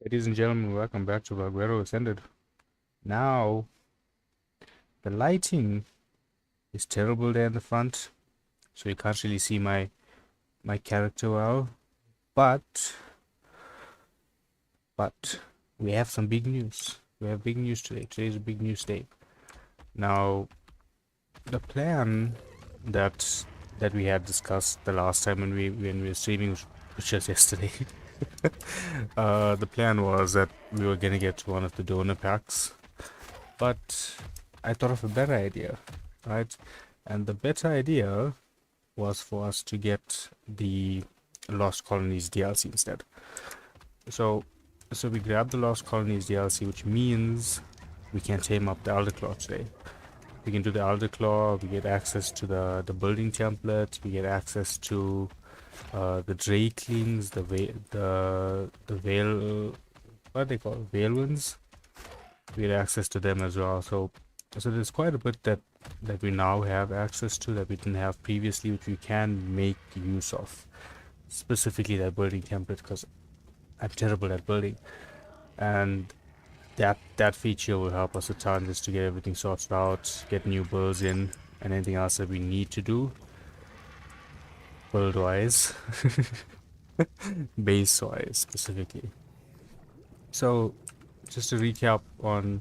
Ladies and gentlemen, welcome back to Valguero Ascended. Now, the lighting is terrible there in the front, so you can't really see my character well. But we have some big news. We have big news today. Today's a big news day. Now, the plan that we had discussed the last time when we were streaming, which was yesterday. The plan was that we were gonna get one of the donor packs. But I thought of a better idea, right? And the better idea was for us to get the Lost Colonies DLC instead. So we grabbed the Lost Colonies DLC, which means we can tame up the Elderclaw today. We can do the Elderclaw, we get access to the building template, we get access to the Drakelings, the Veil, what are they called? Veilwinds. We get access to them as well. So there's quite a bit that we now have access to that we didn't have previously, which we can make use of. Specifically that building template, because I'm terrible at building, and that feature will help us a ton just to get everything sorted out, get new builds in, and anything else that we need to do build wise, base wise specifically. So just to recap on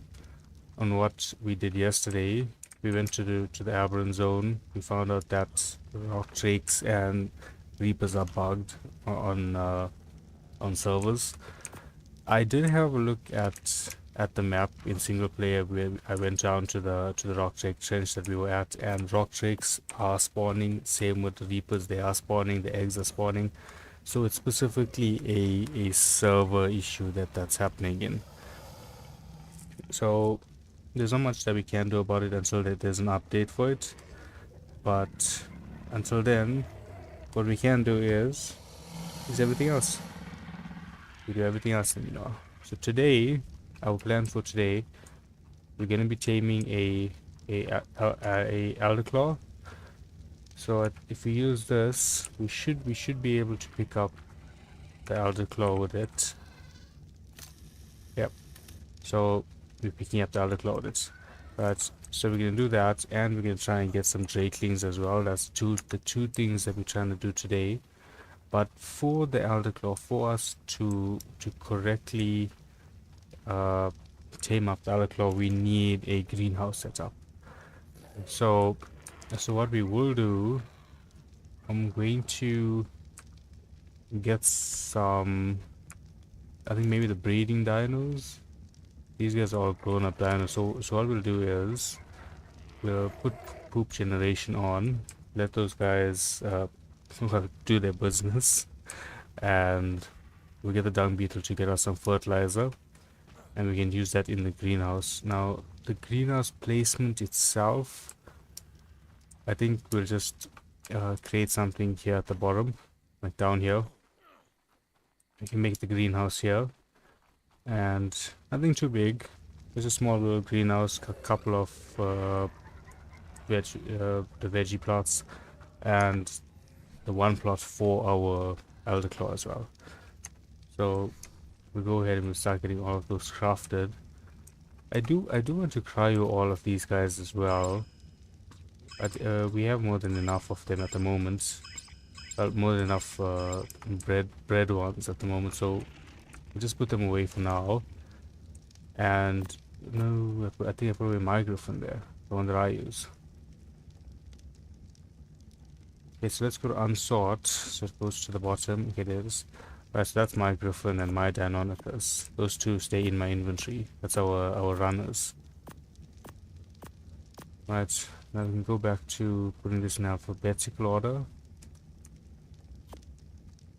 what we did yesterday, we went to the Aberrant Zone. We found out that rock drakes and reapers are bugged on servers. I did have a look at the map in single player where I went down to the rock drake trench that we were at, and rock drakes are spawning. Same with the reapers, they are spawning. The eggs are spawning. So it's specifically a server issue that's happening in. So there's not much that we can do about it until there's an update for it. But until then, what we can do is everything else. We do everything else, So today, our plan for today, we're gonna be taming a Elderclaw. So if we use this, we should be able to pick up the Elderclaw with it. Yep. So we're picking up the Elderclaw with it. Right. So we're gonna do that, and we're gonna try and get some Drakelings as well. That's the two things that we're trying to do today. But for the Elderclaw, for us to correctly tame up the Elderclaw, we need a greenhouse setup. So what we will do, I'm going to get some, I think maybe the breeding dinos. These guys are all grown up dinos. So what we'll do is we'll put poop generation on, let those guys do their business, and we'll get the dung beetle to get us some fertilizer, and we can use that in the greenhouse. Now the greenhouse placement itself, I think we'll just create something here at the bottom, like down here. We can make the greenhouse here, and nothing too big, just a small little greenhouse, a couple of the veggie plots, and the one plot for our Elderclaw as well. So we'll go ahead and we'll start getting all of those crafted. I do want to cryo all of these guys as well, but we have more than enough of them at the moment. More than enough bread ones at the moment, so we'll just put them away for now. And no, I think I put away my griffin there, the one that I use. Okay, so let's go to unsort. So it goes to the bottom. Okay, there it is. Right, so that's my griffin and my deinonychus. Those two stay in my inventory. That's our runners. Right, now we can go back to putting this in alphabetical order.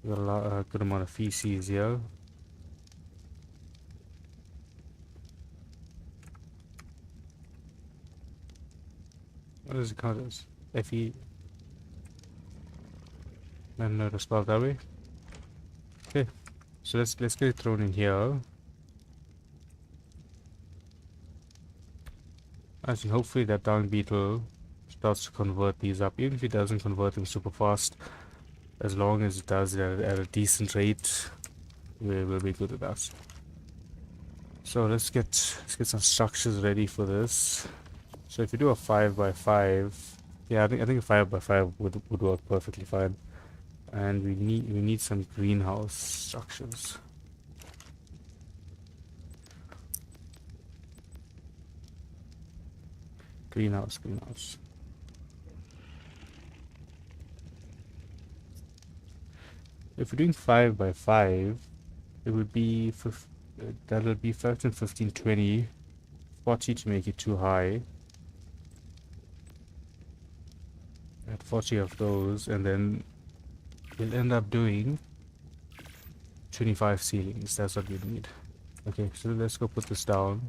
We got a good amount of feces here. What does it count as? Fe. I don't know how to spell that way. Okay, so let's get it thrown in here. And hopefully that dung beetle starts to convert these up. Even if it doesn't convert them super fast, as long as it does it at a decent rate, we'll be good with that. So let's get some structures ready for this. So if you do a 5x5, yeah, I think a 5x5 would work perfectly fine. And we need some greenhouse structures. Greenhouse. If we're doing 5x5, it would be that'll be 13, 15, 20, 40 to make it too high. At 40 of those, and then we'll end up doing 25 ceilings. That's what we need. Okay, so let's go put this down.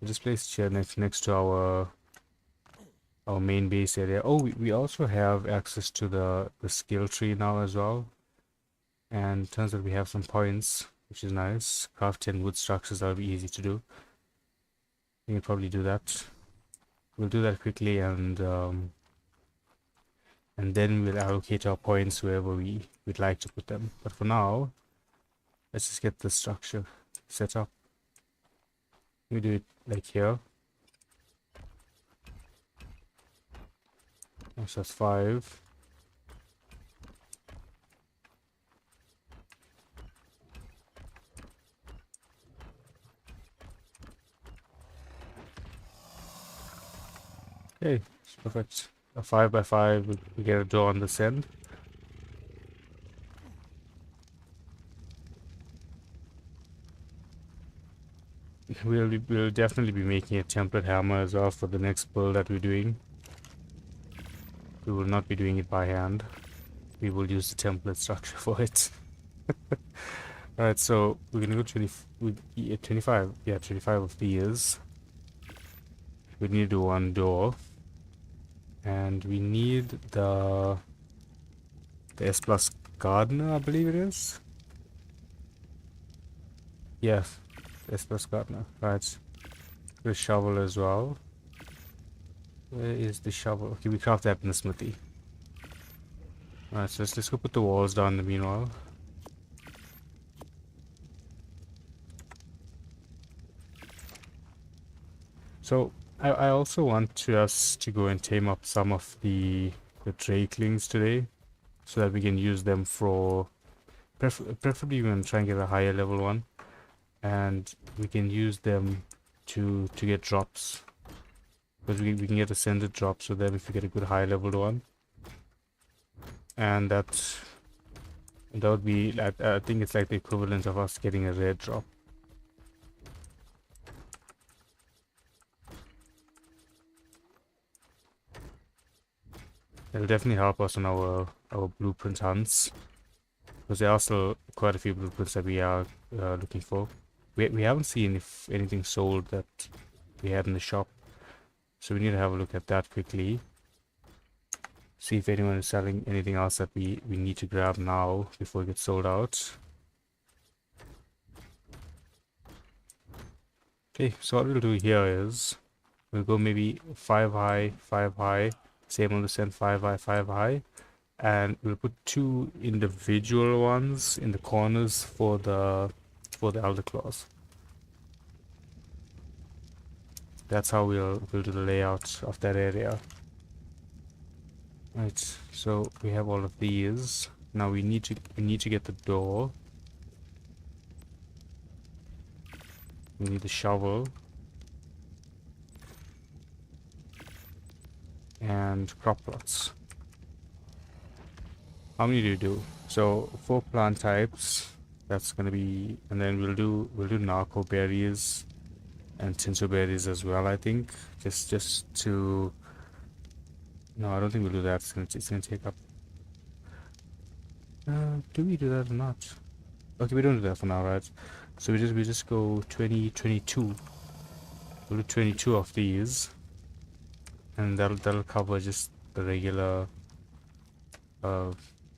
Just place it here next to our main base area. Oh, we also have access to the skill tree now as well. And turns out we have some points, which is nice. Craft 10 wood structures, that'll be easy to do. We can probably do that. We'll do that quickly, and then we'll allocate our points wherever we'd like to put them. But for now, let's just get the structure set up. We do it like here. So that's 5. Okay, it's perfect. A 5x5, we get a door on this end. We'll definitely be making a template hammer as well for the next build that we're doing. We will not be doing it by hand. We will use the template structure for it. Alright, so we're gonna go 25. Yeah, 25 of these. We need to do one door. And we need the S plus gardener, I believe it is. Yes, S plus gardener. Right. The shovel as well. Where is the shovel? Okay, we craft that in the smithy. Alright, so let's go put the walls down in the meanwhile. So I also want us to go and tame up some of the drakelings today, so that we can use them for preferably we're gonna try and get a higher level one, and we can use them to get drops, because we can get ascended drops with them if we get a good high level one, and that would be I think it's like the equivalent of us getting a rare drop. It'll definitely help us on our blueprint hunts, because there are still quite a few blueprints that we are looking for. We haven't seen if anything sold that we had in the shop, so we need to have a look at that quickly. See if anyone is selling anything else that we need to grab now before it gets sold out. Okay, so what we'll do here is we'll go maybe 5 high, 5 high, same on the send 5 high, 5 high, and we'll put 2 individual ones in the corners for the Elderclaws. That's how we'll do the layout of that area. Right, so we have all of these. Now we need to get the door. We need the shovel. And crop plots. How many do you do? So 4 plant types. That's gonna be, and then we'll do narco berries and tinsel berries as well. I think just to. No, I don't think we'll do that. It's gonna take up. Do we do that or not? Okay, we don't do that for now, right? So we just go 20, 22. We'll do 22 of these, and that'll cover just the regular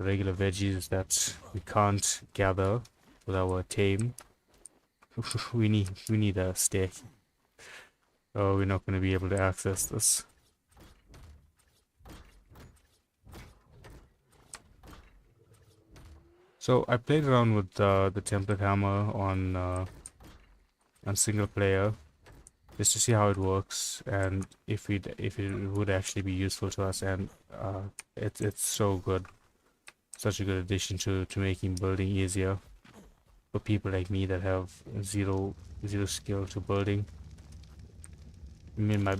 veggies that we can't gather with our tame. we need a stack. Oh, we're not going to be able to access this. So I played around with the template hammer on single player just to see how it works and if it would actually be useful to us, and it's so good, such a good addition to making building easier for people like me that have zero skill to building. I mean, my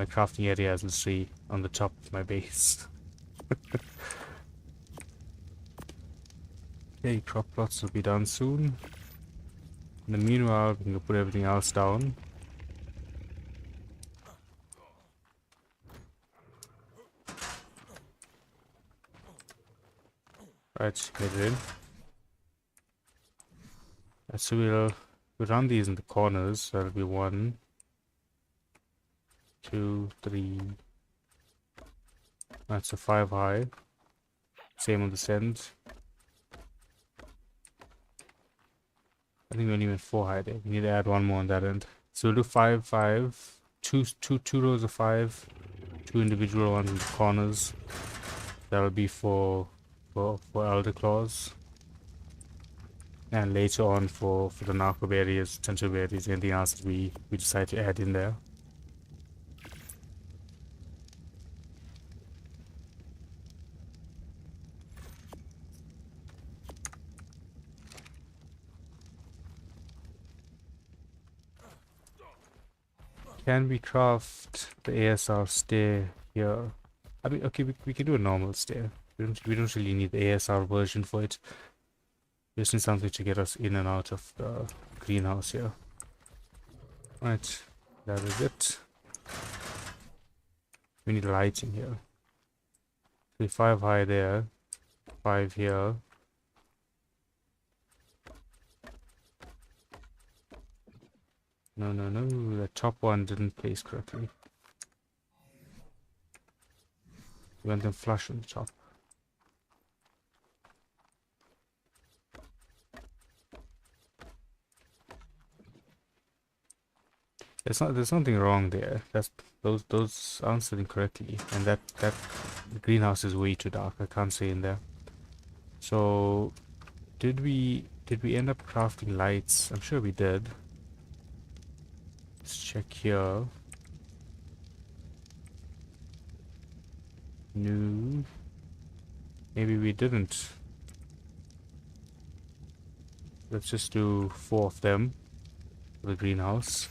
crafting area is literally on the top of my base. Okay, crop plots will be done soon. In the meanwhile, we can put everything else down. Right, get it in. So we'll run these in the corners. So that'll be 1, 2, 3. That's a 5 high. Same on this end. I think we only went 4 high there. We need to add 1 more on that end. So we'll do 5, 5. Two rows of 5. 2 individual ones in the corners. That'll be for Elderclaws. And later on for the narco berries, potential berries, anything else that we decide to add in there. Can we craft the ASR stair here? I mean, okay, we can do a normal stair. We don't really need the ASR version for it. We just need something to get us in and out of the greenhouse here. Right, that is it. We need lighting here. So 5 high there, 5 here. No, the top one didn't place correctly. We want them flush on the top. There's something wrong there. Those aren't sitting correctly, and that the greenhouse is way too dark. I can't see in there. So did we end up crafting lights? I'm sure we did. Let's check here. No. Maybe we didn't. Let's just do 4 of them for the greenhouse.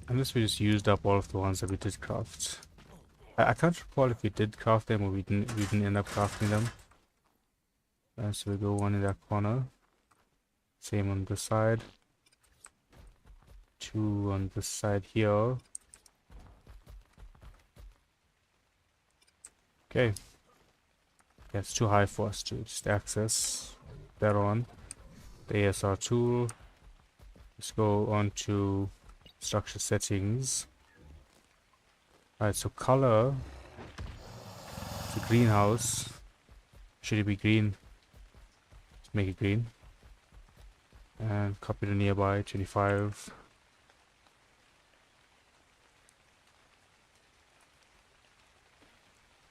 Unless we just used up all of the ones that we did craft. I can't recall if we did craft them or we didn't end up crafting them. So we go 1 in that corner. Same on this side. 2 on this side here. Okay. Yeah, it's too high for us to just access that on. The ASR tool. Let's go on to structure settings. Alright, so color. The greenhouse. Should it be green? Let's make it green. And copy the nearby 25.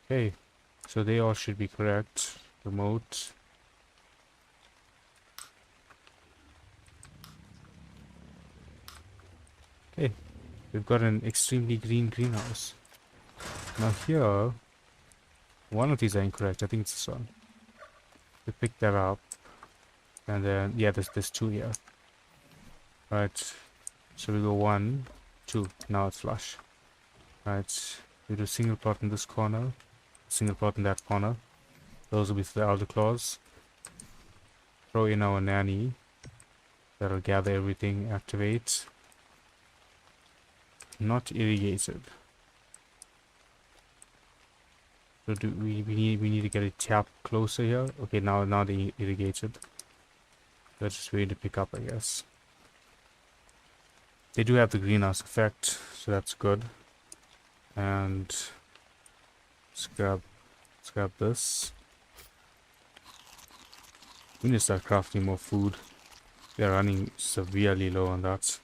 Okay, so they all should be correct. Remote. Okay, we've got an extremely green greenhouse. Now here, one of these are incorrect. I think it's this one. We pick that up, and then yeah, there's 2 here. Right, so we go 1, 2. Now it's flush. Right, we do single plot in this corner, single plot in that corner. Those will be for the Elderclaws. Throw in our nanny. That'll gather everything. Activate. Not irrigated. So do we need to get a tap closer here. Okay, now they irrigated. That's just waiting to pick up, I guess. They do have the greenhouse effect, so that's good. And let's grab this. We need to start crafting more food. They're running severely low on that.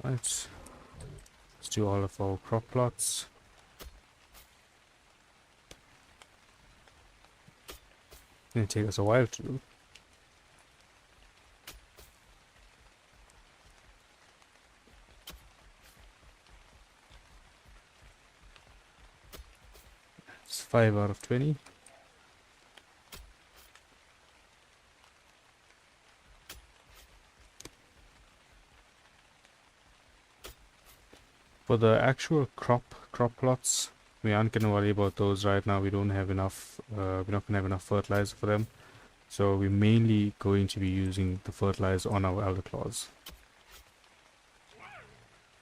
Right. do all of our crop plots. It'll take us a while to do. It's 5 out of 20. For the actual crop plots, we aren't gonna worry about those right now. We don't have enough. We're not gonna have enough fertilizer for them, so we're mainly going to be using the fertilizer on our Elderclaws.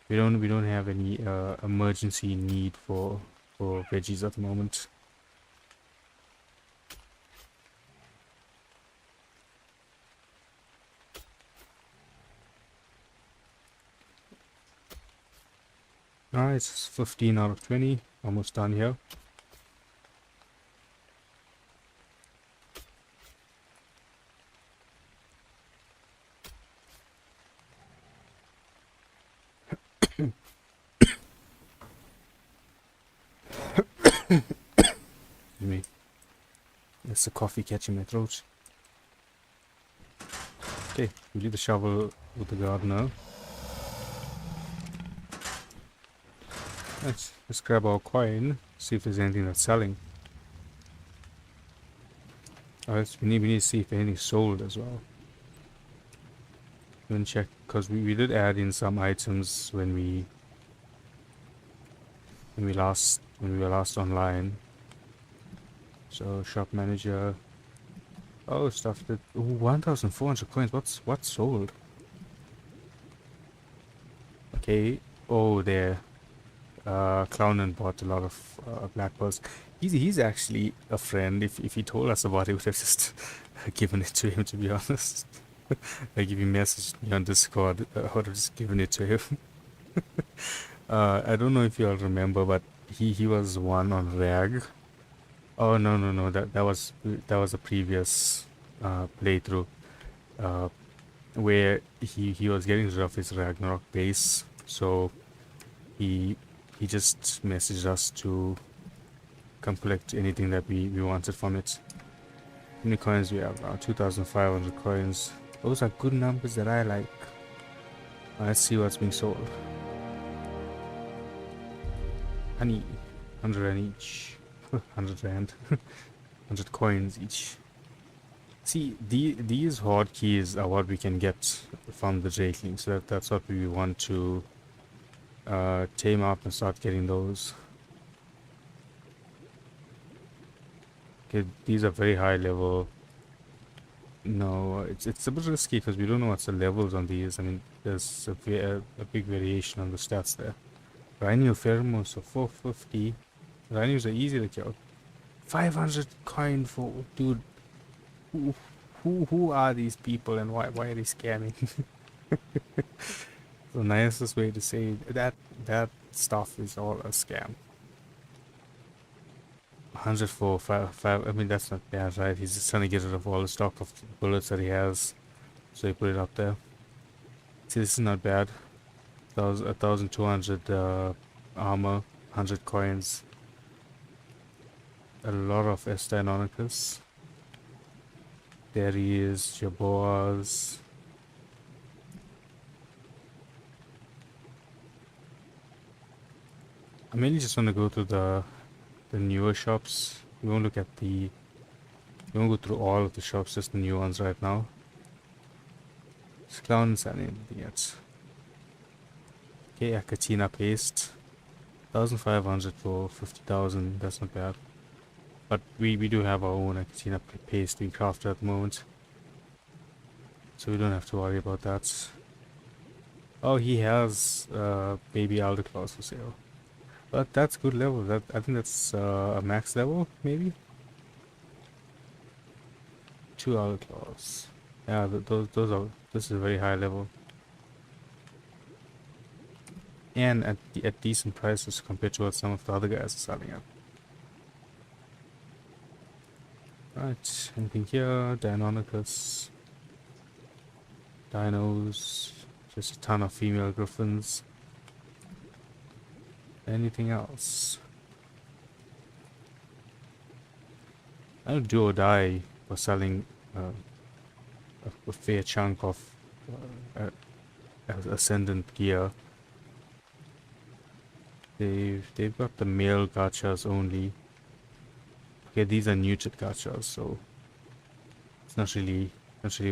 We don't have any emergency need for veggies at the moment. Alright, it's 15 out of 20. Almost done here. Excuse me. It's the coffee catching my throat. Okay, we leave the shovel with the gardener. Let's grab our coin, see if there's anything that's selling. Alright, we need to see if anything's sold as well. Then check, because we did add in some items when we were last online. So shop manager. Oh, stuff that 1,400 coins. What's sold? Okay. Oh, there. Clownin bought a lot of black pearls. He's actually a friend. If he told us about it, we would have just given it to him. To be honest, like if he messaged me on Discord, I would have just given it to him. I don't know if you all remember, but he was one on Rag. Oh no, that was a previous playthrough where he was getting rid of his Ragnarok base, so he just messaged us to come collect anything that we wanted from it. How many coins we have now? 2,500 coins. Those are good numbers that I like. Let's see what's being sold. Honey, 100 rand each. 100 rand. 100 coins each. See, these hotkeys are what we can get from the Drakeling, so that's what we want to tame up and start getting those. Okay, these are very high level. No, it's a bit risky because we don't know what's the levels on these. I mean, there's a big variation on the stats there. Rhino pheromones, so 450. Rhinos are easy to kill. 500 coin for dude. Who are these people and why are they scamming? The nicest way to say that stuff is all a scam. 100 for 5. I mean, that's not bad, right? He's just trying to get rid of all the stock of bullets that he has, so he put it up there. See, this is not bad. 1,200 armor, 100 coins, a lot of Estanonicus. There he is, Jaboas. I mainly just want to go to the newer shops. We won't look at we won't go through all of the shops, just the new ones right now. This clown's not anything yet. Okay, Akatina paste. 1,500 for 50,000, that's not bad. But we do have our own Akatina paste being crafted at the moment, so we don't have to worry about that. Oh, he has baby Elderclaws for sale. But that's good level. I think that's a max level, maybe. 2 Elderclaws. Yeah, those are. This is a very high level, and at decent prices compared to what some of the other guys are selling at. Right, anything here? Deinonychus. Dinos. Just a ton of female griffins. Anything else? I don't do or die for selling a fair chunk of ascendant gear. They've got the male gachas only. Okay, these are neutered gachas, so it's not really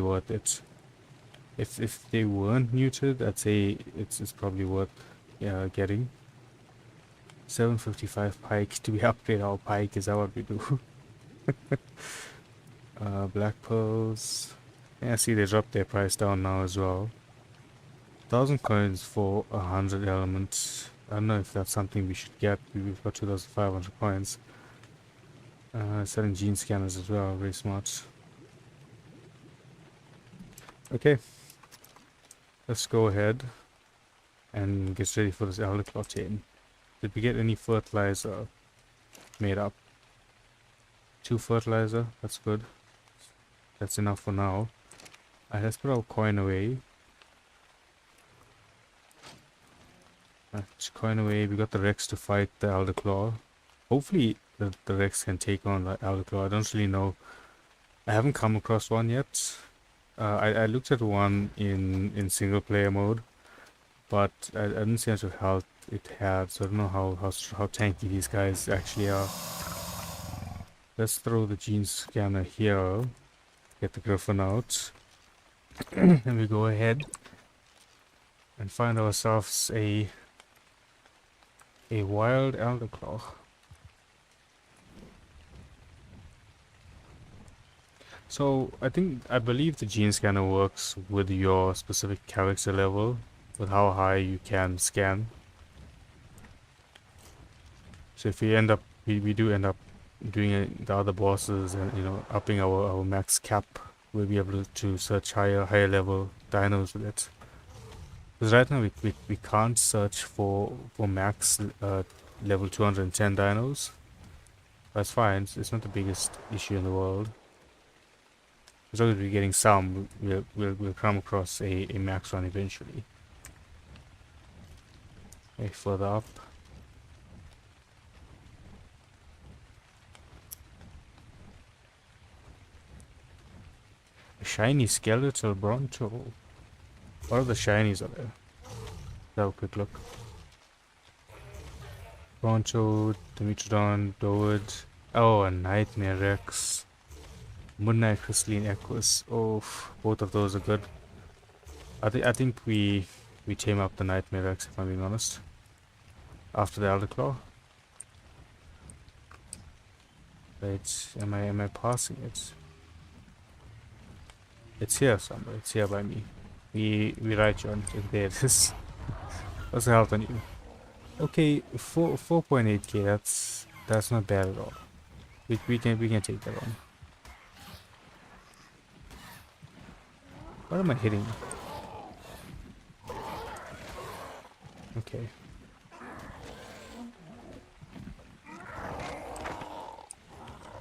worth it. If they weren't neutered, I'd say it's probably worth getting. 755 pike. Do we upgrade our pike? Is that what we do? Black pearls. Yeah, see they dropped their price down now as well. 1,000 coins for 100 elements. I don't know if that's something we should get. We've got 2,500 coins. Selling gene scanners as well. Very smart. Okay. Let's go ahead and get ready for this Elderclaw chain. Did we get any fertilizer made up? 2 fertilizer. That's good. That's enough for now. Alright, let's put our coin away. Coin away. We got the Rex to fight the Elderclaw. Hopefully the Rex can take on the Elderclaw. I don't really know. I haven't come across one yet. I looked at one in single player mode, but I didn't see much of health it had, so I don't know how tanky these guys actually are. Let's throw the gene scanner here. Get the Griffin out. And we go ahead and find ourselves a wild Elderclaw. So I believe the gene scanner works with your specific character level, with how high you can scan. So if we do end up doing the other bosses and upping our max cap, we'll be able to search higher level dinos with it. Because right now we can't search for max level 210 dinos. That's fine. It's not the biggest issue in the world. As long as we're getting some, we'll come across a max one eventually. Okay, further up. A shiny skeletal bronto. What are the shinies are there? Let's have a quick look. Bronto, Dimetrodon, Doid. Oh, a Nightmare Rex. Moonlight Crystalline Echoes. Oh, both of those are good. I think we tame up the Nightmare Rex, if I'm being honest. After the Elderclaw. Wait, am I passing it? It's here somewhere. It's here by me. We right, John. There it is. What's the health on you? Okay, 4.8k. That's not bad at all. We can take that on. What am I hitting? Okay.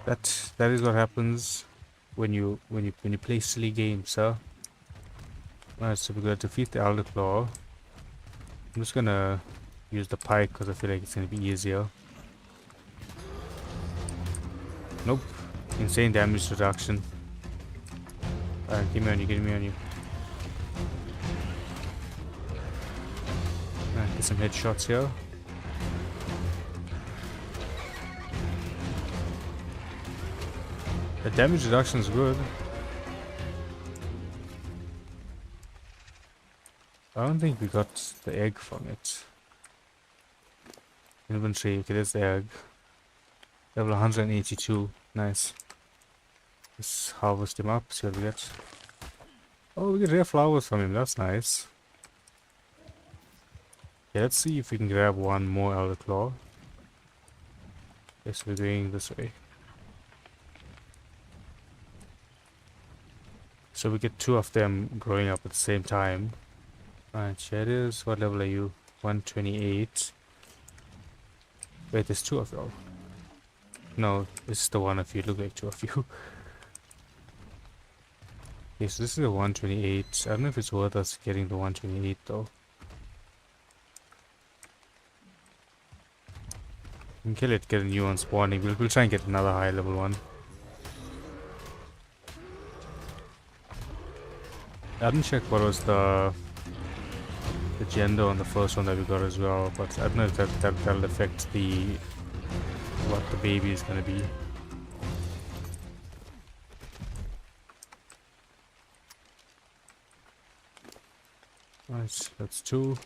That is what happens when you play silly games, huh? Alright, so we're gonna defeat the Elderclaw. I'm just gonna use the pike because I feel like it's gonna be easier. Nope. Insane damage reduction. Alright, get me on you. Alright, get some headshots here. The damage reduction is good. I don't think we got the egg from it. Inventory, okay, there's the egg. Level 182, nice. Let's harvest him up, see what we get. Oh, we get rare flowers from him, that's nice. Okay, let's see if we can grab one more Elderclaw. Yes, we're going this way. So we get 2 of them growing up at the same time. Alright, here it is. What level are you? 128. Wait, there's 2 of you. No, this is the one of you. Look like 2 of you. Okay, so this is a 128. I don't know if it's worth us getting the 128 though. can kill it, get a new one spawning. We'll try and get another high level one. I didn't check what was the gender on the first one that we got as well, but I don't know if that'll affect what the baby is gonna be. Nice, that's 2.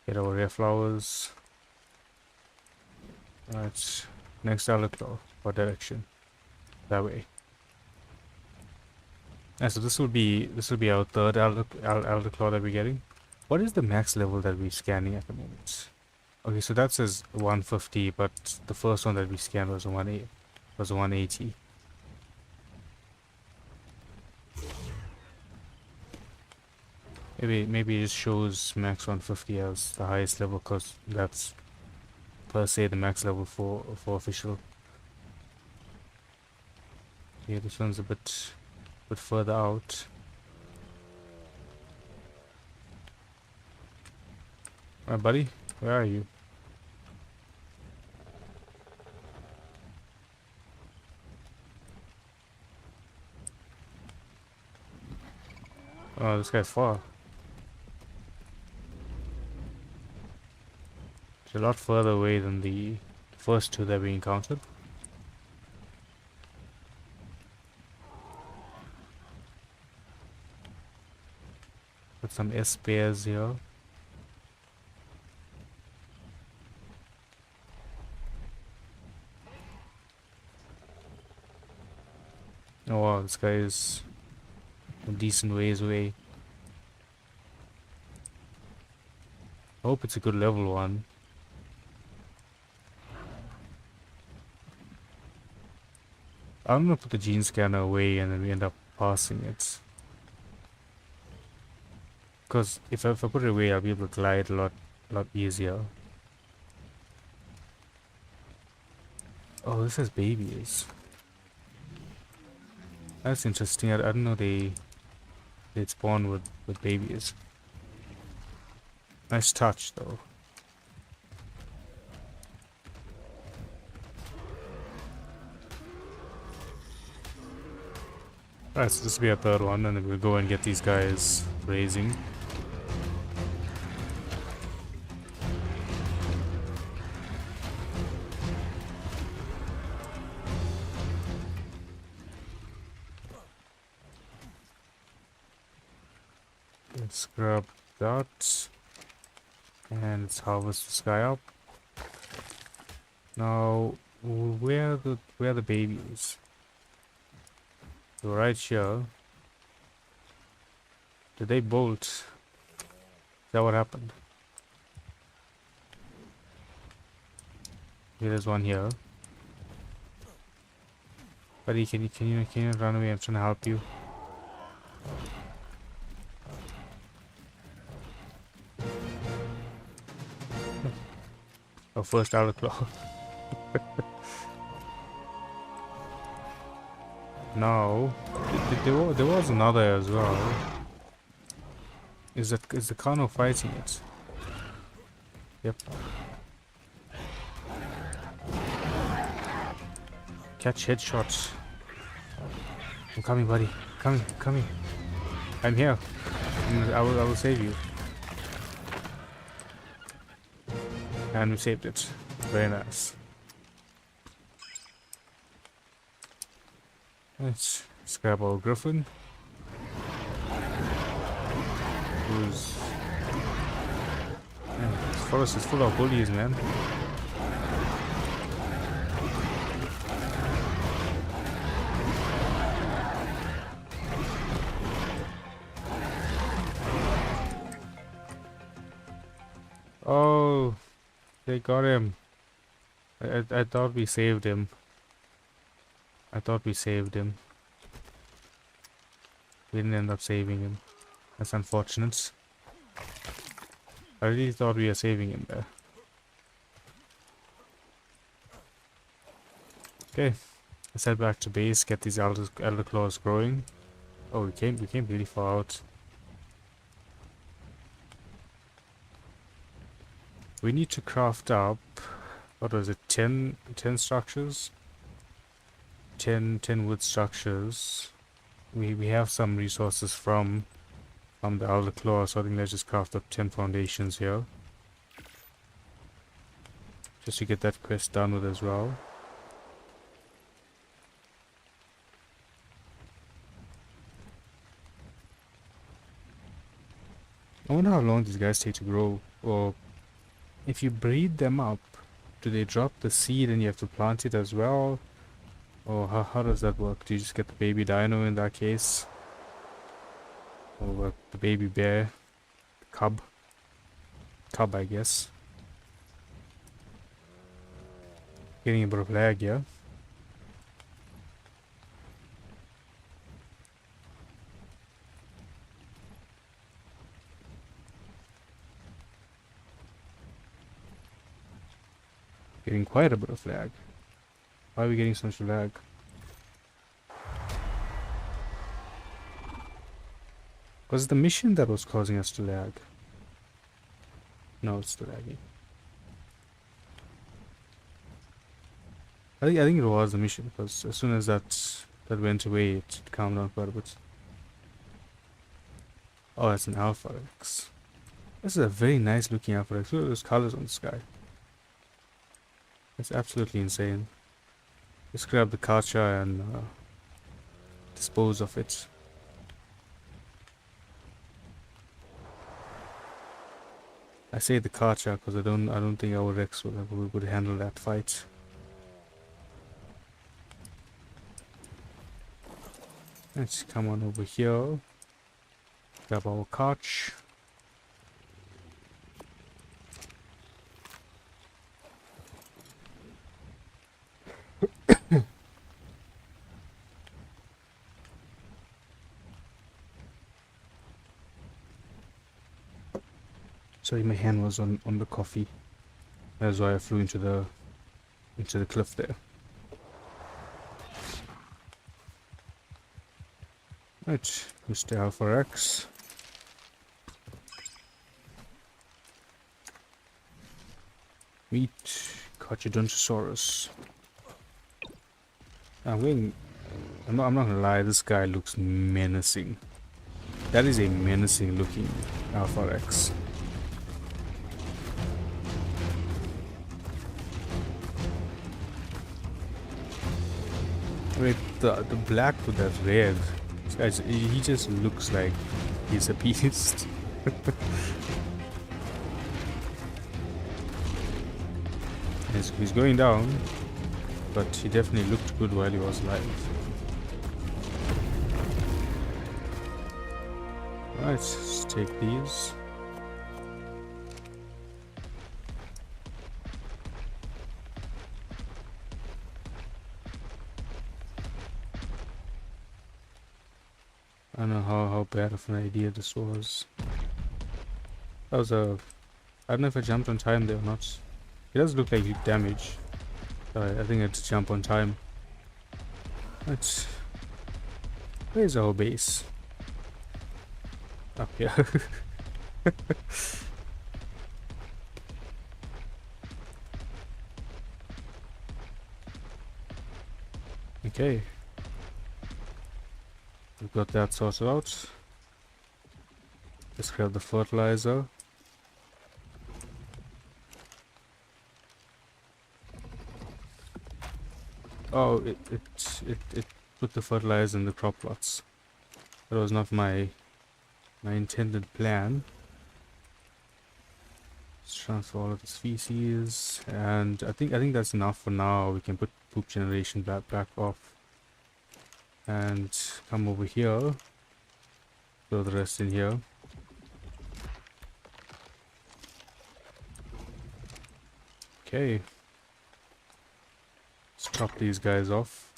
Get our rare flowers. Right, next Elderclaw. What direction? That way. So this will be our third Elderclaw that we're getting. What is the max level that we're scanning at the moment? Okay, so that says 150, but the first one that we scanned was 180. Maybe it just shows max 150 as the highest level, because that's per se the max level for official. Yeah, this one's a bit further out. Alright, buddy, where are you? Oh, this guy's far. It's a lot further away than the first 2 that we encountered. Got some S pairs here. Oh wow, this guy is a decent ways away. I hope it's a good level one. I'm gonna put the gene scanner away and then we end up passing it. Because if I put it away, I'll be able to glide a lot easier. Oh, this has babies. That's interesting. I didn't know they'd spawn with babies. Nice touch though. Alright, so this will be our third one, and then we'll go and get these guys raising. Let's grab that. And let's harvest this guy up. Now, where are the babies? So right here. Did they bolt? Is that what happened? Okay, there's one here. Buddy, can you run away? I'm trying to help you. Our first Elderclaw. No, there was another as well. Is the Kano fighting it? Yep. Catch headshots. I'm coming, buddy. Coming. I'm here. I will save you. And we saved it. Very nice. Let's grab our Griffin. Who's... Man, this forest is full of bullies, man. Oh, they got him. I thought we saved him. We didn't end up saving him. That's unfortunate. I really thought we were saving him there. Okay, let's head back to base, get these Elderclaws growing. Oh, we came really far out. We need to craft up, what was it, 10 structures? 10 wood structures. We have some resources from the Elderclaw, so I think let's just craft up 10 foundations here. Just to get that quest done with as well. I wonder how long these guys take to grow, or if you breed them up, do they drop the seed and you have to plant it as well? Or how does that work? Do you just get the baby dino in that case? Or the baby bear? Cub? Cub, I guess. Getting a bit of lag, yeah? Getting quite a bit of lag. Why are we getting so much lag? Was it the mission that was causing us to lag? No, it's still lagging. I think it was the mission, because as soon as that went away, it calmed down quite a bit. Oh, that's an Alpha X. This is a very nice looking Alpha X. Look at those colors on the sky. That's absolutely insane. Let's grab the Karcha and dispose of it. I say the Karcha because I don't think our Rex would handle that fight. Let's come on over here. Grab our Karch. Sorry, my hand was on the coffee. That's why I flew into the cliff there. Right, Mr. Alpha X. Meet Carcharodontosaurus. I'm not gonna lie, this guy looks menacing. That is a menacing looking Alpha X. Wait, the black with that red. This guy's, he just looks like he's a beast. He's going down, but he definitely looked good while he was alive. Alright, let's take these. I don't know how bad of an idea this was. That was a... I don't know if I jumped on time there or not. It does look like damage. I think I had to jump on time. Let's... Where's our base? Up here. Okay. We've got that sorted out. Let's grab the fertilizer. Oh, it put the fertilizer in the crop plots. That was not my intended plan. Let's transfer all of the species, and I think that's enough for now. We can put poop generation back off, and come over here. Throw the rest in here. Okay. Let's chop these guys off.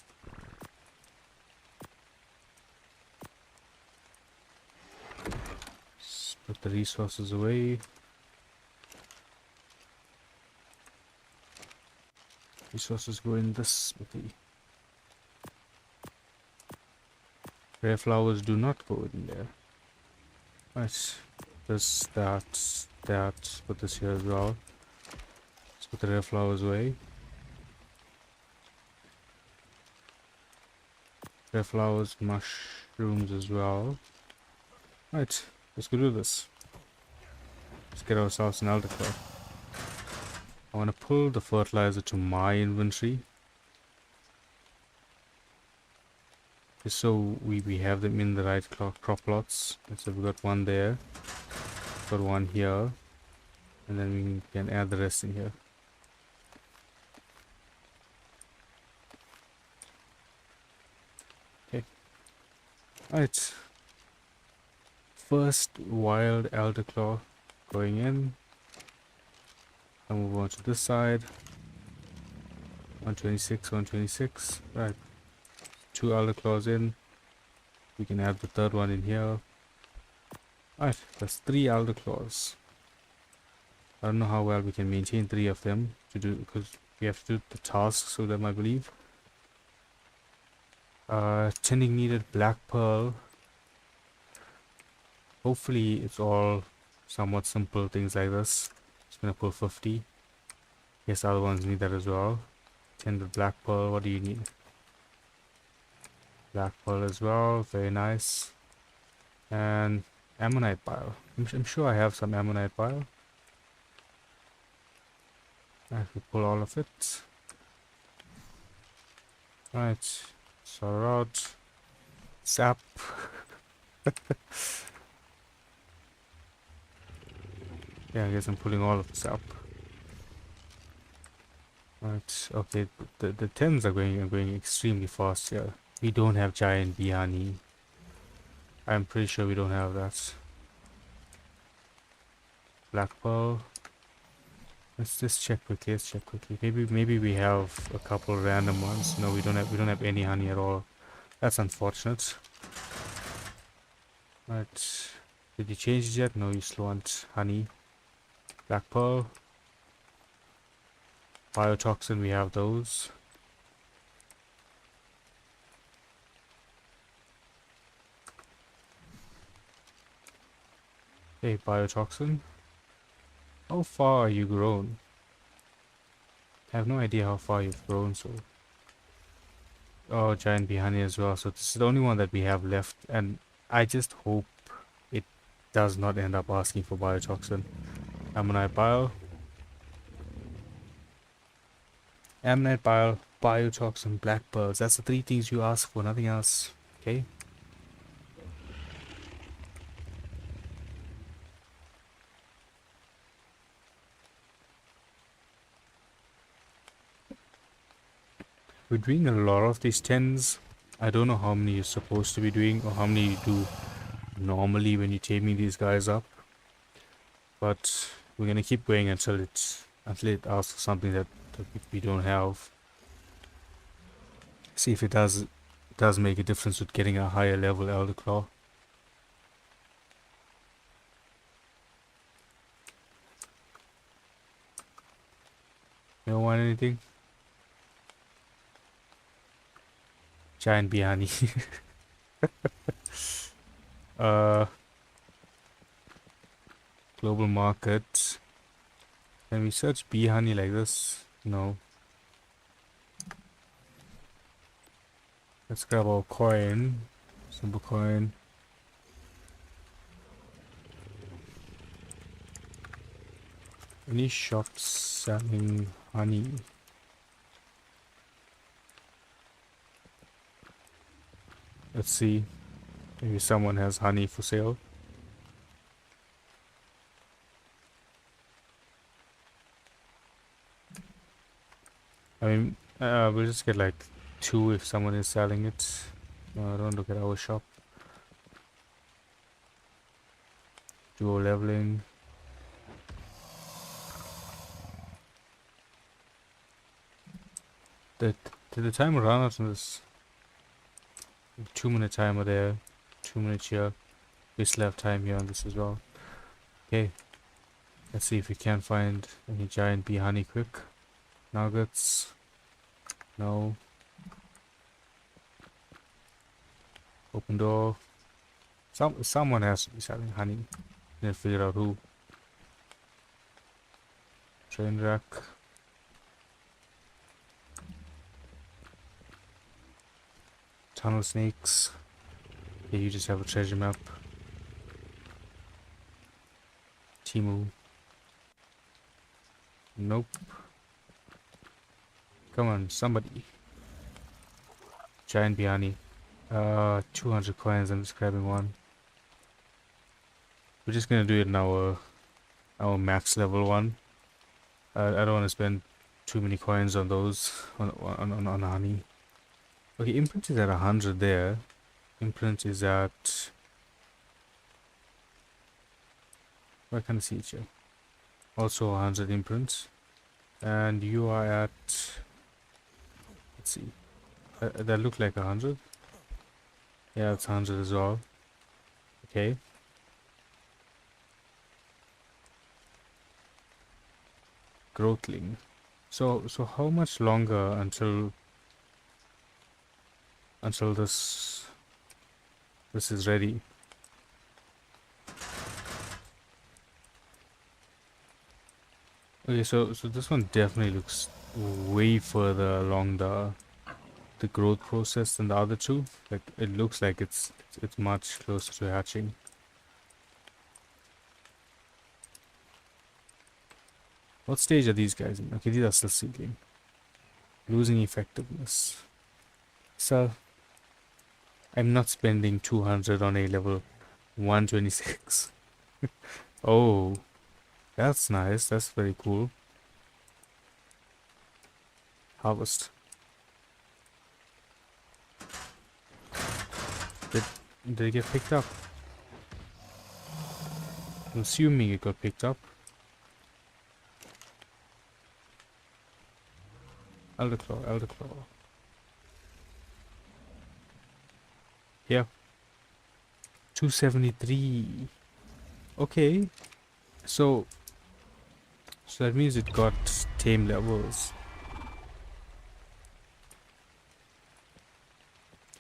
Let's put the resources away. Resources go in this smithy. Rare flowers do not go in there. Right. This, that, put this here as well. Put the red flowers away. Red flowers, mushrooms as well. Right, let's go do this. Let's get ourselves an Elderclaw. I want to pull the fertilizer to my inventory. Just so we have them in the right crop plots. So we got one there. Got one here. And then we can add the rest in here. Okay. Alright. First wild Elderclaw going in. I'll move on to this side. 126, 126. Right. 2 Elderclaws in. We can add the third one in here. Alright, that's 3 Elderclaws. I don't know how well we can maintain 3 of them to do, because we have to do the tasks with them, I believe. Tending needed black pearl. Hopefully it's all somewhat simple things like this. Just gonna pull 50. Yes, other ones need that as well. Tended black pearl, what do you need? Black pearl as well, very nice. And ammonite bile. I'm sure I have some ammonite bile. I have to pull all of it. Right, Sorod, sap. Yeah, I guess I'm pulling all of the sap. Right, okay, the 10s are going extremely fast here. We don't have giant bee honey. I'm pretty sure we don't have that. Black pearl. Let's just check quickly. Let's check quickly. Maybe we have a couple random ones. No, we don't have any honey at all. That's unfortunate. Right. Did you change it yet? No, you still want honey. Black pearl. Biotoxin, we have those. Hey, biotoxin. How far are you grown? I have no idea how far you've grown, so... Oh, giant bee honey as well. So this is the only one that we have left, and I just hope it does not end up asking for biotoxin. Ammonite bile. Ammonite bile, biotoxin, black pearls. That's the 3 things you ask for, nothing else. Okay? We're doing a lot of these 10s. I don't know how many you're supposed to be doing or how many you do normally when you're taming these guys up. But we're gonna keep going until it asks something that we don't have. See if it does make a difference with getting a higher level Elderclaw. You don't want anything? Giant bee honey. Global market. Can we search bee honey like this? No. Let's grab our coin. Simple coin. Any shops selling honey? Let's see. Maybe someone has honey for sale. I mean, we'll just get like 2 if someone is selling it. No, don't look at our shop. Duo leveling. Did the timer run out on this? 2-minute timer there. 2 minutes here. We still have time here on this as well. Okay. Let's see if we can find any giant bee honey quick. Nuggets. No. Open door. Someone has to be selling honey. Need to figure out who. Train rack. tunnel snakes. Yeah, you just have a treasure map. Timu. Nope. Come on, somebody. Giant Biani. 200 coins, I'm just grabbing one. We're just gonna do it in our max level one. I don't want to spend too many coins on those, on honey. Okay, imprint is at 100 there. Imprint is at... I can't see it here. Also 100 imprints. And you are at... Let's see. That look like 100. Yeah, it's 100 as well. Okay. Growthling. So how much longer until this is ready? Okay, so this one definitely looks way further along the growth process than the other two. Like, it looks like it's much closer to hatching. What stage are these guys in? Okay, these are still seedling. Losing effectiveness. So I'm not spending 200 on a level 126. Oh, that's nice. That's very cool. Harvest. Did it get picked up? I'm assuming it got picked up. Elderclaw, Elderclaw. Yeah. 273. Okay. So that means it got tame levels.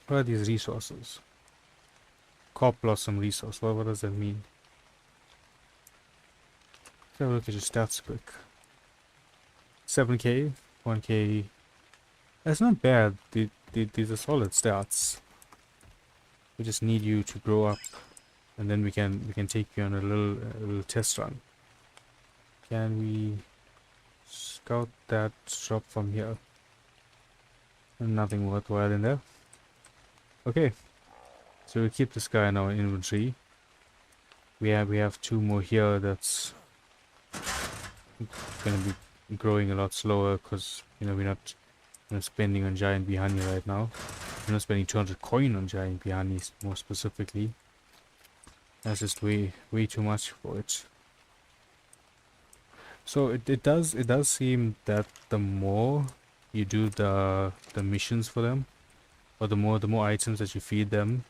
What are these resources? Corp Blossom resource. What does that mean? Let's have a look at your stats quick. 7k, 1k. That's not bad. These are solid stats. We just need you to grow up, and then we can take you on a little test run. Can we scout that drop from here? Nothing worthwhile in there. Okay, so we keep this guy in our inventory. We have two more here that's gonna be growing a lot slower because we're not spending on giant bihani right now. We're not spending 200 coin on giant bihani more specifically. That's just way too much for it. So it does seem that the more you do the missions for them, or the more items that you feed them,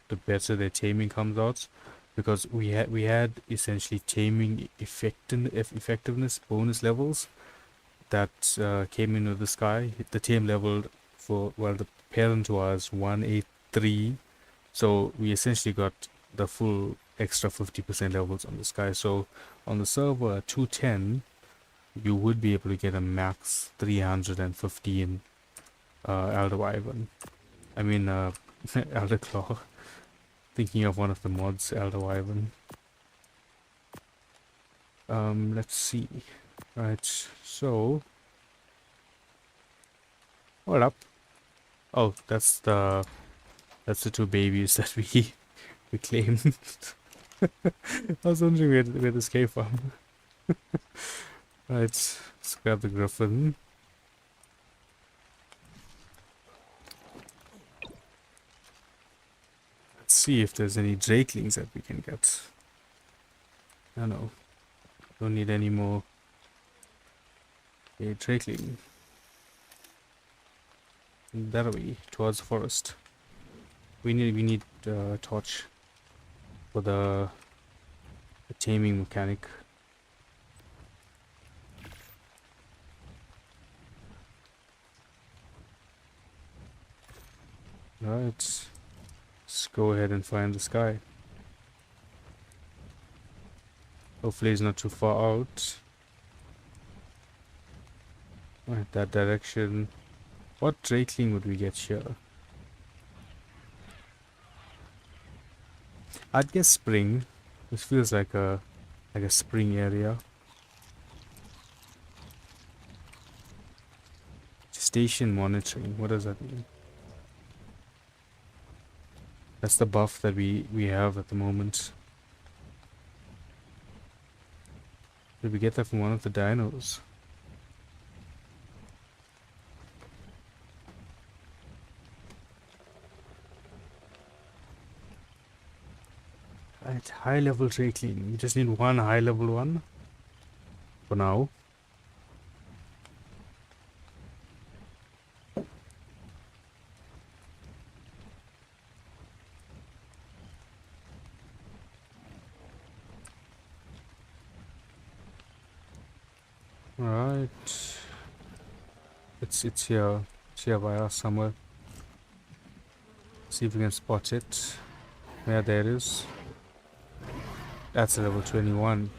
the better their taming comes out. Because we had essentially taming effectiveness bonus levels that came in with this guy. The tame level for, well, the parent was 183, so we essentially got the full extra 50% levels on this guy. So on the server at 210, you would be able to get a max 315 Elder Wyvern. I mean Elderclaw. Thinking of one of the mods, Elder Wyvern. Let's see. Right, so hold up. Oh, that's the two babies that we claimed. I was wondering where this came from. Right, let's grab the griffin. Let's see if there's any drakelings that we can get. I don't know. Don't need any more. A drakeling. That way, towards the forest. We need a torch for the taming mechanic. Right, let's go ahead and find this guy. Hopefully he's not too far out. Right, that direction. What drakeling would we get here? I'd guess spring. This feels like a spring area. Station monitoring. What does that mean? That's the buff that we have at the moment. Did we get that from one of the dinos? Right, high level tray cleaning. We just need one high level one for now. Right. It's here. It's here by us somewhere. See if we can spot it. Yeah, there it is. That's a level 21.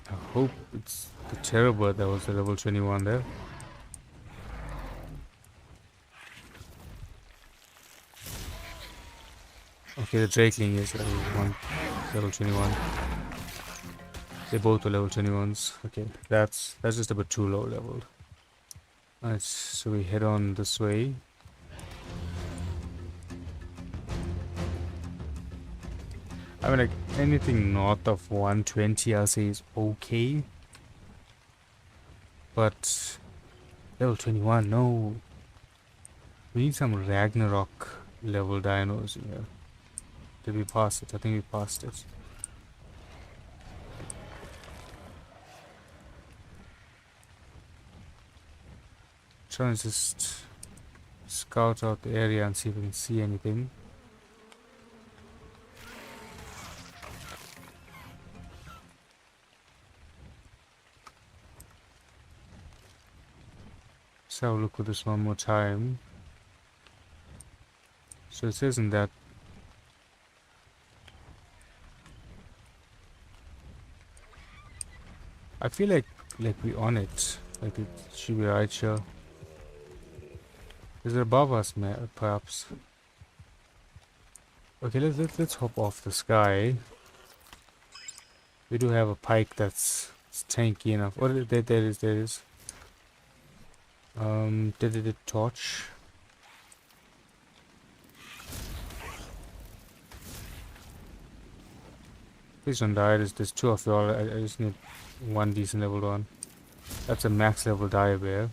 I hope it's the terrible that was a level 21 there. Okay, the Drakeling is level 21. They both are level 21s. Okay, that's just a bit too low leveled. Alright, so we head on this way. I mean, like, anything north of 120 I'll say is okay. But level 21, no. We need some Ragnarok level dinos in here. Did we pass it? I think we passed it. Trying to just scout out the area and see if we can see anything. So I'll look at this one more time. So it says in that I feel like we're on it. Like it should be right here. Is it above us, perhaps? Okay, let's hop off the sky. We do have a pike that's tanky enough. Oh, there it is. Did it torch? Please don't die. There's two of y'all. I just need one decent level one. That's a max level dire bear.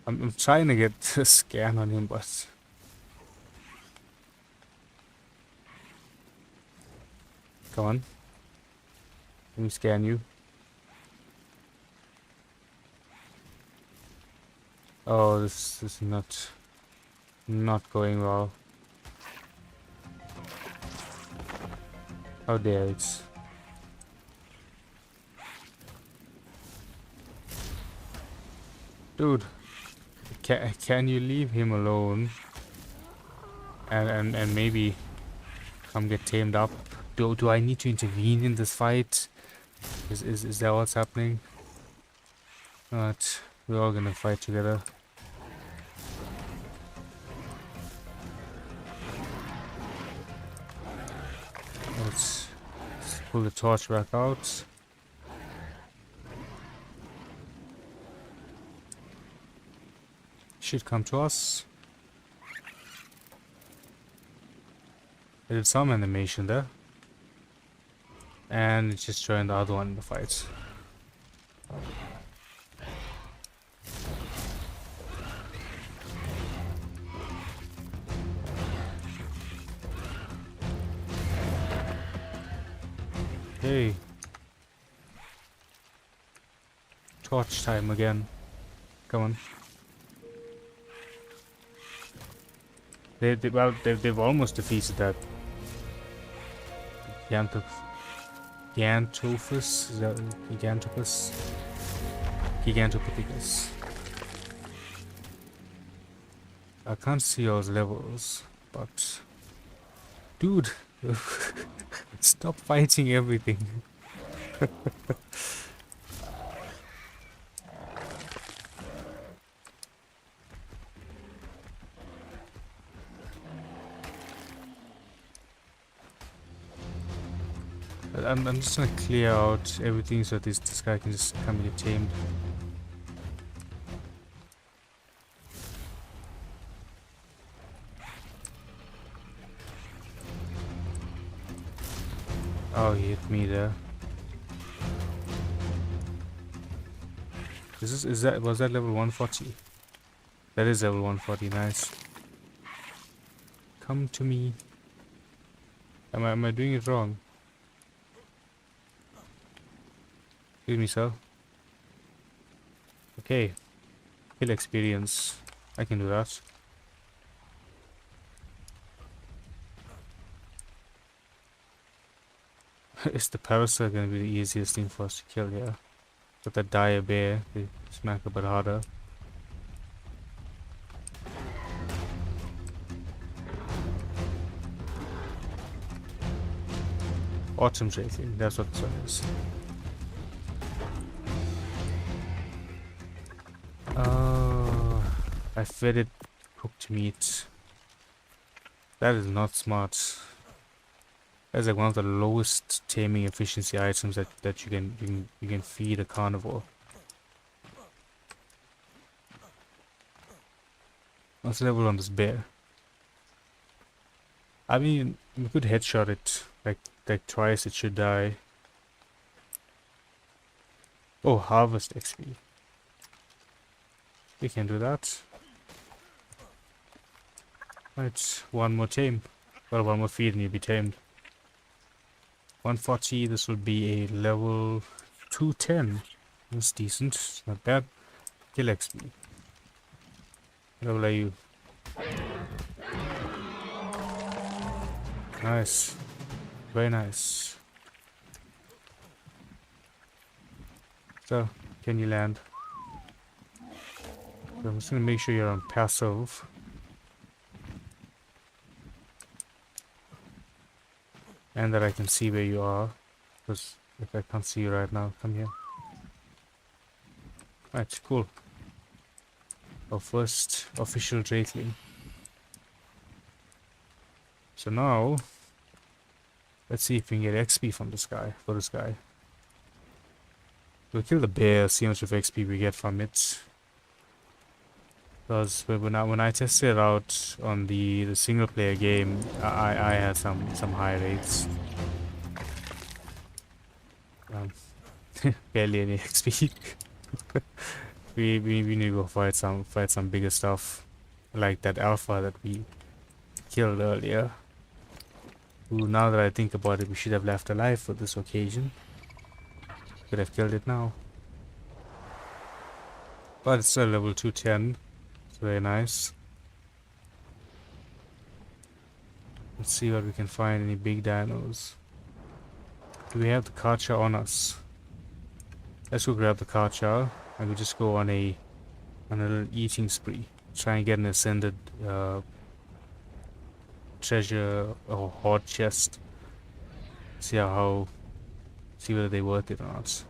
I'm trying to get a scan on him, but come on. Let me scan you. Oh, this is not going well. How dare it? Dude, can you leave him alone? And maybe come get tamed up? Do I need to intervene in this fight? Is that what's happening? Alright, we're all gonna fight together. Let's pull the torch back out. Should come to us. I did some animation there. And it just joined the other one in the fight. Hey. Torch time again. Come on. They've almost defeated that Gigantophus? Is that Gigantopus? Gigantopithecus. I can't see all those levels, but dude, stop fighting everything. I'm just gonna clear out everything so this guy can just come and get tamed. Oh, he hit me there. Was that level 140? That is level 140, nice. Come to me. Am I doing it wrong? Excuse me, sir. Okay. Kill experience. I can do that. Is the parasite gonna be the easiest thing for us to kill here? But the dire bear, they smack a bit harder. Autumn shaking, that's what this one is. I fed it cooked meat. That is not smart. That's like one of the lowest taming efficiency items that you can feed a carnivore. What's the level on this bear? I mean, we could headshot it like twice. It should die. Oh, harvest XP. We can do that. Right, one more tame. Well, one more feed and you'll be tamed. 140, this will be a level 210. That's decent, it's not bad. Kill XP. What level are you? Nice. Very nice. So, can you land? So I'm just gonna make sure you're on passive. And that I can see where you are. Because if I can't see you right now, come here. Right, cool. Our first official Drakeling. So now, let's see if we can get XP from this guy, for this guy. We'll kill the bear, see how much of XP we get from it. Because when I tested it out on the single player game, I had some high rates. Barely any XP. we need to go fight some bigger stuff, like that alpha that we killed earlier. Who, now that I think about it, we should have left alive for this occasion. Could have killed it now. But it's still level 210. It's very nice. Let's see what we can find. Any big dinos. Do we have the Karcha on us? Let's go grab the Karcha and we'll just go on a little eating spree. Try and get an ascended treasure or hoard chest. See whether they're worth it or not.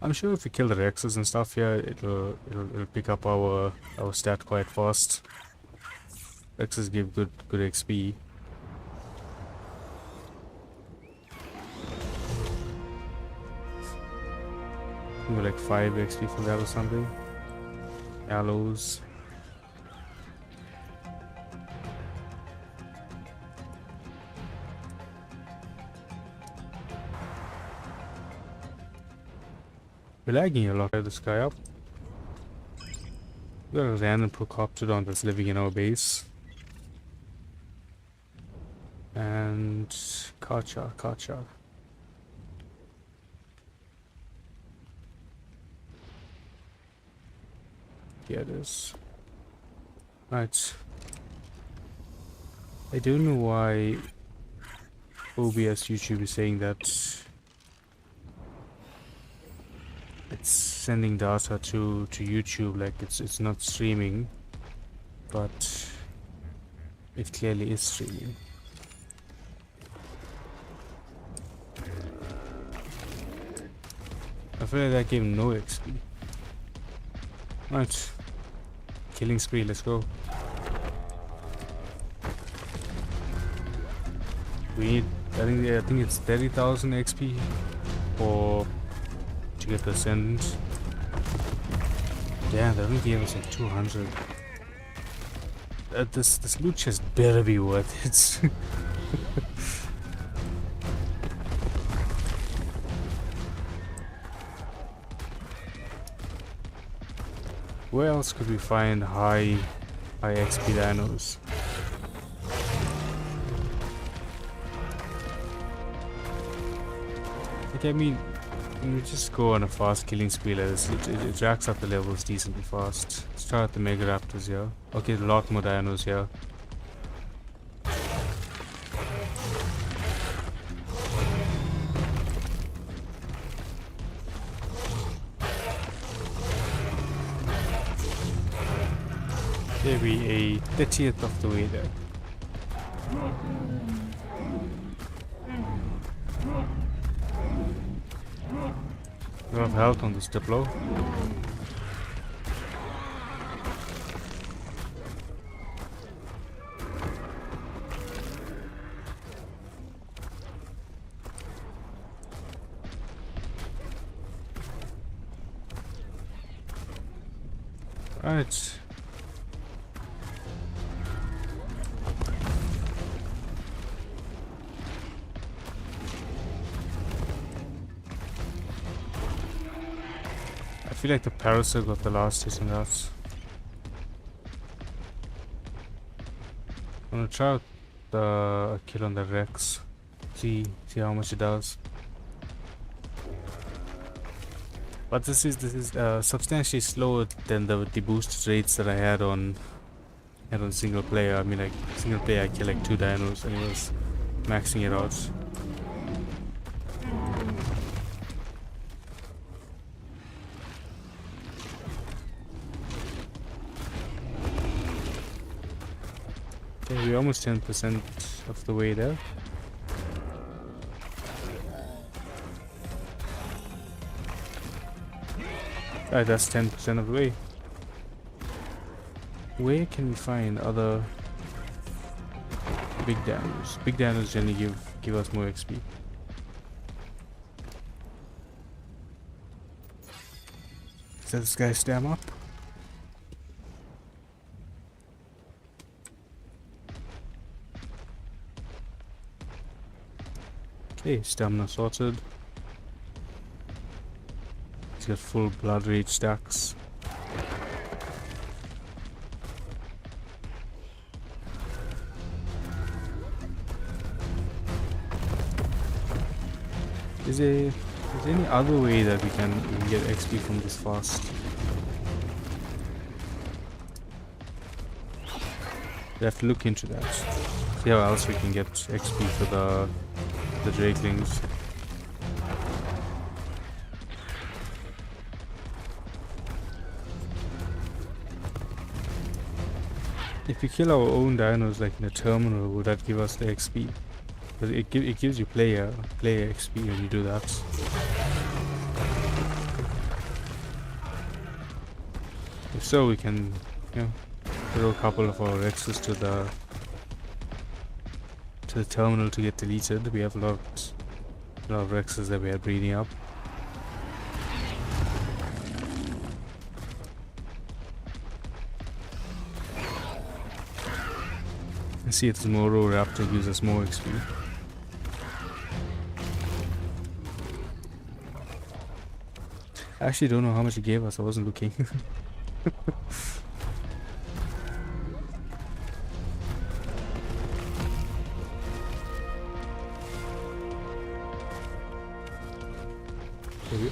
I'm sure if we kill the Rexes and stuff here, it'll pick up our stat quite fast. Rexes give good XP. Maybe like 5 XP for that or something. Aloes. We're lagging a lot. This guy up. We got a random Procoptodon that's living in our base. And Karcha. Here it is. Right. I don't know why OBS YouTube is saying that it's sending data to YouTube, like it's not streaming, but it clearly is streaming. I feel like that gave no XP. Right. Killing spree, let's go. We need, I think it's 30,000 XP for to get the Ascendant. Damn, that only gave us like 200. This loot chest better be worth it. Where else could we find high XP dinos? Like, I mean, when we just go on a fast killing spree like this, it racks up the levels decently fast. Let's try out the Mega Raptors here. Okay, a lot more dinos here. Maybe a 30th of the way there. A lot of health on this Diplo. Right. I feel like the Parasite got the last hit on that. I'm gonna try out the kill on the Rex. See how much it does. But this is substantially slower than the boosted rates that I had on single player. I mean, like single player I killed like 2 dinos and it was maxing it out. Okay, we're almost 10% of the way there. Alright, that's 10% of the way. Where can we find other big dinos? Big dinos generally give us more XP. Is that this guy's stam up? Okay, stamina sorted. He's got full blood rage stacks. Is there any other way that we can get XP from this fast? We have to look into that. See how else we can get XP for the Drakelings. If we kill our own dinos like in a terminal, would that give us the XP? Because it gives you player XP when you do that. If so, we can, throw a couple of our Rexes to the terminal to get deleted. We have a lot of Rexes that we are breeding up. I see it's Moro Raptor gives us more XP. I actually don't know how much it gave us, I wasn't looking.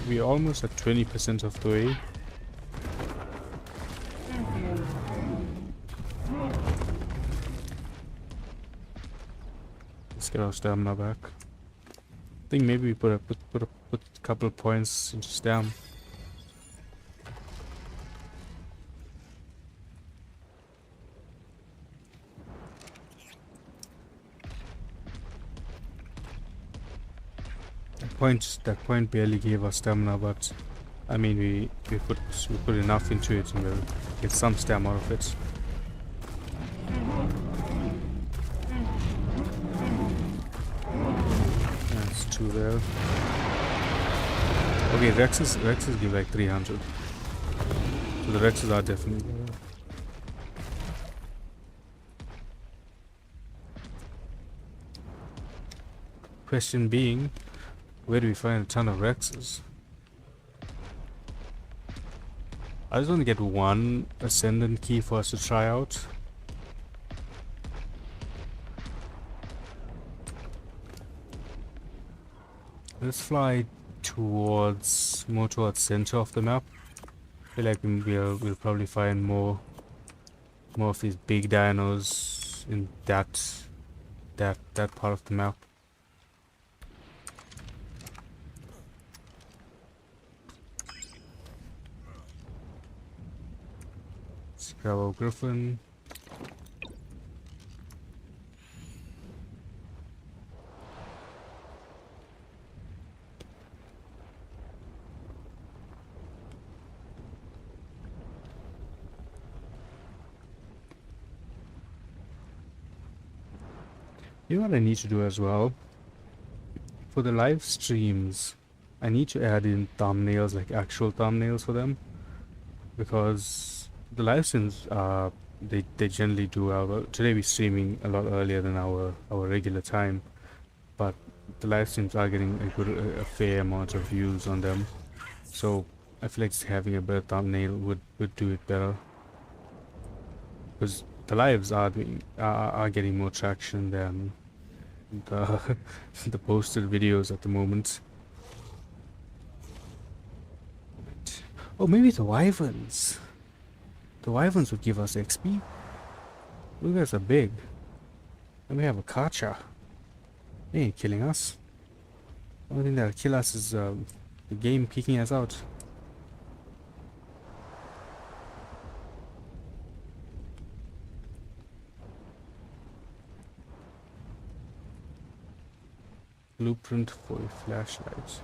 We're almost at 20% of the way. Let's get our stamina back. I think maybe we put a couple points into stam. That point barely gave us stamina, but I mean we put enough into it and we'll get some stam out of it. 2 there. Okay, Rexes give like 300. So the Rexes are definitely there. Question being, where do we find a ton of Rexes? I just want to get one Ascendant key for us to try out. Let's fly more towards center of the map. I feel like we'll probably find more of these big dinos in that part of the map. Let's grab our Griffin. You know what I need to do as well? For the live streams, I need to add in thumbnails, like actual thumbnails for them. Because the live streams, they generally do well. Today we're streaming a lot earlier than our regular time. But the live streams are getting a fair amount of views on them. So I feel like just having a better thumbnail would do it better. Because the lives are getting more traction than the the posted videos at the moment. Oh, maybe the wyverns. The wyverns would give us XP. Those guys are big. And we have a Karcha. They ain't killing us. The only thing that'll kill us is the game kicking us out. Blueprint for a flashlight.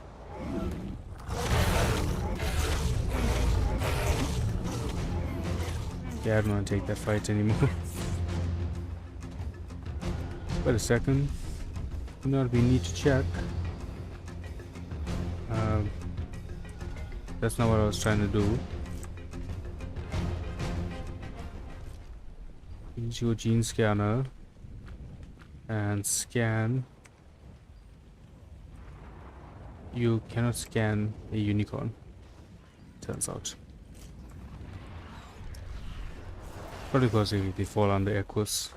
Yeah, I don't want to take that fight anymore. Wait a second. You know what we need to check? That's not what I was trying to do. We need to go gene scanner and scan. You cannot scan a unicorn, turns out. Probably because they fall under Equus.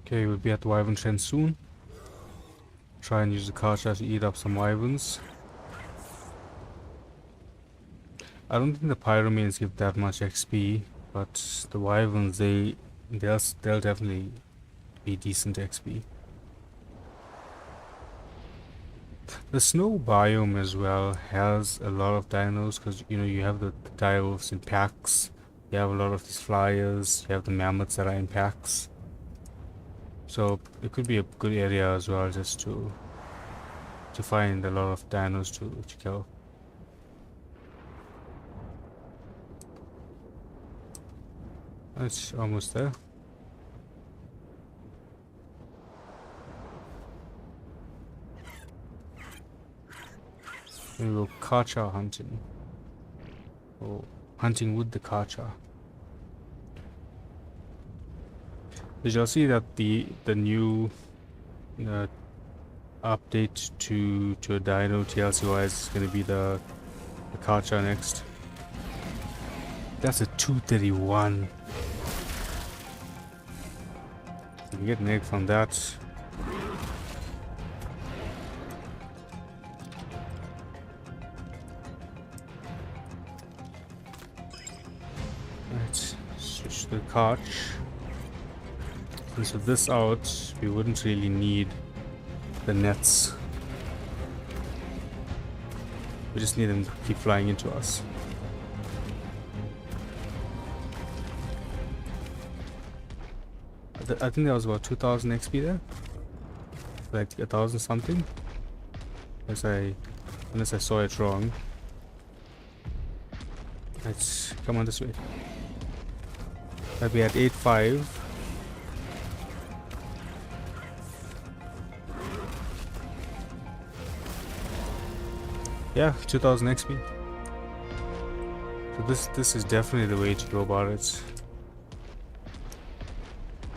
Okay, we'll be at the Wyvern Chen soon. Try and use the Karcha to eat up some wyverns. I don't think the Pyromanes give that much XP, but the wyverns they'll definitely be decent XP. The snow biome as well has a lot of dinos because you have the direwolves in packs. You have a lot of these flyers. You have the mammoths that are in packs. So it could be a good area as well, just to find a lot of dinos to kill. It's almost there. We will Karcha hunting. Or hunting with the Karcha. Did y'all see that the new update to a dino TLC wise is gonna be the Karcha next? That's a 231. You can get an egg from that. Right, switch to the Karch. And so this out, we wouldn't really need the nets. We just need them to keep flying into us. I think that was about 2000 XP there, like 1000 something. Unless I saw it wrong. Let's come on this way. I'll be at 8.5. Yeah, 2000 XP. So this is definitely the way to go about it.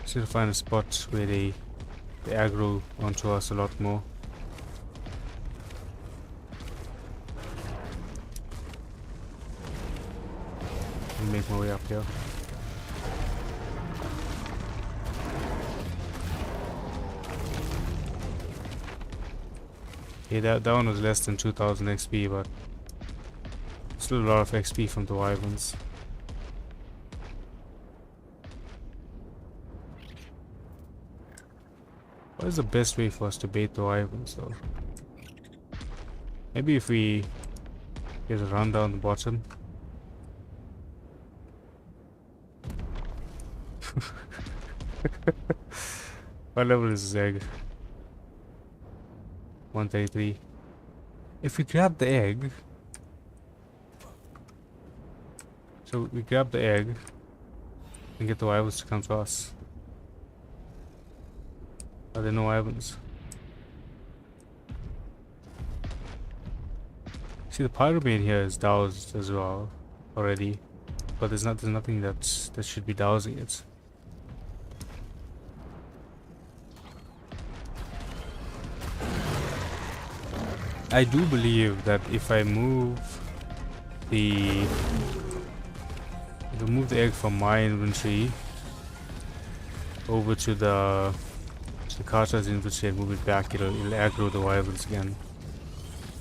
Just need to find a spot where they aggro onto us a lot more. And make my way up here. Yeah, that one was less than 2000 XP, but still a lot of XP from the wyverns. What is the best way for us to bait the wyverns though? Maybe if we get a run down the bottom. What level is this egg? 133. If we grab the egg, so we grab the egg and get the wyverns to come to us. Are there no wyverns? See, the pyromane here is doused as well already, but there's nothing that should be dousing it. I do believe that if I move the egg from my inventory over to the Carter's inventory and move it back, it'll aggro the wyverns again.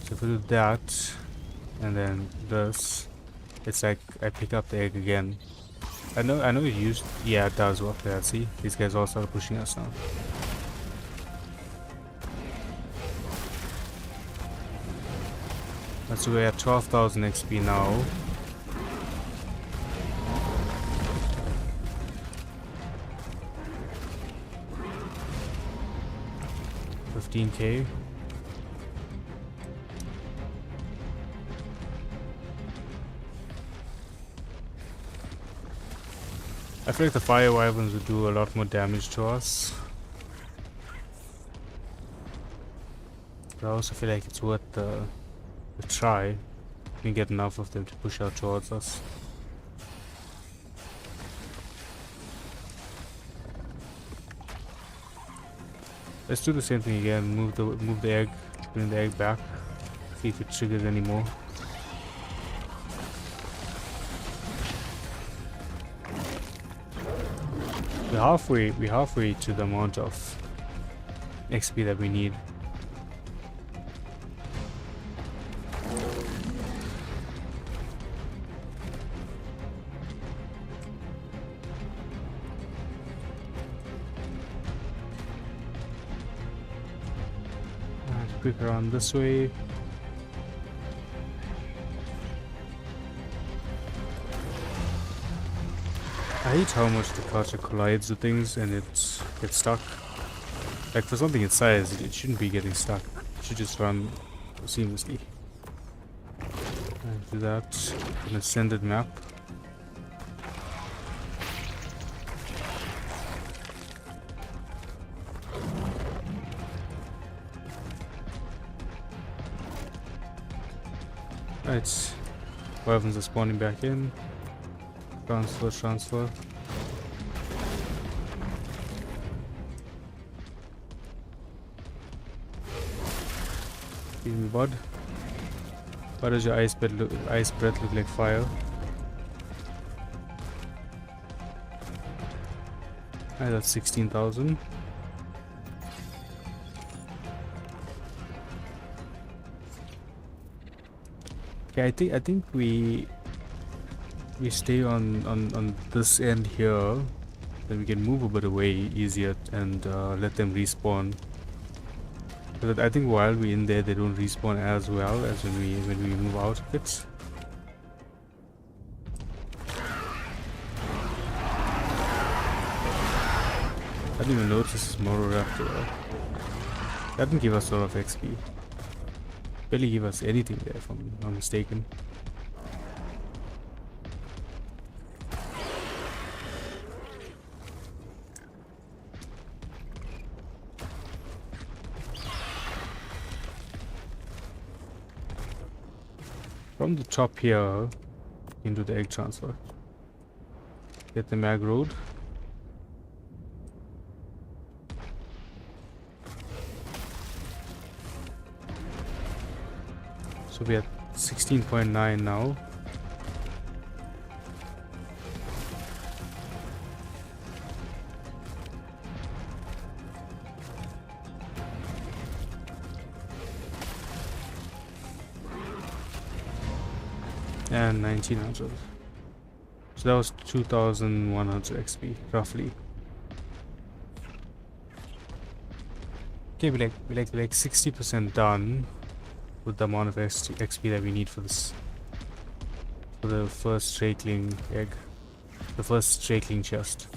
So if I do that and then this, it's like I pick up the egg again. I know it used, yeah, it does work there. See, these guys all started pushing us now. So we're at 12,000 XP now. $15K. I feel like the fire wyverns would do a lot more damage to us. But I also feel like it's worth the try. We can get enough of them to push out towards us. Let's do the same thing again. Move the egg, bring the egg back. See if it triggers anymore. We're halfway to the amount of XP that we need. Quick around this way. I hate how much the culture collides with things and it gets stuck. Like for something its size, it shouldn't be getting stuck. It should just run seamlessly. Do that. An ascended map. Right, wyverns are spawning back in. Transfer. Excuse me, bud. Why does your ice breath look like fire? Alright, that's 16,000. Okay, I think we stay on this end here, then we can move a bit away easier and let them respawn. But I think while we're in there, they don't respawn as well as when we move out of it. I didn't even notice this Raptor. That didn't give us a lot of XP. Barely give us anything there, if I'm not mistaken. From the top here into the egg transfer. Get the mag road. So we are 16.9 now. And 1900. So that was 2100 XP roughly. Okay, we're like 60% done with the amount of XP that we need for this, for the first straightling egg, the first straightling chest.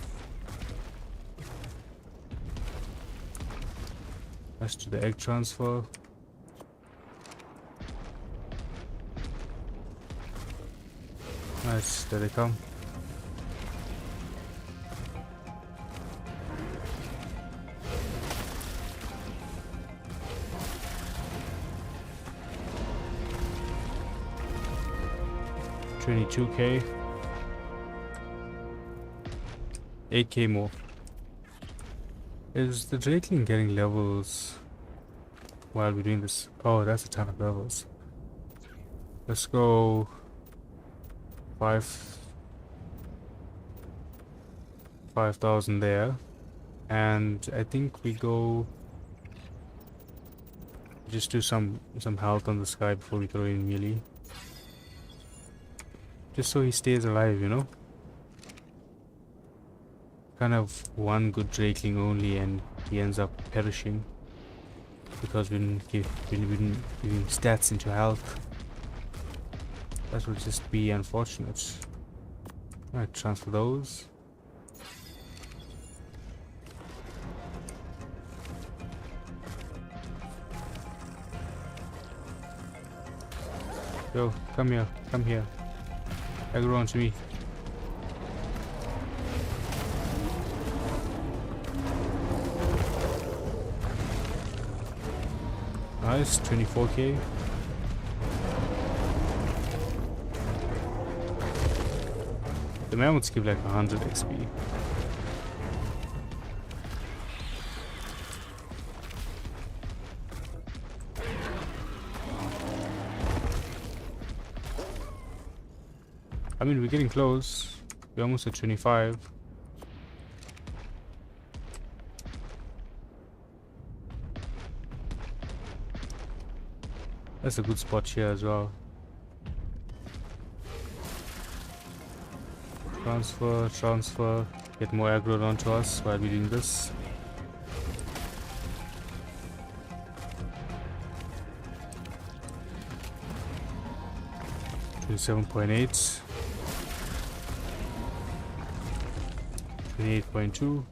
Let's do the egg transfer. Nice, there they come. $22K, 8K more. Is the Drakeling getting levels while we're doing this? Oh, that's a ton of levels. Let's go 5,000 there, and I think we go just do some health on this guy before we throw in melee. Just so he stays alive, you know? Kind of one good Drakeling only and he ends up perishing because we didn't give him stats into health. That would just be unfortunate. Alright, transfer those. Yo, come here, come here. Aggro onto me. Nice, 24K. The mammoths give like 100 XP. I mean, we're getting close. We're almost at 25. That's a good spot here as well. Transfer. Get more aggro onto us while we're doing this. $27.8. 28.2.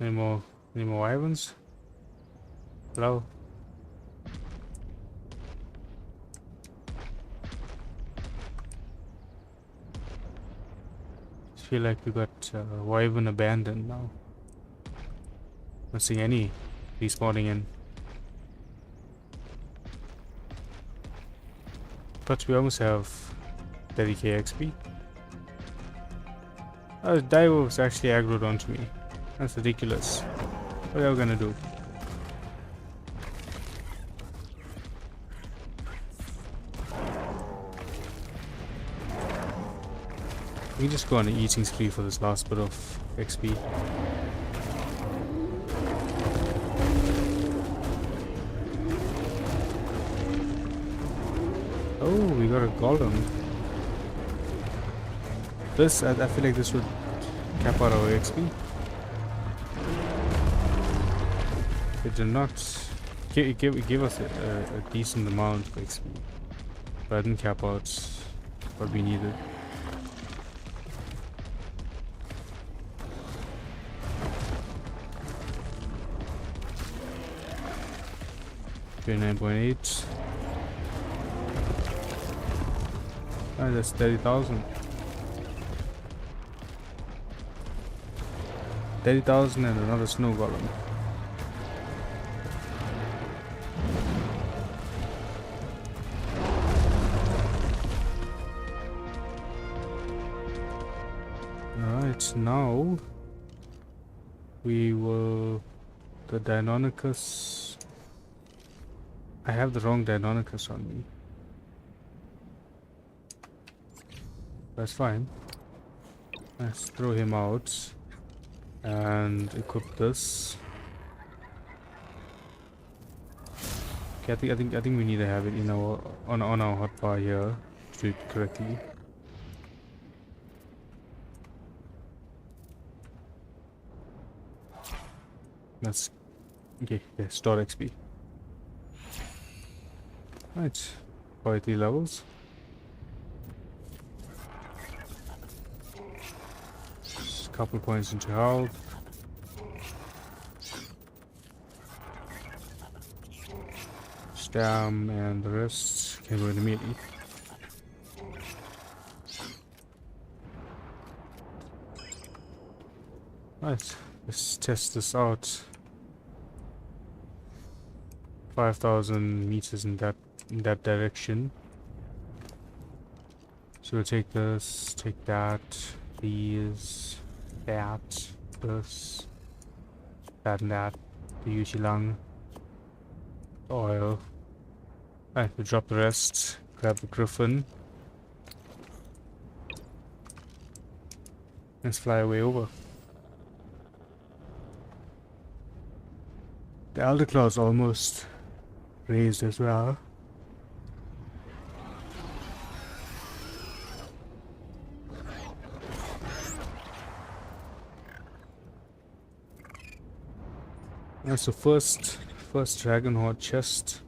Any more wyverns? Hello? I feel like we got wyvern abandoned now. Not seeing any respawning in. But we almost have 30k XP. Oh, the diver was actually aggroed onto me. That's ridiculous. What are we gonna do? We can just go on an eating spree for this last bit of XP. Oh, we got a golem. This, I feel like this would cap out our XP. It did not give us a decent amount of XP, but I didn't cap out what we needed. 29.8. Ah, that's 30,000. 30,000 and another snow golem. Alright, now we will... the Deinonychus... I have the wrong Deinonychus on me. That's fine. Let's throw him out and equip this. Okay, I think we need to have it in our on our hotbar here to do it correctly. That's okay. Yeah, store XP. Right, 43 levels. Just a couple points into health. Stam and the rest can go immediately. Right, let's test this out. 5,000 meters in that direction. So we'll take this, take that, these, that, this, that and that, the Yuchilang, oil. Alright, we'll drop the rest, grab the griffin. Let's fly away over. The Elderclaw is almost raised as well. That's the first dragon horde chest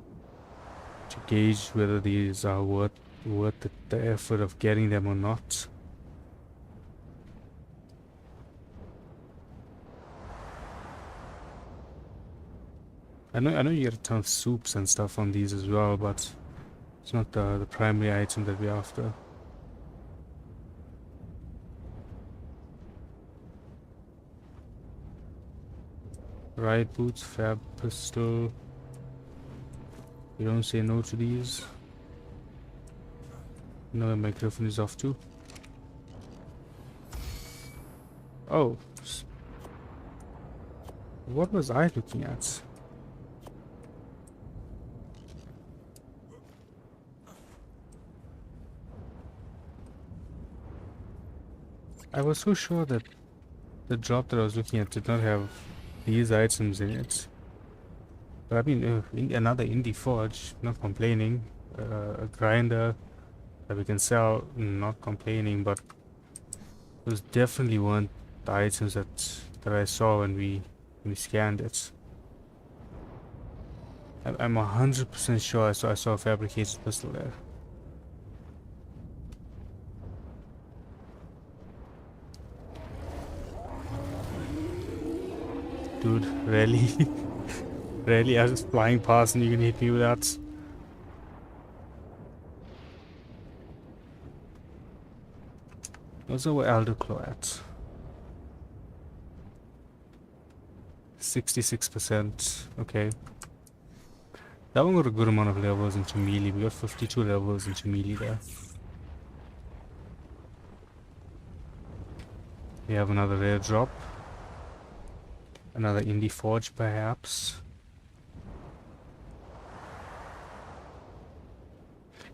to gauge whether these are worth the effort of getting them or not. I know you get a ton of soups and stuff on these as well, but it's not the primary item that we're after. Riot boots, fab pistol. You don't say no to these. No, my griffin is off too. Oh, what was I looking at? I was so sure that the drop that I was looking at did not have these items in it. But I mean, another indie forge, not complaining. A grinder that we can sell, not complaining. But those definitely weren't the items that I saw when we scanned it. I'm 100% sure I saw a fabricated pistol there. Dude, really? Really? I was just flying past and you can hit me with that? Also, where Elderclaw at? 66%. Okay. That one got a good amount of levels into melee. We got 52 levels into melee there. We have another rare drop. Another indie forge, perhaps.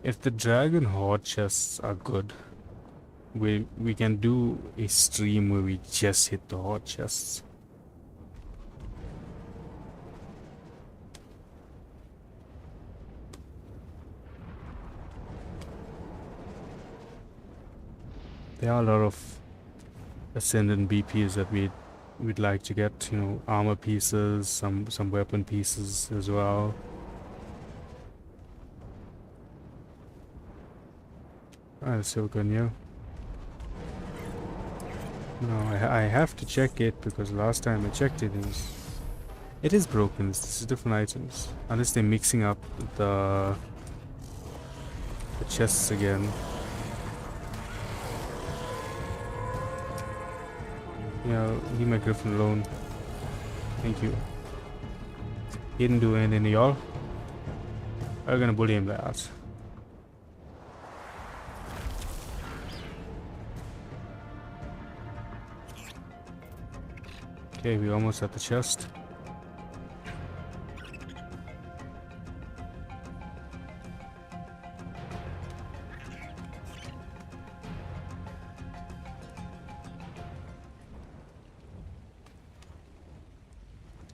If the dragon horde chests are good, we can do a stream where we just hit the horde chests. There are a lot of ascendant BPs that we'd like to get, you know, armor pieces, some weapon pieces as well. Let's see what we got new. No, I have to check it because last time I checked it was It is broken. This is different items. Unless they're mixing up the the chests again. Yeah, leave my griffin alone. Thank you. He didn't do anything to y'all. I'm gonna bully him like that. Okay, we almost at the chest.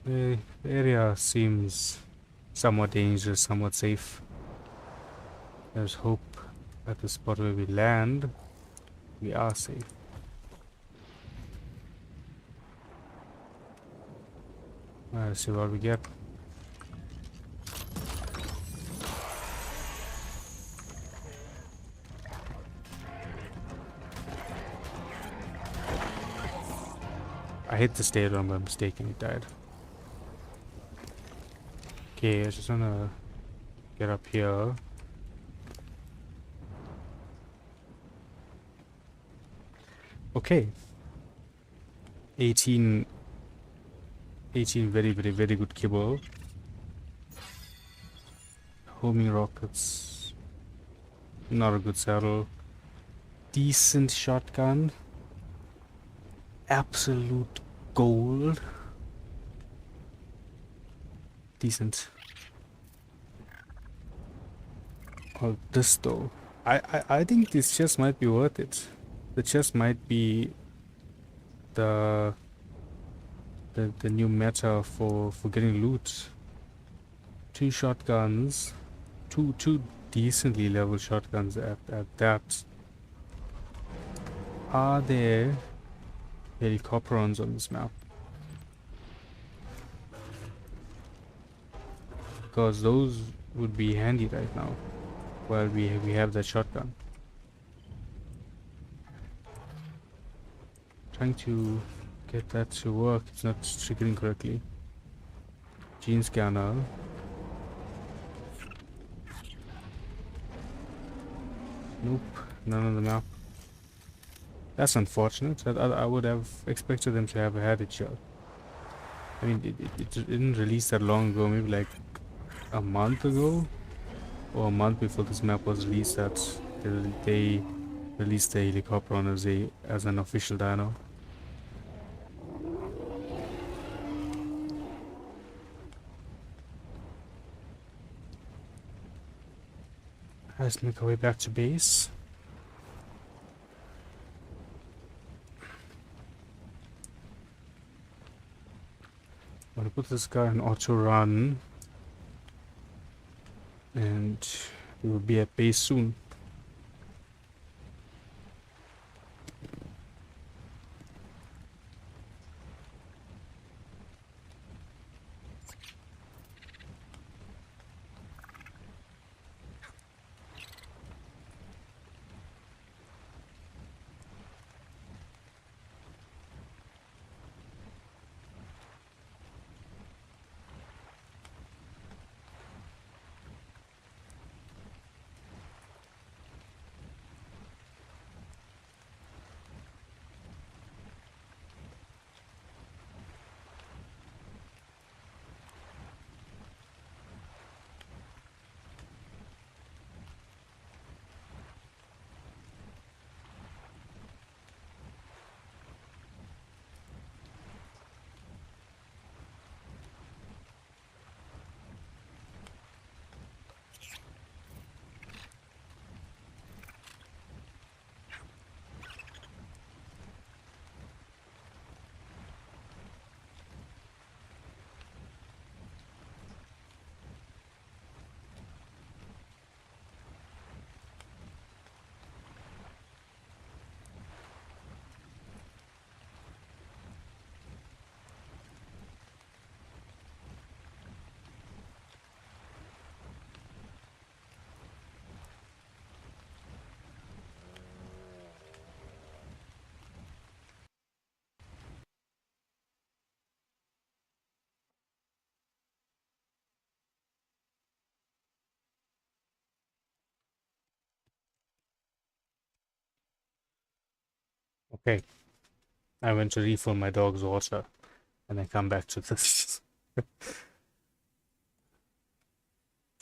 The area seems somewhat dangerous, somewhat safe. There's hope at the spot where we land. We are safe. Let's see what we get. I hit the stairs by mistake and it died. Okay, I just wanna get up here. Okay. 18 very good kibble. Homing rockets. Not a good saddle. Decent shotgun. Absolute gold. Decent. Oh, this though. I think this chest might be worth it. The chest might be the new meta for getting loot. Two shotguns, two decently leveled shotguns at that. Are there helicopterons on this map? Because those would be handy right now while we have that shotgun. Trying to get that to work. It's not triggering correctly. Gene scanner. Nope, none on the map. That's unfortunate. I would have expected them to have had it shot. I mean, it didn't release that long ago, maybe like a month ago? Or a month before this map was released that they released the helicopter on as an official dino. Let's make our way back to base. I'm gonna put this guy in auto run, and we will be at base soon. Okay, I went to refill my dog's water, and I come back to this.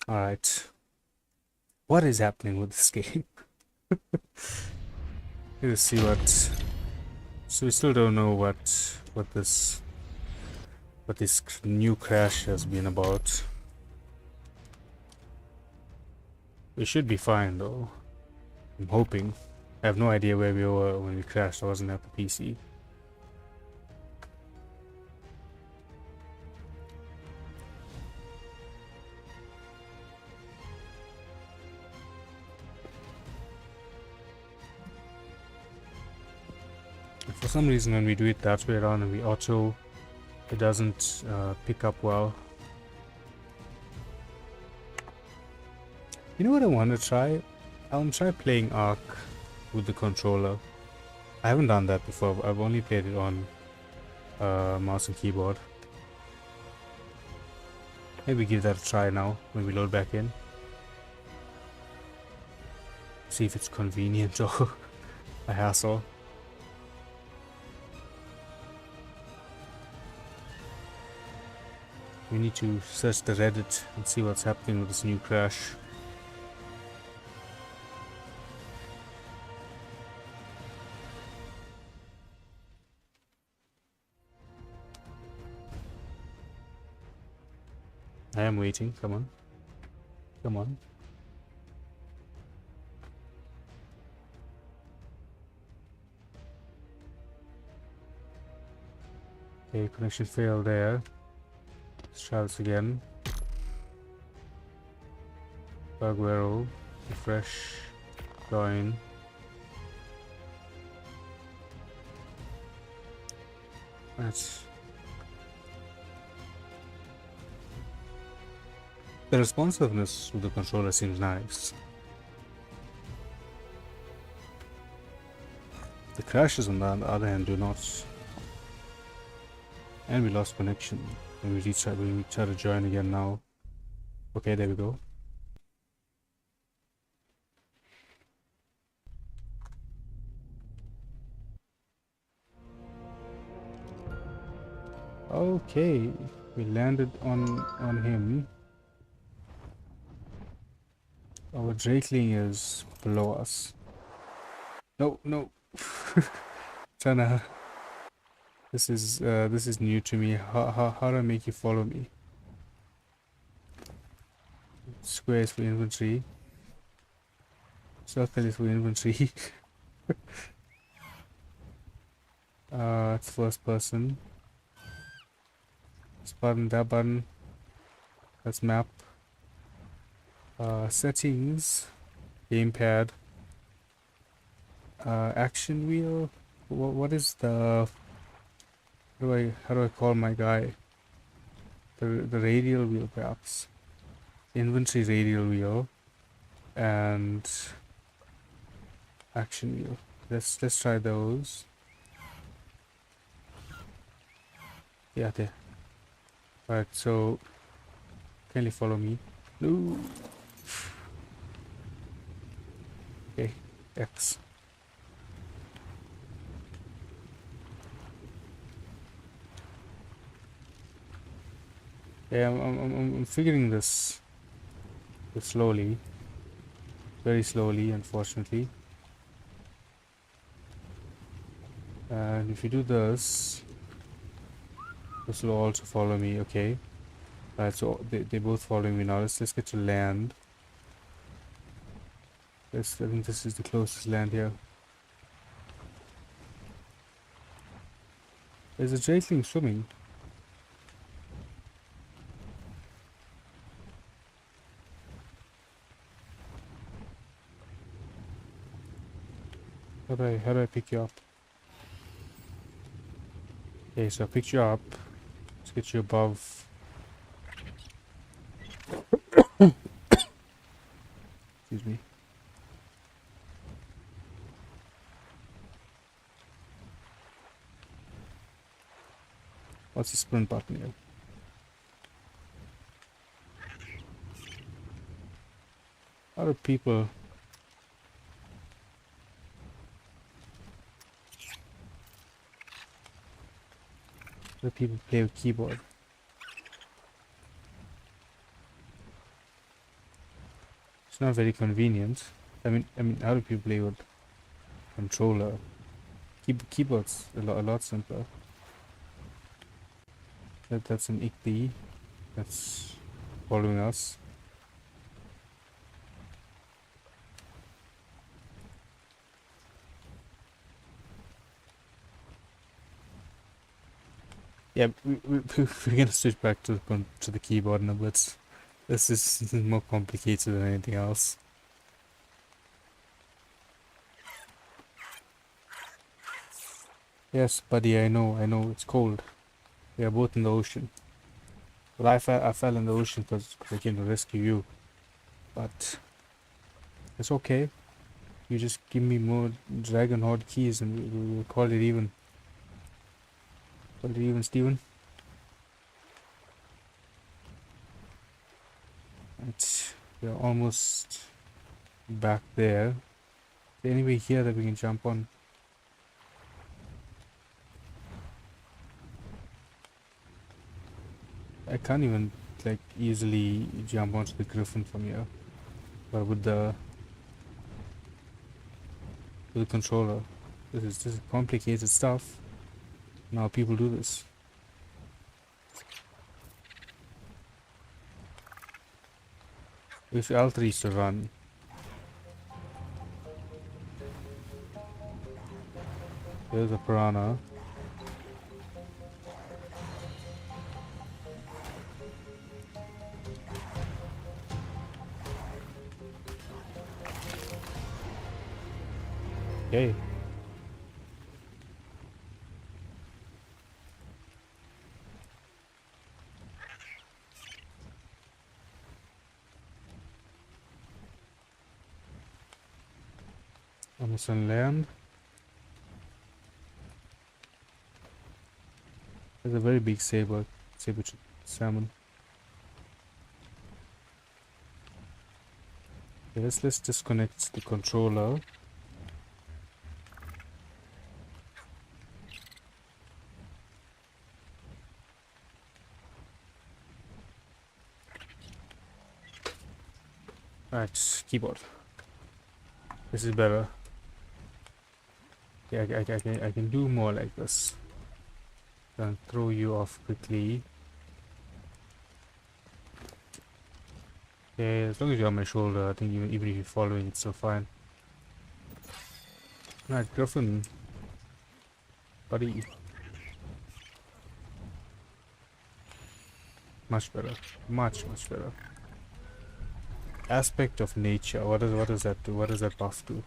Alright. What is happening with this game? Let's see what... So we still don't know what this new crash has been about. We should be fine though. I'm hoping. I have no idea where we were when we crashed. I wasn't at the PC. For some reason when we do it that way around and we auto, it doesn't pick up well. You know what I want to try? I want to try playing Ark with the controller. I haven't done that before. I've only played it on mouse and keyboard. Maybe give that a try now when we load back in. See if it's convenient or a hassle. We need to search the Reddit and see what's happening with this new crash. I am waiting, come on. Come on. Okay, connection failed there. Let's try this again. Valguero, refresh, join. That's... The responsiveness with the controller seems nice. The crashes on the other hand do not. And we lost connection when we try to join again now. Okay, there we go. Okay, we landed on him. Our Drakeling is below us. No, no. Tryna. This is new to me. How do I make you follow me? Square is for inventory. Circle is for inventory. It's first person. This button, that button. That's map. Settings. Gamepad. Action wheel. What is the... How do I call my guy? The radial wheel perhaps. Inventory radial wheel. And action wheel. Let's try those. Yeah, there. Alright, so can you follow me? No. Okay, X. Yeah, I'm figuring this slowly, very slowly, unfortunately. And if you do this will also follow me. Okay. Right, so they both following me now. Let's get to land. I think this is the closest land here. There's a Drakeling swimming. How do I pick you up? Okay, so I picked you up. Let's get you above. Excuse me. What's the sprint button here? How do people... The people play with keyboard. It's not very convenient. I mean, how do people play with controller? Keyboard's a lot simpler. That's an Igby that's following us. Yeah, we're gonna switch back to the keyboard in a bit. This is more complicated than anything else. Yes, buddy, I know, it's cold. We are both in the ocean. Well, I fell in the ocean because I came to rescue you. But it's okay. You just give me more dragon horde keys and we'll call it even. Call it even, Steven. Right. We're almost back there. Is there any way here that we can jump on? I can't even like easily jump onto the griffin from here. But with the controller. This is complicated stuff. Now people do this. If L3 is to run. There's a piranha. Okay. Almost on land. There's a very big saber salmon. Okay, let's disconnect the controller. Right, keyboard. This is better. Yeah, I can do more like this. Then throw you off quickly. Okay, as long as you're on my shoulder, I think even if you're following, it's still fine. Right, Griffin. Buddy. Much better. Much better. Aspect of nature. What does that do? What does that buff do?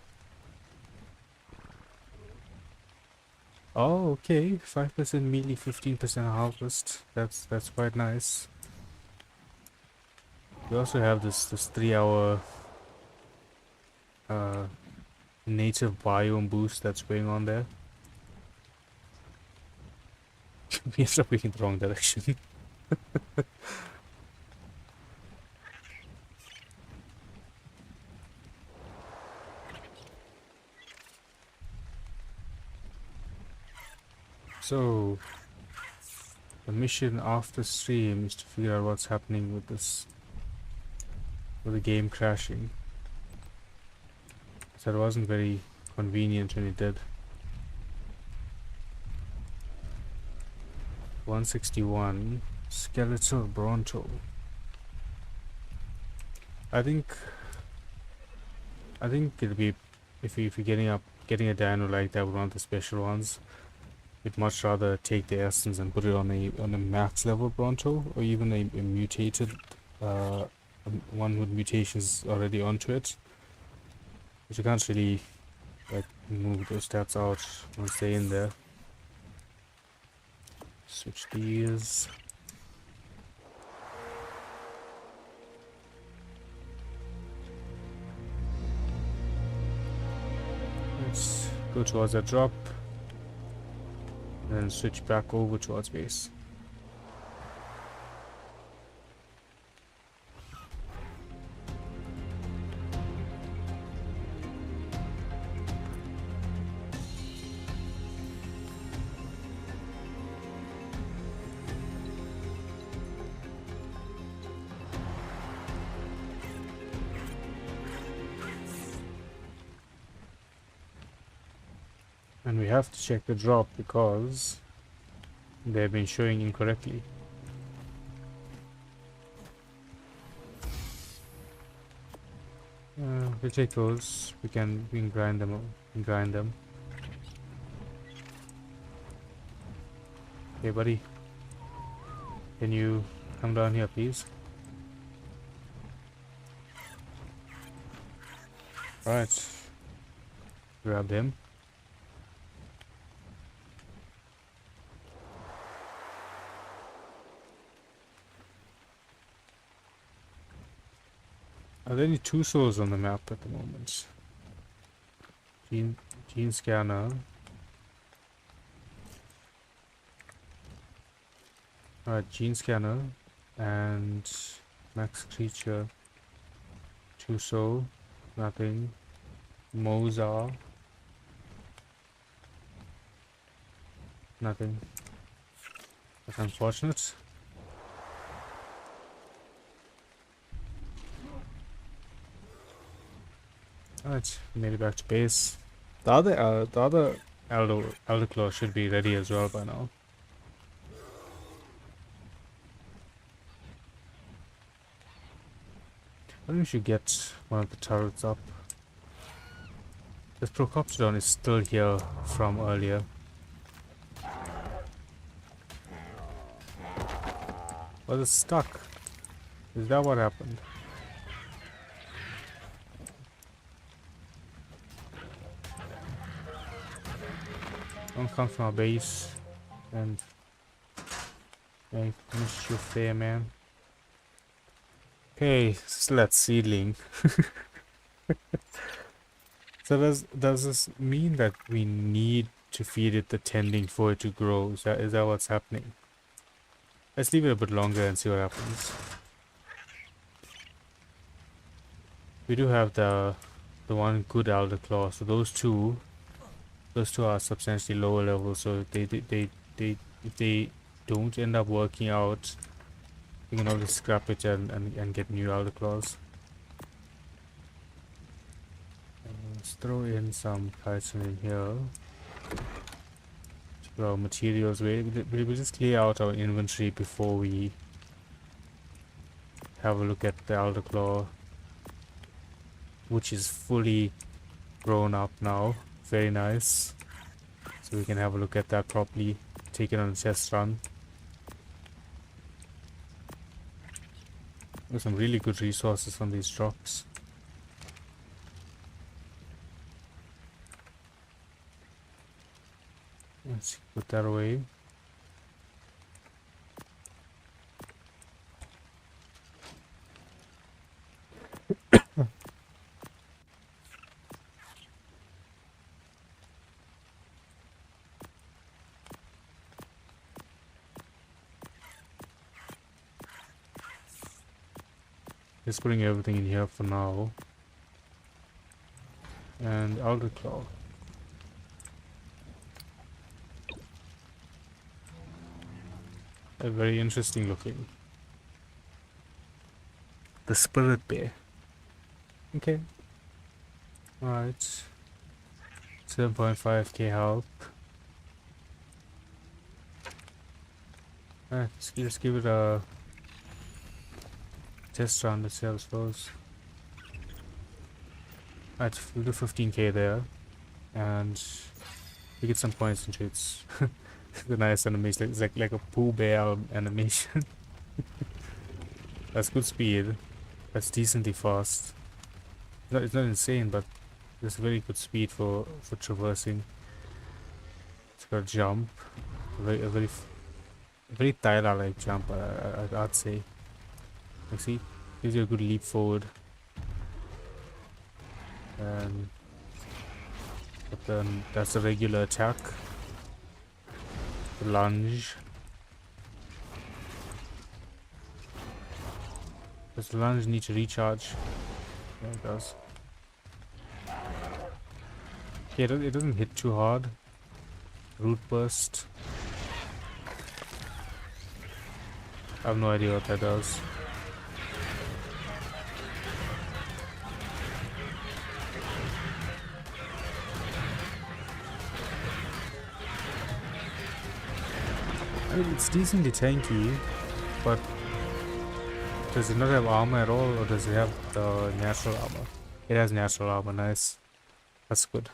Oh, okay. 5% melee, 15% harvest. That's quite nice. We also have this 3-hour native biome boost that's going on there. We ended up looking the wrong direction. So, the mission after stream is to figure out what's happening with the game crashing. So it wasn't very convenient when it did. 161 skeletal bronto. I think it'll be if you're getting a dino like that with one of the special ones. We'd much rather take the essence and put it on a max level Bronto, or even a mutated one with mutations already onto it. But you can't really like move those stats out once they're in there. Switch these. Let's go towards that drop. And then switch back over towards base. And we have to check the drop because they've been showing incorrectly. We'll take those. We can grind them. Hey buddy, can you come down here please? Alright. Grab him. Are there any 2 souls on the map at the moment? Gene scanner. Alright, gene scanner and max creature. 2 soul. Nothing. Mozart. Nothing. That's unfortunate. Alright, made it back to base. The other Elderclaw should be ready as well by now. I think we should get one of the turrets up. This Procoptodon is still here from earlier. Was it stuck? Is that what happened? Don't come from our base and finish your fair, man. Okay, let's seedling. So does this mean that we need to feed it the tending for it to grow? Is that what's happening? Let's leave it a bit longer and see what happens. We do have the one good Elderclaw, so those two are substantially lower level. So if they don't end up working out, we can always scrap it and get new Elderclaws. Let's throw in some chitin in here. To put our materials away. We'll just clear out our inventory before we have a look at the Elderclaw, which is fully grown up now. Very nice. So we can have a look at that properly. Take it on a test run. There's some really good resources from these drops. Let's put that away. Just putting everything in here for now. And Elderclaw. Very interesting looking. The spirit bear. Okay. Alright. 7.5k help. Alright, let's give it a test run, let's see how this goes. Alright, we'll do 15k there. And we get some points into its the nice animation. It's like a Pooh Bear animation. That's good speed. That's decently fast. It's not insane, but it's very good speed for traversing. It's got a jump, a very Tyler-like jump. I'd say. You see, gives you a good leap forward. And but then that's a regular attack. The lunge. Does the lunge need to recharge? Yeah, it does. Okay, it doesn't hit too hard. Root burst. I have no idea what that does. I mean, it's decently tanky, but does it not have armor at all, or does it have the natural armor? It has natural armor, nice. That's good.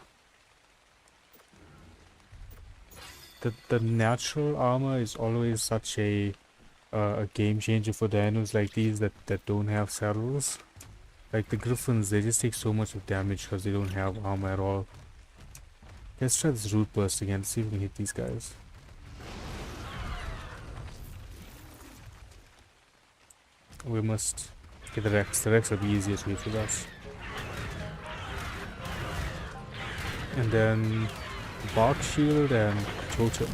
The natural armor is always such a game changer for dinos like these that don't have saddles. Like the griffins, they just take so much of damage because they don't have armor at all. Let's try this root burst again, see if we can hit these guys. We must get the Rex. The Rex will be easiest way for us. And then Bark Shield and Totem.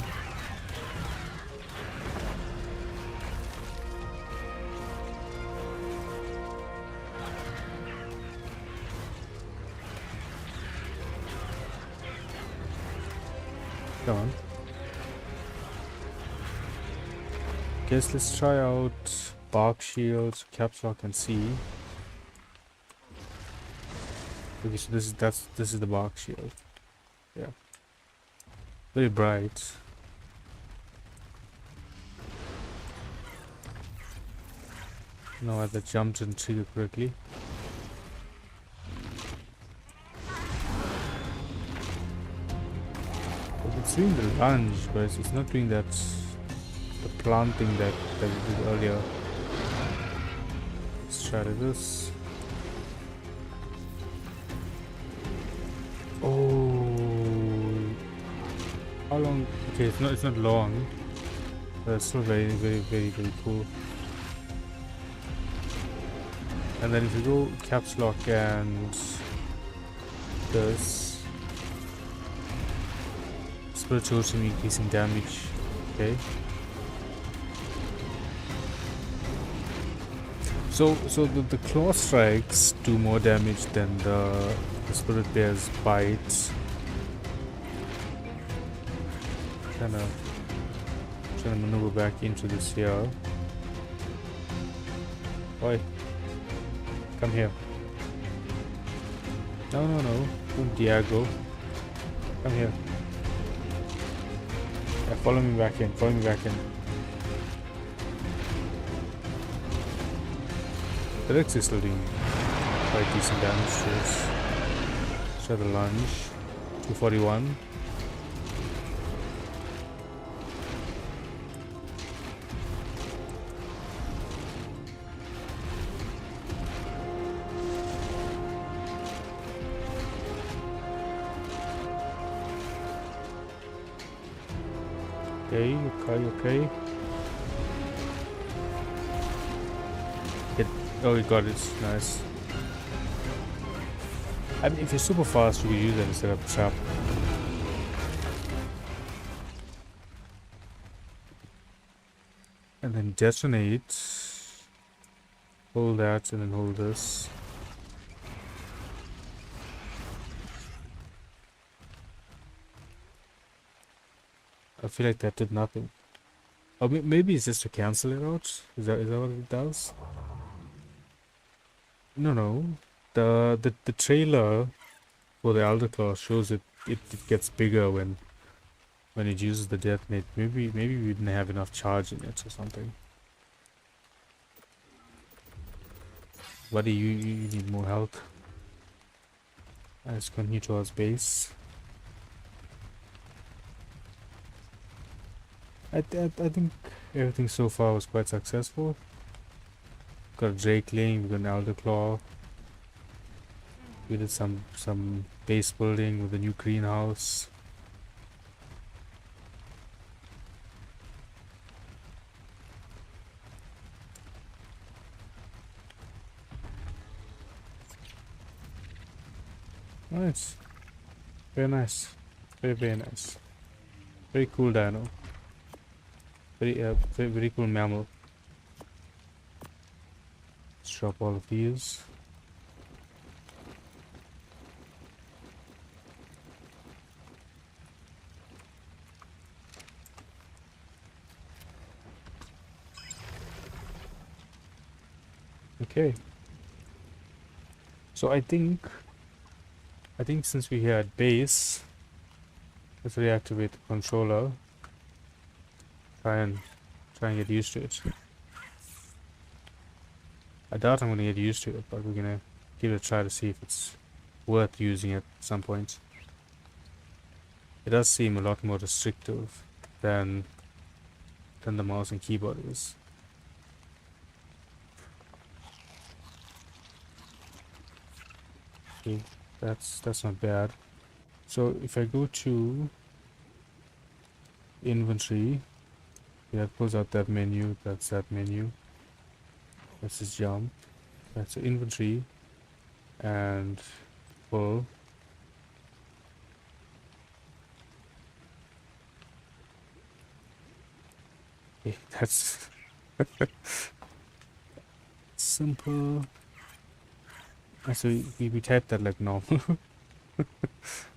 Come on. Guess let's try out Bark Shield, Caps Lock, and C. Okay, so this is the Bark Shield. Yeah. Very bright. No, I that jumped and trigger correctly. It's doing the lunge, but it's not doing that the planting that it did earlier. Let's try this. Oh, how long? Okay, it's not long, but it's still very cool. And then if you go caps lock and this. Spirit shows me increasing damage. Okay. So the claw strikes do more damage than the spirit bear's bites. Trying to maneuver back into this here. Boy, come here. No. Don't Diago. Come here. Yeah, follow me back in. The Rex is still doing quite decent damage to us. Let's try the lunge. 241. Okay. Oh, you got it. Nice. I mean, if you're super fast, you can use that instead of trap. And then detonate. Hold that and then hold this. I feel like that did nothing. Oh, maybe it's just to cancel it out. Is that what it does? No. The trailer for the Elderclaw shows it gets bigger when it uses the detonate. Maybe we didn't have enough charge in it or something. Buddy, you need more health. Let's continue towards base. I think everything so far was quite successful. Got a Drakeling, we got an Elderclaw. We did some base building with a new greenhouse. Nice. Very nice. Very nice. Very cool dino. Very cool mammal. Let's drop all of these. Okay. So I think since we're here at base, let's reactivate the controller. try and get used to it. I doubt I'm gonna get used to it, but we're gonna give it a try to see if it's worth using at some point. It does seem a lot more restrictive than the mouse and keyboard is. Okay, that's not bad. So if I go to inventory, that pulls out that menu. That's that menu. Let's just jump. That's inventory and pull. Okay, that's simple. So we typed that like normal.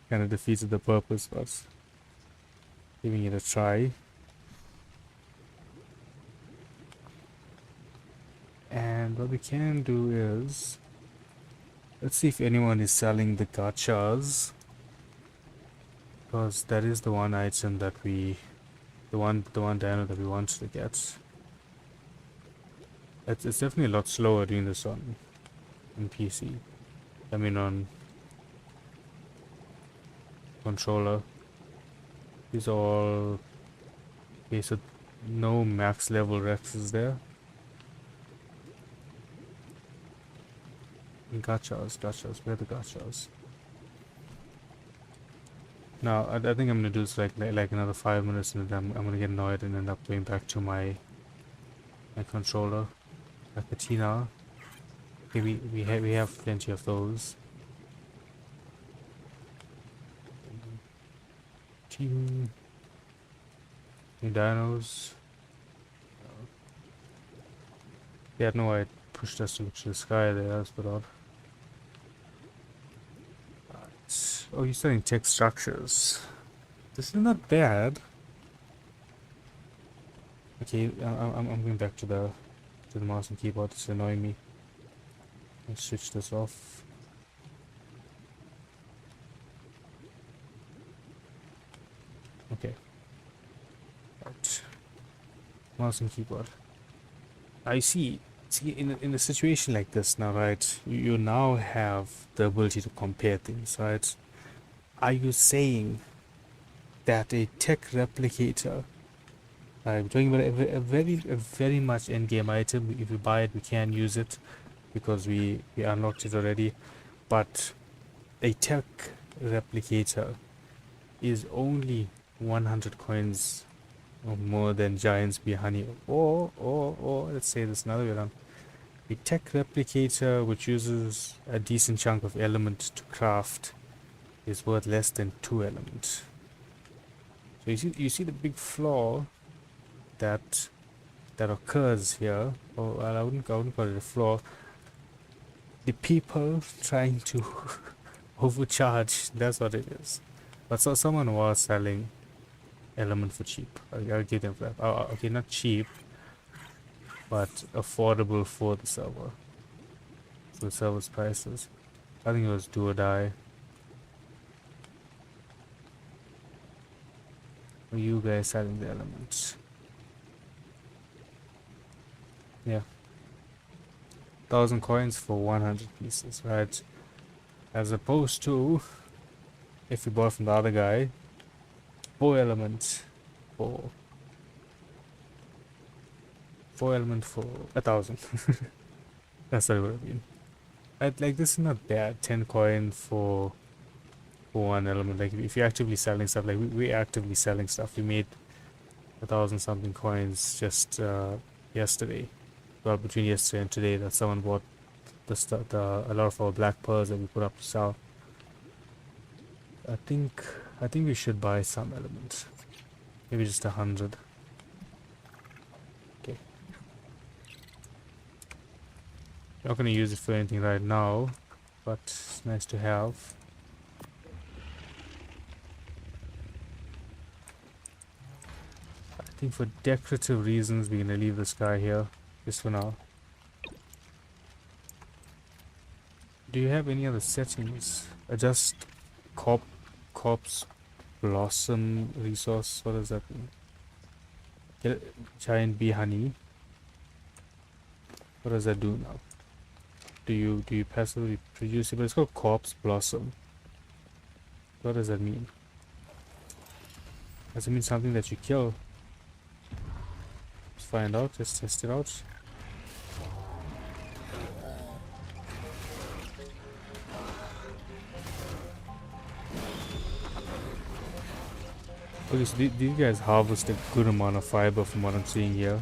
Kind of defeated the purpose, but giving it a try. And what we can do is, let's see if anyone is selling the gachas, because that is the one item that the one dino that we want to get. It's definitely a lot slower doing this on PC. I mean on controller. These are all okay, so no max level Rexes there. And gachas, where are the gachas? Now I think I'm gonna do this like another 5 minutes, and then I'm gonna get annoyed and end up going back to my controller. A patina. Okay, we have plenty of those. Team new dinos. Yeah, no, I pushed us to look to the sky there. That's a bit odd. Right. Oh, you're studying text structures. This is not bad. Okay, I'm going back to the mouse and keyboard. It's annoying me. Let's switch this off. Okay. Right. Mouse and keyboard. I see. See, in a situation like this now, right? You now have the ability to compare things, right? Are you saying that a tech replicator? I'm talking about a very much endgame item. If we buy it, we can use it because we unlocked it already. But a tech replicator is only 100 coins or more than Giants Bee Honey. Or let's say this another way around. A tech replicator which uses a decent chunk of element to craft is worth less than 2 elements. So you see the big flaw that occurs here. Or well, I wouldn't call it a flaw. The people trying to overcharge, that's what it is. But so someone was selling element for cheap. I'll give them that. Okay, not cheap, but affordable for the server. For the server's prices. I think it was do or die. Are you guys selling the elements? Yeah. 1,000 coins for 100 pieces, right? As opposed to if you bought from the other guy, 4 elements for 1,000. That's what it would have been. Like this is not bad. 10 coin for 1 element. Like if you're actively selling stuff, like we're actively selling stuff. We made 1,000 something coins just yesterday. Well, between yesterday and today, that someone bought a lot of our black pearls that we put up to sell. I think we should buy some elements. Maybe just 100. Okay. Not gonna use it for anything right now, but it's nice to have. I think for decorative reasons, we're gonna leave this guy here just for now. Do you have any other settings? Adjust corpse blossom resource. What does that mean? giant bee honey. What does that do now? Do you passively produce it? But it's called corpse blossom. What does that mean? Does it mean something that you kill? Let's find out. Let's test it out. Okay, so these guys harvest a good amount of fiber from what I'm seeing here.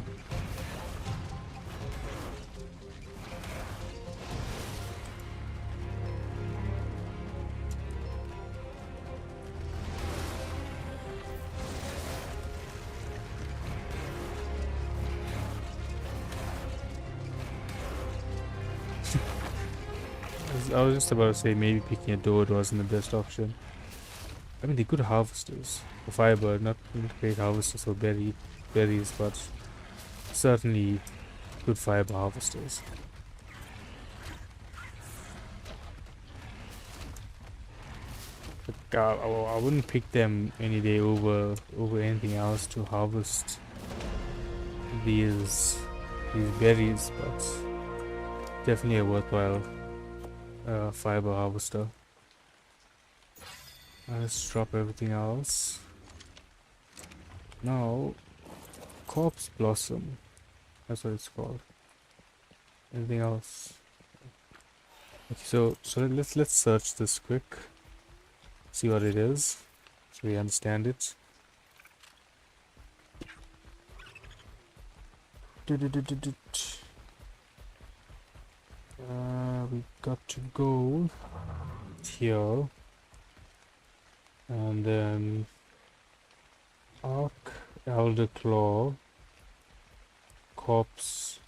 I was just about to say maybe picking a dodo wasn't the best option. I mean, they're good harvesters for fiber, not great harvesters for berries, but certainly good fiber harvesters. But I wouldn't pick them any day over anything else to harvest these berries, but definitely a worthwhile fiber harvester. Let's drop everything else. Now, corpse blossom. That's what it's called. Anything else? Okay, so let's search this quick. See what it is, so we understand it. We got to go here, and then Elderclaw, corpse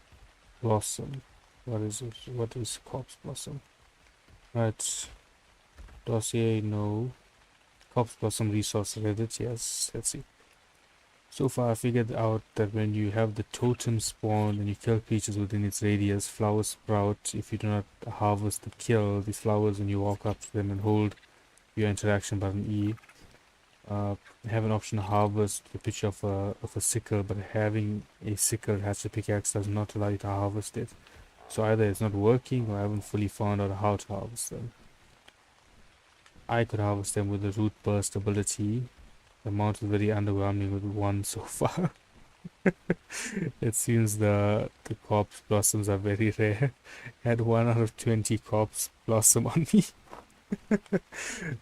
blossom. What is it? What is corpse blossom? Right. Dossier, no. Corpse blossom resource Reddit, yes. Let's see. So far I figured out that when you have the totem spawn and you kill creatures within its radius, flowers sprout. If you do not harvest the kill, these flowers, when you walk up to them and hold your interaction button E, have an option to harvest the picture of a sickle, but having a sickle hatchet pickaxe does not allow you to harvest it. So either it's not working or I haven't fully found out how to harvest them. I could harvest them with the root burst ability. The amount is very underwhelming with one so far. It seems the corpse blossoms are very rare. Had 1 out of 20 corpse blossom on me.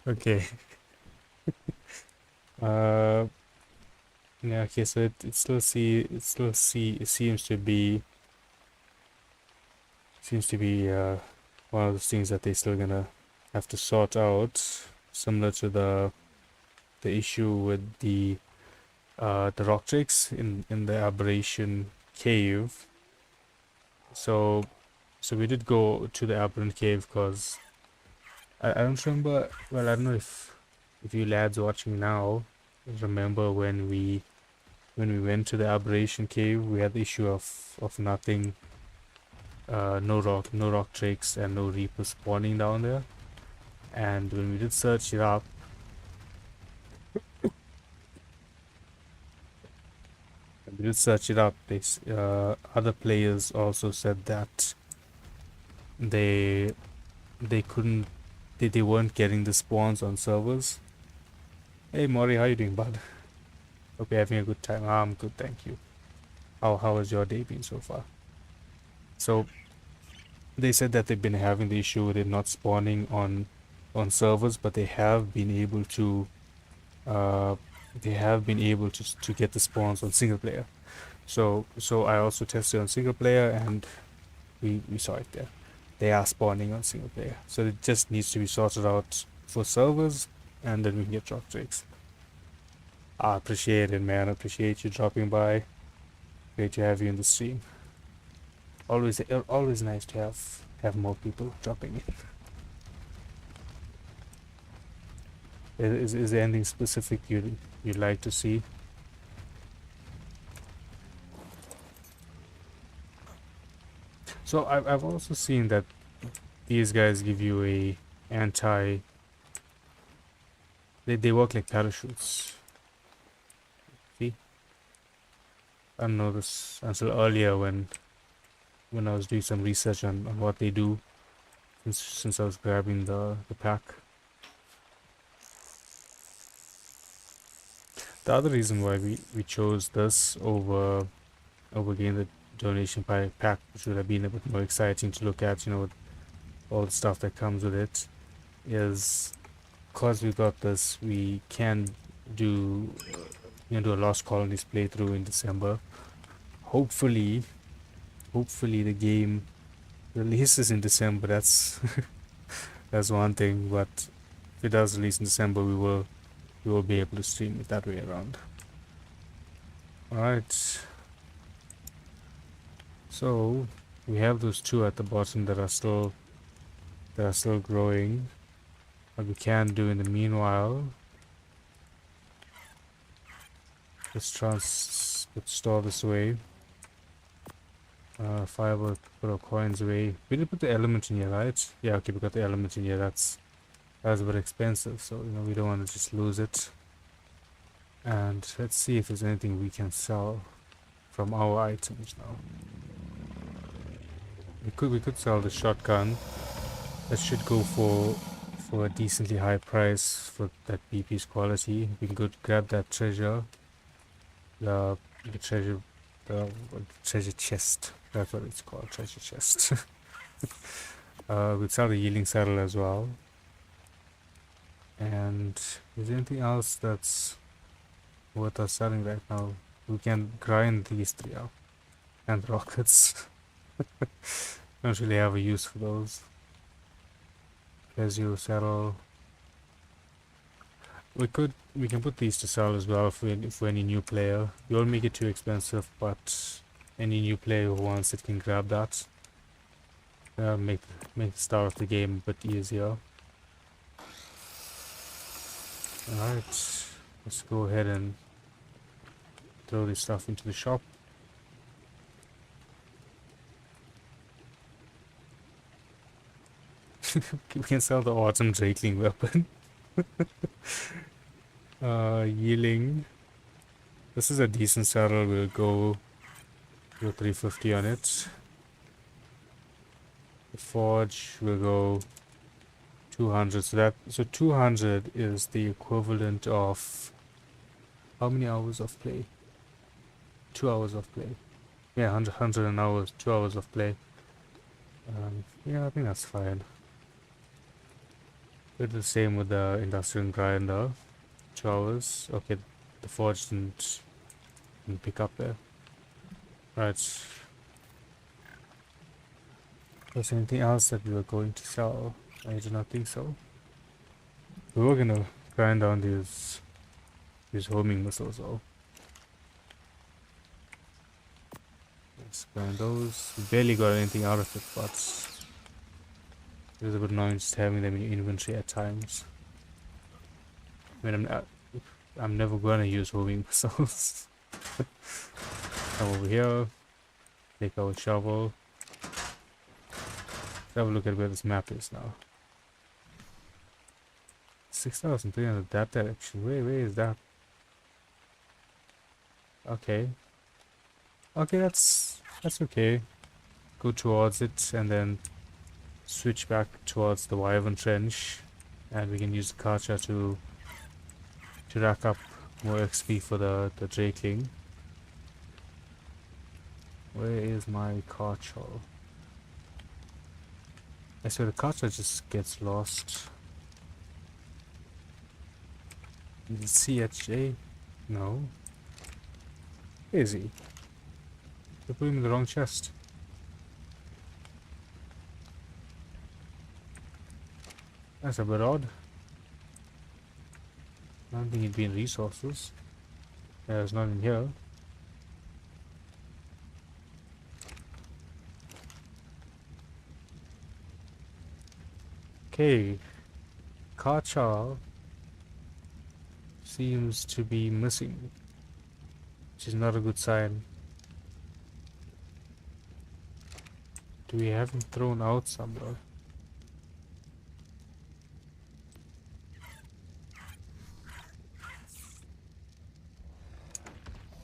Okay. Yeah, okay, so it seems to be one of those things that they're still gonna have to sort out, similar to the issue with the rock drakes in the aberration cave. So we did go to the aberrant cave because I don't remember. Well, I don't know if you lads watching now remember when we went to the aberration cave. We had the issue of nothing, no rock drakes and no reapers spawning down there. And when we did search it up, other players also said that they weren't getting the spawns on servers. Hey Mori, how you doing, bud? Hope you're having a good time. I'm good, thank you. How has your day been so far? So they said that they've been having the issue with it not spawning on servers, but they have been able to get the spawns on single player. So I also tested on single player and we saw it there. They are spawning on single player. So it just needs to be sorted out for servers, and then we can get drop drakes. I appreciate it, man. I appreciate you dropping by. Great to have you in the stream. Always nice to have more people dropping in. Is there anything specific you'd like to see? So I've also seen that these guys give you a they work like parachutes. See? I didn't know this until earlier when I was doing some research on what they do since I was grabbing the pack. The other reason why we chose this over getting the donation pack, which would have been a bit more exciting to look at, you know, with all the stuff that comes with it, is because we got this, we can do do a Lost Colonies playthrough in December. Hopefully, the game releases in December. That's that's one thing, but if it does release in December, we will be able to stream it that way around. All right. So we have those two at the bottom that are still growing. What we can do in the meanwhile, let's store this away. Fiber, put our coins away. We did put the element in here, right? Yeah, okay, we got the element in here. That's a bit expensive, so you know we don't want to just lose it. And let's see if there's anything we can sell from our items now. We could sell the shotgun. That should go for a decently high price for that BP's quality. We could grab that treasure. The treasure chest. That's what it's called, treasure chest. We'd sell the yielding saddle as well. And is there anything else that's worth us selling right now? We can grind these three up. And rockets. Don't really have a use for those. Casio saddle. We can put these to sell as well for any new player. We won't make it too expensive, but any new player who wants it can grab that. Make the start of the game a bit easier. Alright, let's go ahead and throw this stuff into the shop. We can sell the autumn drakeling weapon. Yielding. This is a decent saddle. We'll go 350 on it. The forge will go 200. So 200 is the equivalent of how many hours of play? 2 hours of play. Yeah, 100 an hour, 2 hours of play. Yeah, I think that's fine. It's the same with the industrial grinder. 2 hours. Okay, the forge didn't pick up there. Right. Was there anything else that we were going to sell? I do not think so. We were gonna grind down these homing missiles though. Let's grind those. We barely got anything out of it, but it is a bit annoying just having them in your inventory at times. I mean, I'm never gonna use homing missiles. Come over here, take our shovel. Let's have a look at where this map is now. 6,300 that direction. Where is that? Okay. Okay, that's okay. Go towards it and then switch back towards the Wyvern Trench, and we can use the Karcha to rack up more XP for the Drakeling. Where is my Karcha? I swear the Karcha just gets lost. Is it CHA? No. Where is he? They put him in the wrong chest. That's a bit odd. I don't think he'd be in resources. Yeah, it's not in here. Okay. Karcha seems to be missing, which is not a good sign. Do we have him thrown out somewhere?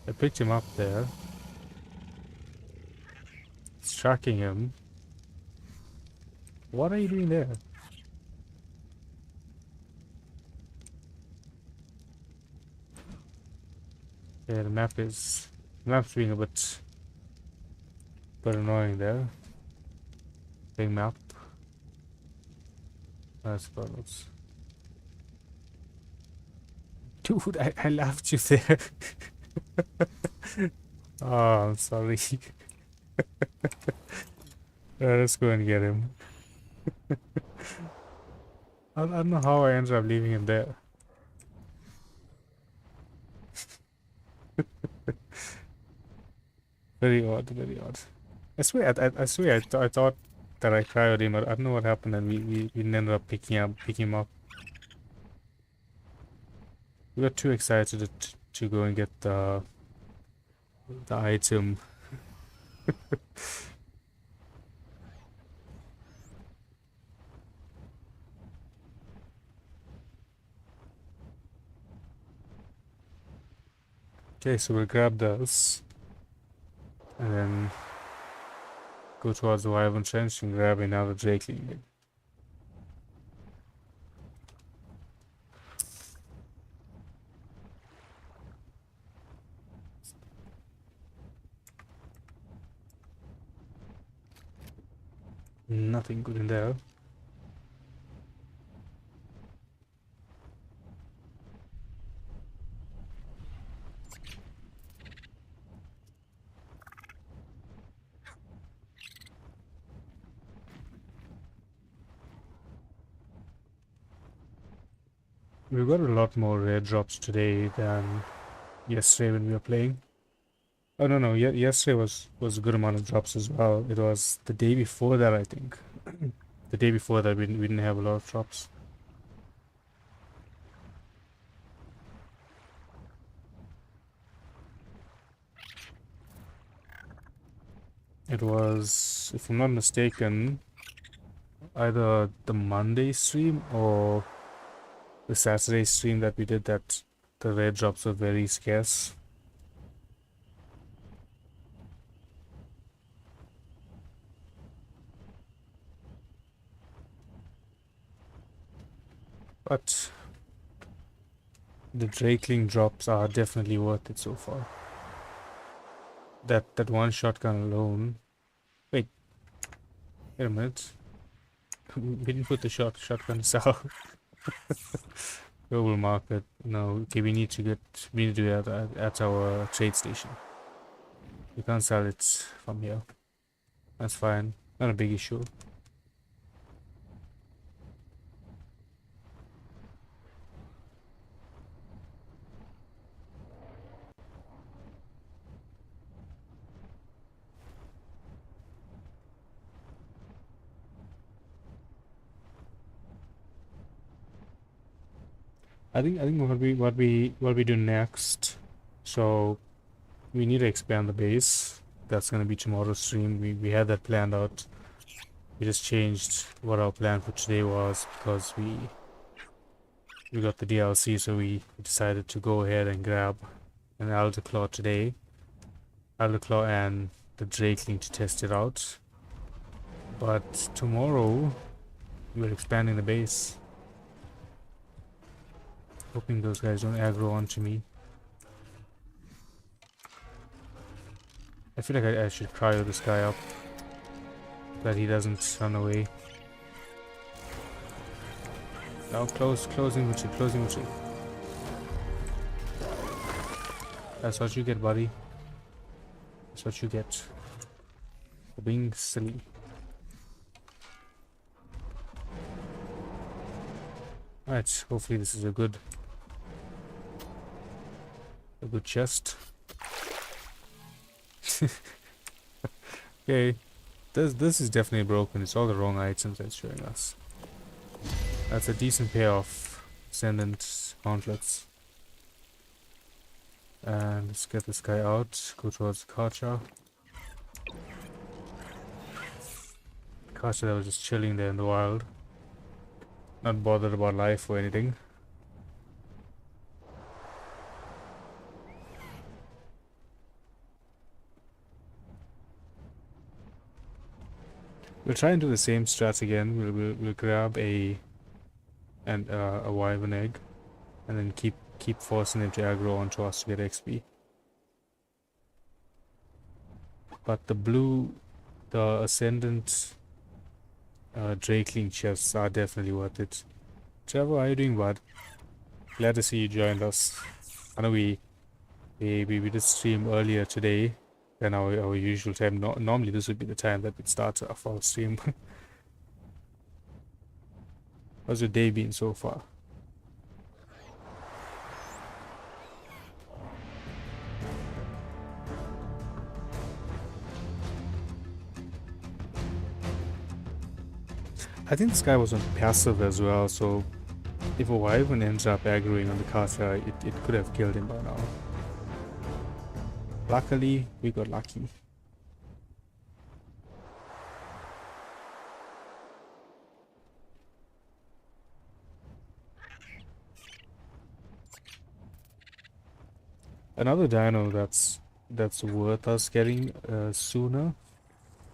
I picked him up there. tracking him. What are you doing there? Yeah, the map's being a bit annoying there. Big map. I suppose. Dude, I left you there. Oh, I'm sorry. Let's go and get him. I don't know how I ended up leaving him there. Very odd, very odd. I swear, I thought that I cryoed him. I don't know what happened, and we ended up picking him up. We got too excited to go and get the item. Okay, so we'll grab this, and then go towards the Wyvern Trench and grab another Drakeling. Nothing good in there. We got a lot more rare drops today than yesterday when we were playing. Oh no, yesterday was a good amount of drops as well. It was the day before that, I think. The day before that we didn't have a lot of drops. It was, if I'm not mistaken, either the Monday stream or the Saturday stream that we did that the rare drops were very scarce. But the Drakeling drops are definitely worth it so far. That one shotgun alone. Wait a minute. We didn't put the shotguns out. Global market. No, okay, we need to do that at our trade station. We can't sell it from here. That's fine. Not a big issue. I think what we do next. So we need to expand the base. That's gonna be tomorrow's stream. We had that planned out. We just changed what our plan for today was because we got the DLC, so we decided to go ahead and grab an Elderclaw today. Elderclaw and the Drakeling to test it out. But tomorrow we're expanding the base. Hoping those guys don't aggro onto me. I feel like I should cryo this guy up, that he doesn't run away. Now closing retreat. That's what you get, buddy. That's what you get for being silly. Alright, hopefully this is a good chest. Okay, this is definitely broken. It's all the wrong items that's showing us. That's a decent pair of Ascendant gauntlets. And let's get this guy out. Go towards the Karcha. Karcha that was just chilling there in the wild. Not bothered about life or anything. We'll try and do the same strats again. We'll grab a wyvern egg, and then keep forcing them to aggro onto us to get XP. But the Ascendant Drakeling chests are definitely worth it. Trevor, how are you doing, bud? Glad to see you joined us. I know we did stream earlier today than our usual time. Normally this would be the time that we'd start off our stream. How's your day been so far? I think this guy was on passive as well, so if a wyvern ends up aggroing on the Kata, it could have killed him by now. Luckily, we got lucky. Another dino that's worth us getting sooner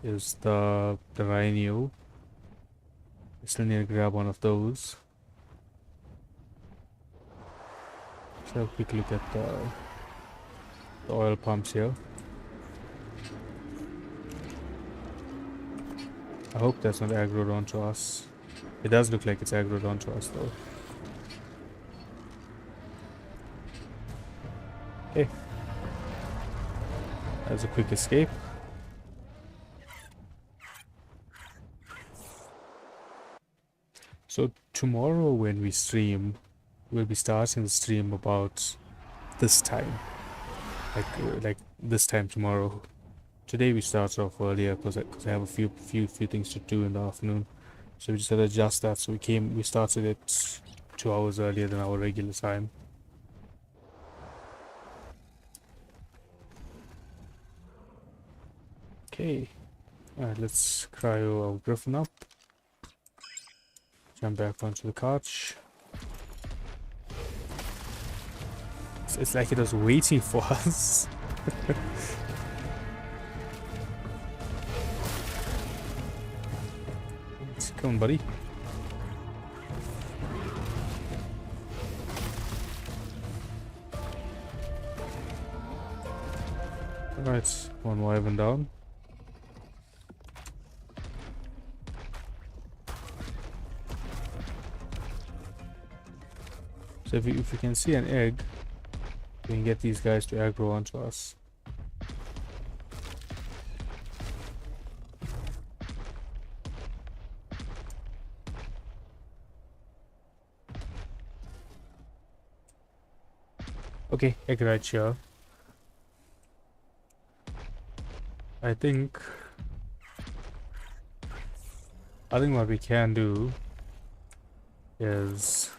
is the Rhino. I still need to grab one of those. Let's have a quick look at the oil pumps here. I hope that's not aggroed onto us. It does look like it's aggroed onto us though. Okay. That's a quick escape. So tomorrow when we stream, we'll be starting the stream about this time. Like this time tomorrow. Today we started off earlier because I have a few things to do in the afternoon. So we just had to adjust that. So we started it 2 hours earlier than our regular time. Okay. Alright, let's cryo our griffin up. Jump back onto the couch. It's like it was waiting for us. Come on, buddy. Alright, one wyvern down. So if we can see an egg, we can get these guys to aggro onto us. Okay, egg right here. I think what we can do is,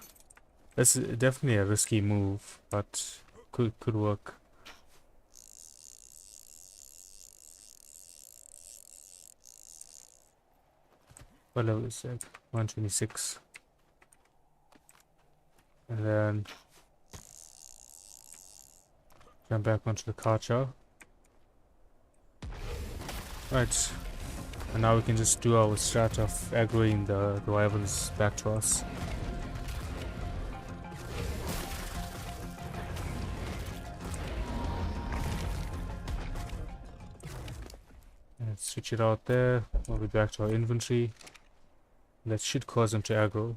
this is definitely a risky move, but could work. What level is it? 126. And then jump back onto the Karcha. Right. And now we can just do our strat of aggroing the wyverns back to us. Let's switch it out there. We'll be back to our inventory. That should cause them to aggro.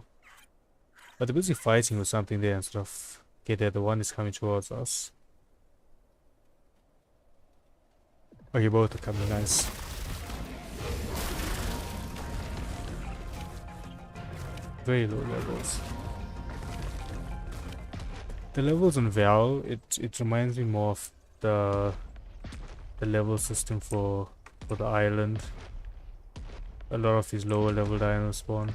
But they're busy fighting with something there instead of... Okay, there, the one is coming towards us. Okay, both are coming, nice. Very low levels. The levels on Val, it reminds me more of the level system for the island. A lot of these lower level dinos spawn.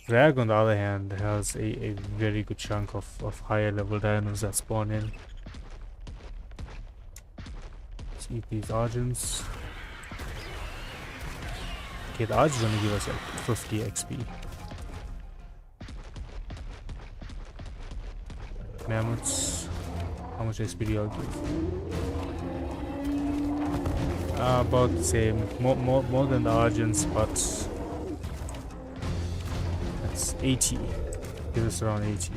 Rag on the other hand has a very good chunk of higher level dinos that spawn in. Let's eat these Argents. Okay, the Argents only give us like 50 XP. Mammoths. How much XP do y'all give? About the same. More than the Argents, but that's 80. Give us around 80.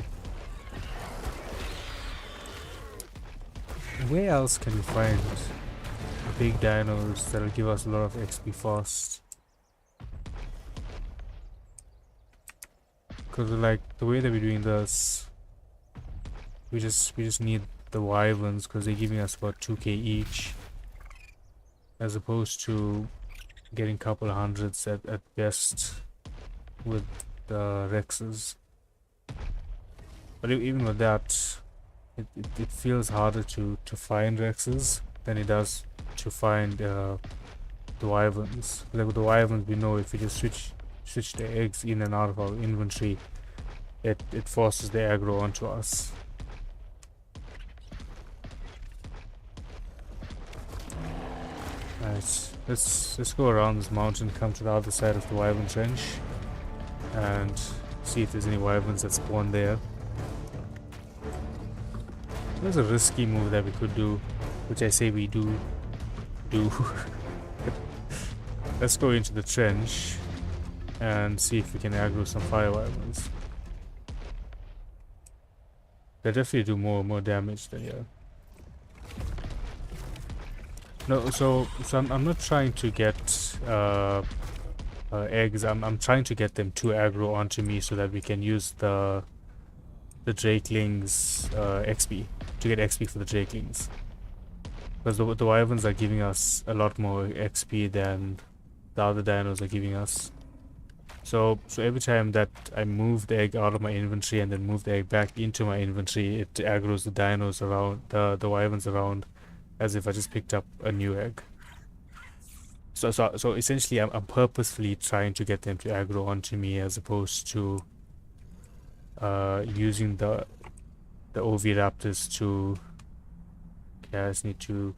Where else can we find big dinos that'll give us a lot of XP fast? Because like the way that we're doing this, we just need the wyverns because they're giving us about 2k each, as opposed to getting a couple hundreds at best with the Rexes. But even with that, it feels harder to find Rexes than it does to find the wyverns. Like with the wyverns, we know if we just switch the eggs in and out of our inventory, it forces the aggro onto us. Alright, let's go around this mountain, come to the other side of the wyvern trench, and see if there's any wyverns that spawn there. There's a risky move that we could do, which I say we do. Let's go into the trench and see if we can aggro some fire wyverns. They definitely do more damage than here. No, so I'm not trying to get eggs. I'm trying to get them to aggro onto me so that we can use the Drakelings XP to get XP for the Drakelings. Because the wyverns are giving us a lot more XP than the other dinos are giving us. So every time that I move the egg out of my inventory and then move the egg back into my inventory, it aggroes the dinos around, the wyverns around, as if I just picked up a new egg. So essentially I'm purposefully trying to get them to aggro onto me as opposed to using the Oviraptors to... Okay, I just need to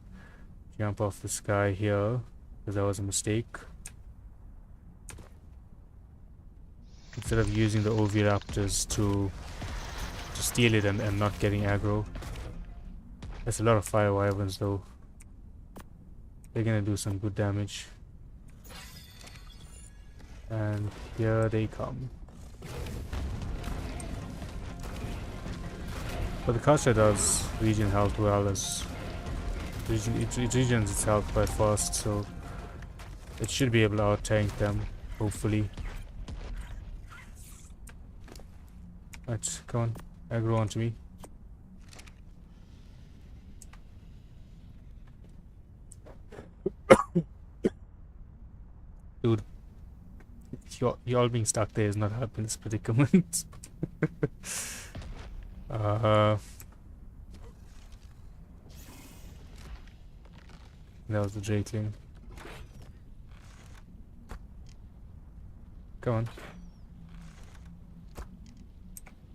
jump off the sky here because that was a mistake. Instead of using the Oviraptors to steal it and not getting aggro. That's a lot of fire wyverns though. They're gonna do some good damage. And here they come. But the Kasha does regen health well, as it regens its health quite fast, so it should be able to out-tank them, hopefully. Right, come on, aggro onto me. Dude, y'all being stuck there is not helping this predicament. That was the Drakeling. Come on.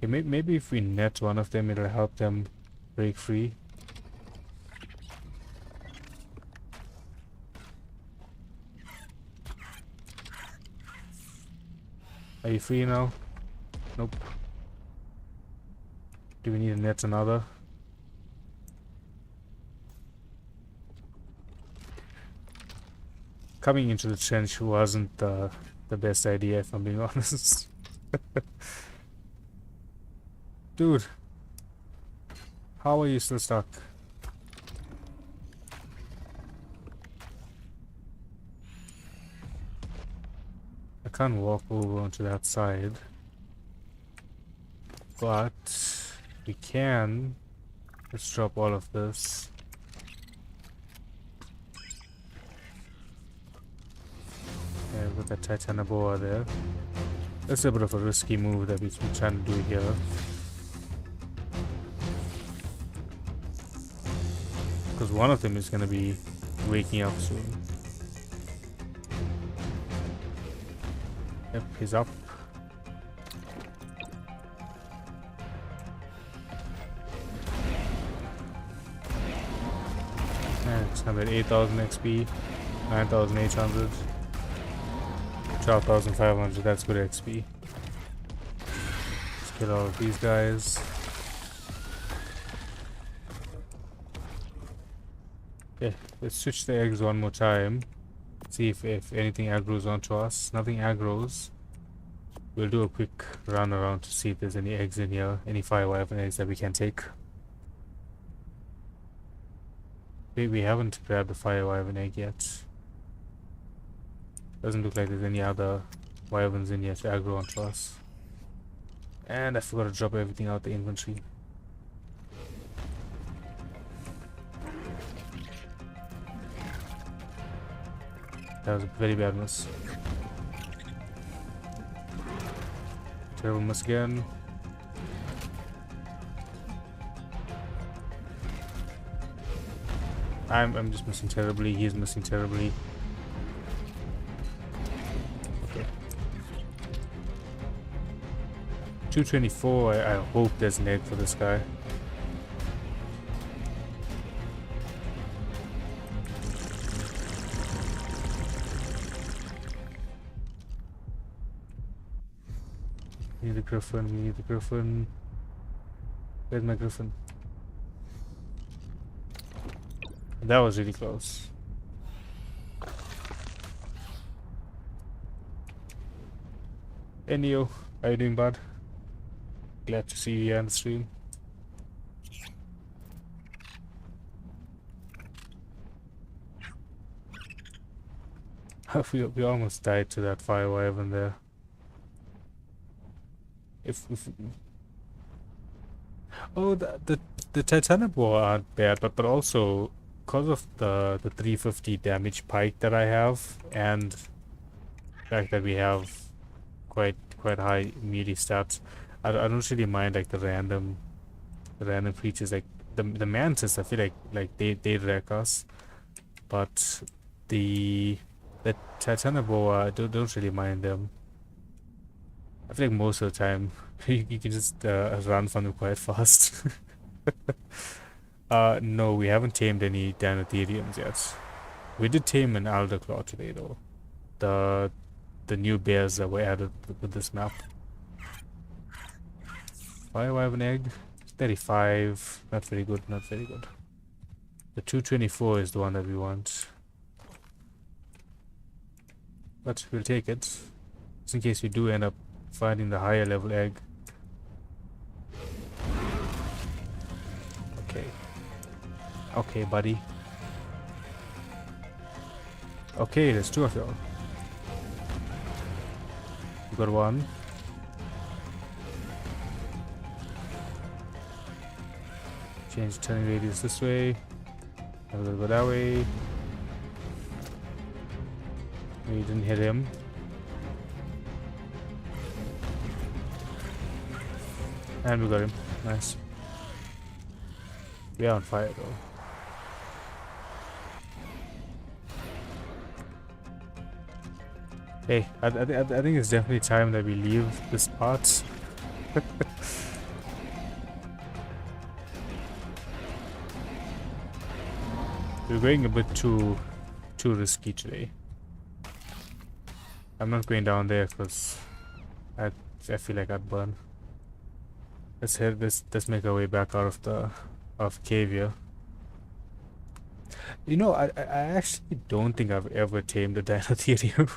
Okay, maybe if we net one of them, it'll help them break free. Are you free now? Nope. Do we need to net another? Coming into the trench wasn't the best idea, if I'm being honest. Dude, how are you still stuck? I can't walk over onto that side, but we can. Let's drop all of this. Yeah, we've got that Titanoboa there. That's a bit of a risky move that we're trying to do here. Because one of them is going to be waking up soon. Yep, he's up. And it's going to be 8,000 XP, 9,800, 12,500, that's good XP. Let's kill all of these guys. Okay, let's switch the eggs one more time. See if anything aggroes onto us. Nothing aggroes. We'll do a quick run around to see if there's any eggs in here, any fire wyvern eggs that we can take. We haven't grabbed the fire wyvern egg yet. Doesn't look like there's any other wyverns in here to aggro onto us. And I forgot to drop everything out the inventory. That was a very bad miss. Terrible miss again. I'm just missing terribly. He's missing terribly. Okay. 224. I hope there's an egg for this guy. We need the griffin. We need the griffin. Where's my griffin? That was really close. Hey Neo, how you doing, bud? Glad to see you here on the stream. we almost died to that fire wyvern there. If oh, the Titanobor aren't bad, but also because of the 350 damage pike that I have, and the fact that we have quite high melee stats, I don't really mind like the random creatures. Like the mantis, I feel like they wreck us, but the Titanobor, I don't really mind them. I feel like most of the time you can just run from them quite fast. No, we haven't tamed any Dinotheriums yet. We did tame an Elderclaw today though. The new bears that were added with this map. Fire wyvern egg, 35. Not very good, not very good. The 224 is the one that we want. But we'll take it. Just in case we do end up finding the higher level egg. Okay. Okay, buddy. Okay, there's two of y'all. You got one. Change turning radius this way. And we'll go that way. We didn't hit him. And we got him. Nice. We are on fire though. Hey, I think it's definitely time that we leave this part. We're going a bit too risky today. I'm not going down there because I feel like I'd burn. Let's head let's make our way back out of cave here. You know, I actually don't think I've ever tamed a Dinotherium.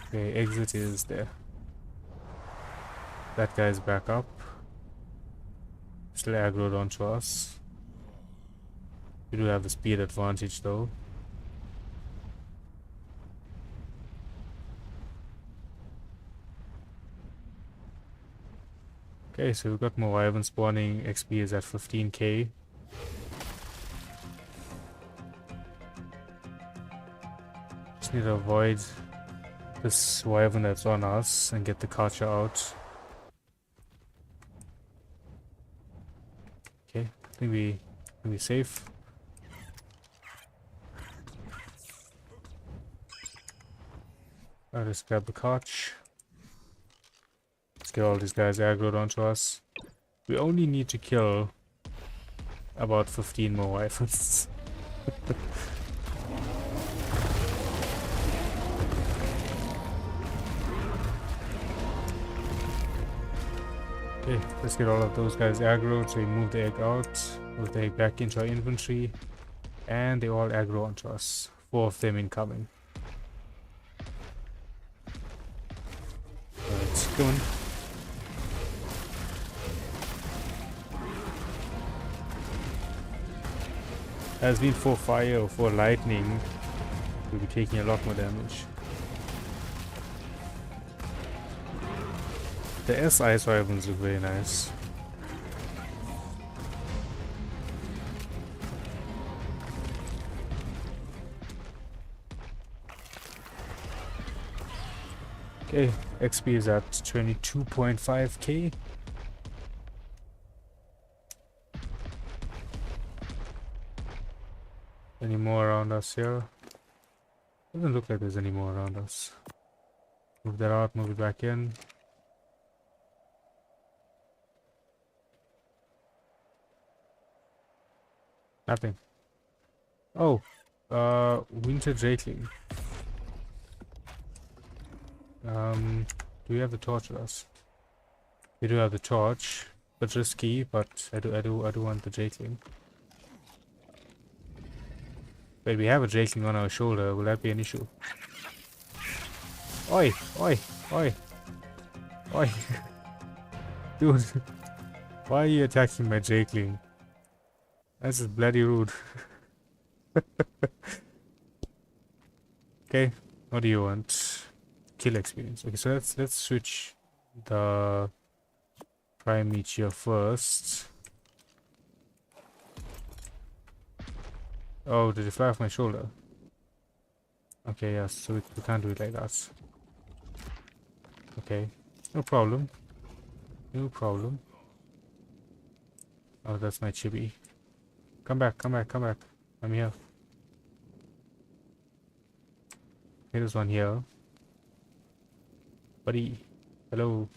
Okay, exit is there. That guy's back up. Still aggroed onto us. We do have the speed advantage though. Okay, so we've got more wyvern spawning. XP is at 15k. Just need to avoid this wyvern that's on us and get the catcher out. Okay, I think we're safe. I'll just grab the couch. Let's get all these guys aggroed onto us. We only need to kill about 15 more wyverns. Okay, let's get all of those guys aggro. So we move the egg out, move the egg back into our inventory, and they all aggro onto us. 4 of them incoming. Alright, come on. Has been for fire or for lightning, we'll be taking a lot more damage. The S ice weapons look very nice. Okay, XP is at 22.5k. Any more around us here? Doesn't look like there's any more around us. Move that out, move it back in. Nothing. Oh, winter drakeling. Do we have the torch with us? We do have the torch. It's risky, but I do want the drakeling. Wait, we have a drakeling on our shoulder. Will that be an issue? Oi! Oi! Oi! Oi! Dude, why are you attacking my drakeling? That's just bloody rude. Okay, what do you want? Kill experience. Okay, so let's switch the prime meat here first. Oh, did it fly off my shoulder? Okay, yes, so we can't do it like that. Okay, no problem. No problem. Oh, that's my chibi. Come back, come back, come back. I'm here. Here's one here. Buddy. Hello.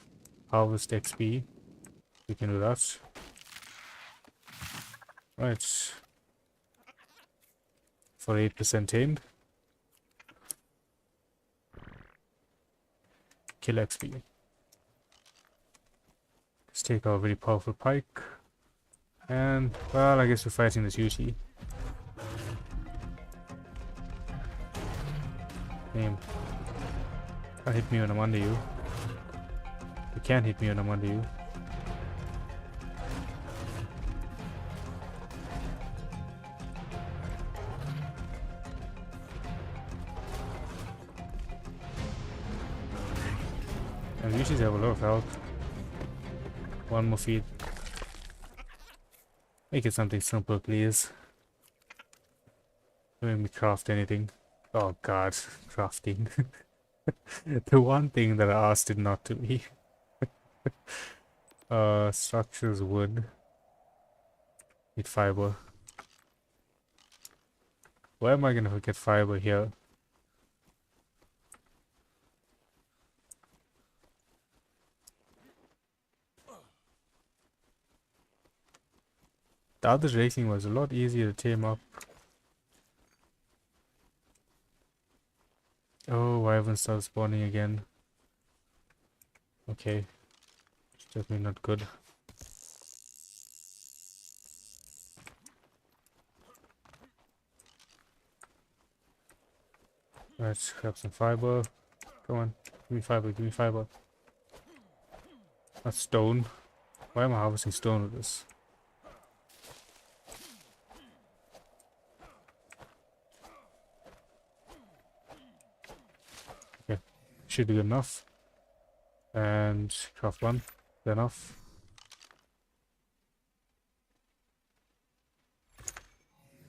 Harvest XP. We can do that. Right. For 8% tamed. Kill XP. Let's take our very powerful pike. And, well, I guess we're fighting this Yushi. Name. Can't hit me when I'm under you. You can't hit me when I'm under you. And Yushis have a lot of health. One more feed. Make it something simple, please. Don't make me craft anything. Oh god, crafting. The one thing that I asked it not to be. Structures wood. Need fiber. Why am I gonna get fiber here? The other racing was a lot easier to tame up. Oh, wyvern started spawning again. Okay. It's definitely not good. Let's grab some fiber. Come on. Give me fiber, give me fiber. That's stone. Why am I harvesting stone with this? Okay. Should be good enough. And craft one. Enough.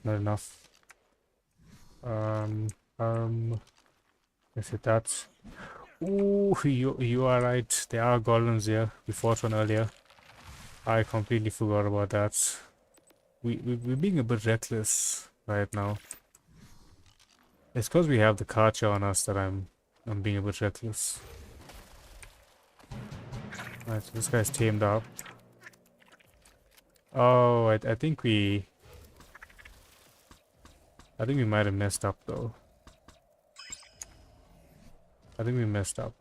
Not enough. Let's hit that. Ooh, you are right. There are golems here. We fought one earlier. I completely forgot about that. We're being a bit reckless right now. It's because we have the Karcher on us that I'm being a bit reckless. Right, so this guy's tamed up. Oh, I think we might have messed up though. I think we messed up.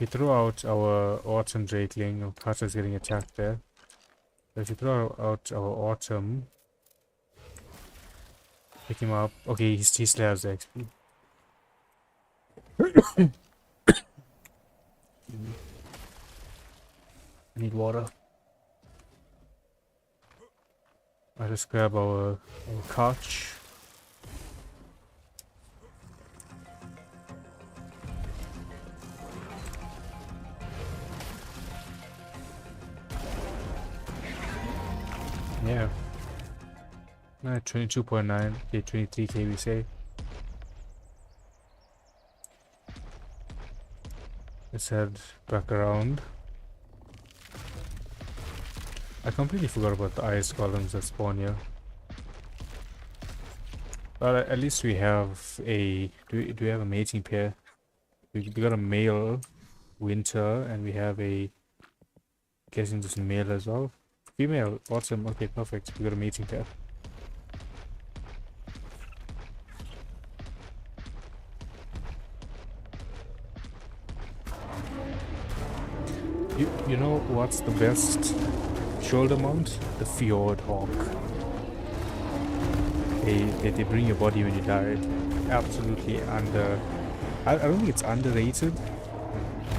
we throw out our autumn drakeling, our Carter's getting attacked there. So if you throw out our autumn, pick him up. Okay, he still has the XP. I need water. I'll just grab our couch. Yeah. 22.9, okay, 23k we say. Let's head back around. I completely forgot about the ice columns that spawn here. But at least we have a... Do we have a mating pair? We got a male winter and we have a... Guessing this male as well. Female, awesome, okay, perfect. We got a mating pair. You know what's the best shoulder mount? The Fjord Hawk. They bring your body when you die. Absolutely under... I don't think it's underrated.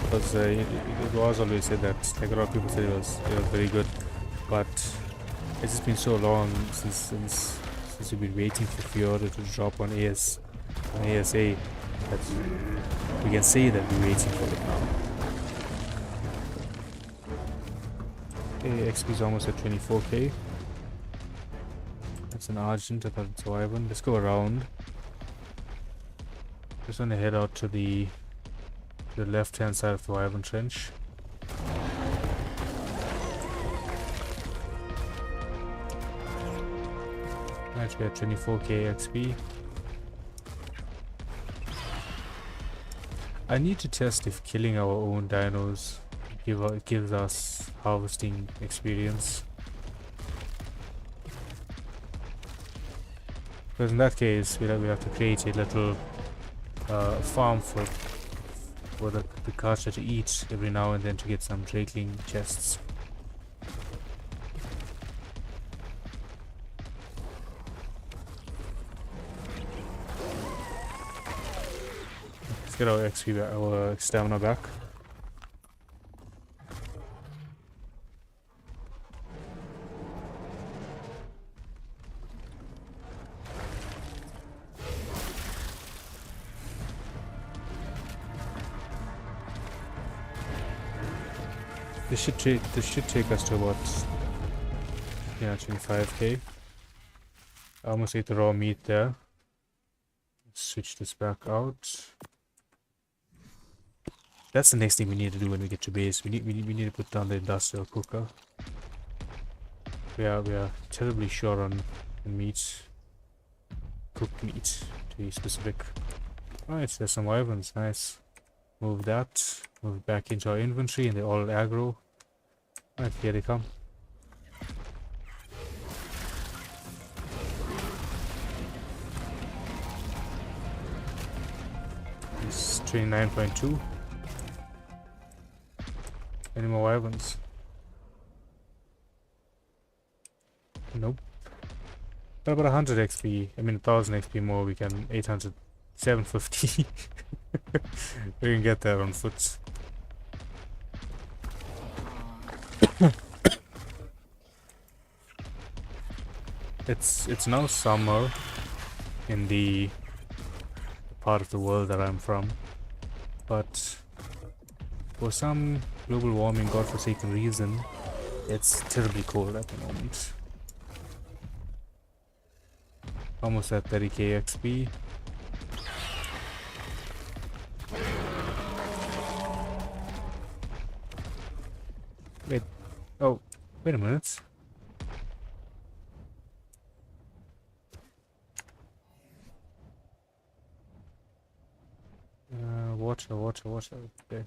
Because it was always said that, like a lot of people said it was very good. But it's just been so long since we've been waiting for Fjord to drop on ASA that we can say that we're waiting for it now. XP is almost at 24k. That's an Argent, I thought it's Wyvern. Let's go around. Just want to head out to the left hand side of the Wyvern Trench. Right, we have 24k XP. I need to test if killing our own dinos gives us harvesting experience. Because in that case, we have to create a little farm for the Karcher to eat every now and then to get some drakeling chests. Let's get our XP back, our stamina back. This should take us to about 25k. I almost ate the raw meat there. Let's switch this back out. That's the next thing we need to do when we get to base. We need to put down the industrial cooker. We are terribly short on meat. Cooked meat, to be specific. Alright, there's some wyverns, nice. Move that, move it back into our inventory, and they're all aggro. Alright, here they come. It's 29.2. Any more wyverns? Nope. What about 100 XP? I mean 1000 XP more, we can 800, 750. We can get there on foot. It's now summer in the part of the world that I'm from, but for some global warming godforsaken reason, it's terribly cold at the moment. Almost at 30k XP. Wait, oh, wait a minute. Water, okay.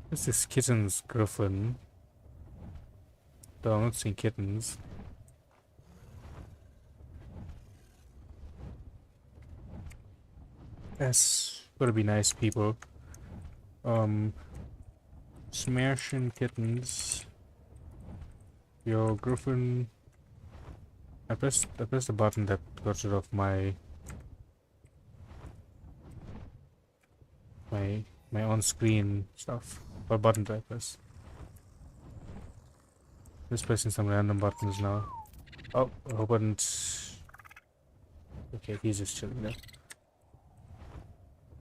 What's this kitten's griffin? No, I'm not seeing kittens. Yes, gotta be nice people. Smashing kittens. Your girlfriend. I pressed the button that got rid of my my on-screen stuff. What button did I press? Just pressing some random buttons now. Oh, I opened. Okay, he's just chilling there.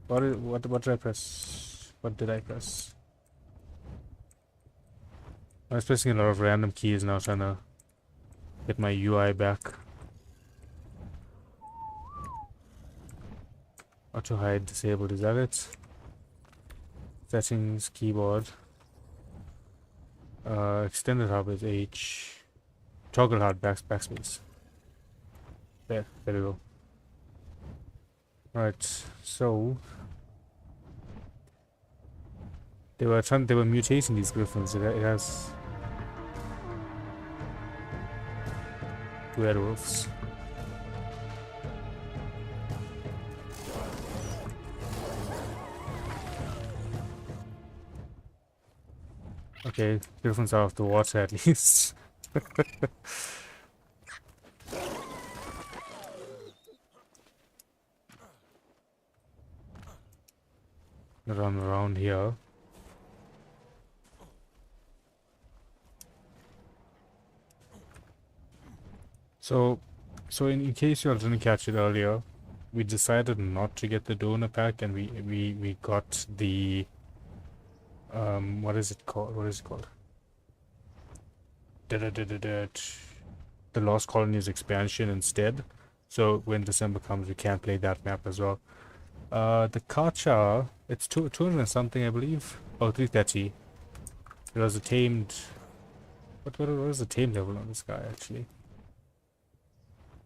What did I press? What did I press? I was pressing a lot of random keys now, trying to get my UI back. Auto hide disabled, is that it? Settings, keyboard. Extended hub is H. Toggle hard backspace. There we go. Right, so they were mutating these griffins. It has werewolves. Okay, griffins are off the water at least. Run around here. So in case you all didn't catch it earlier, we decided not to get the donor pack, and we got the what is it called? What is it called? The Lost Colonies expansion instead. So when December comes, we can play that map as well. The Kacha, it's 200 and something, I believe. Oh, 330. It was a tamed. What was the tame level on this guy actually?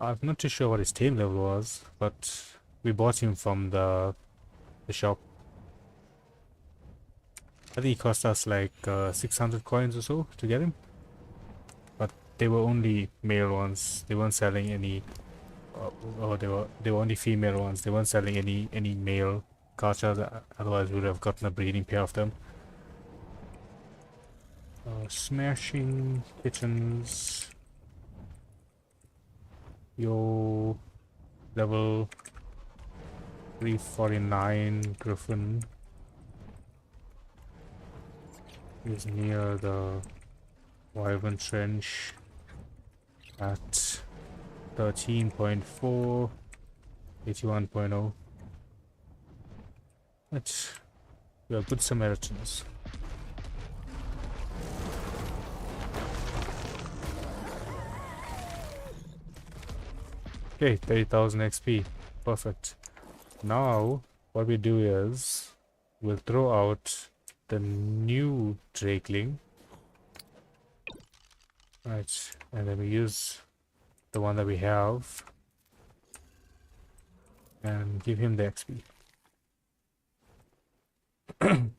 I'm not too sure what his tame level was, but we bought him from the shop. I think he cost us like 600 coins or so to get him. But they were only male ones. They weren't selling any. Oh, they were only female ones. They weren't selling any male gachas. Otherwise, we would have gotten a breeding pair of them. Smashing kittens. Yo, level 349 Griffin is near the Wyvern Trench at 13.4, 81.0. We are good Samaritans. Okay, 30,000 XP. Perfect. Now, what we do is we'll throw out the new Drakeling. Right, and then we use the one that we have and give him the XP. Okay,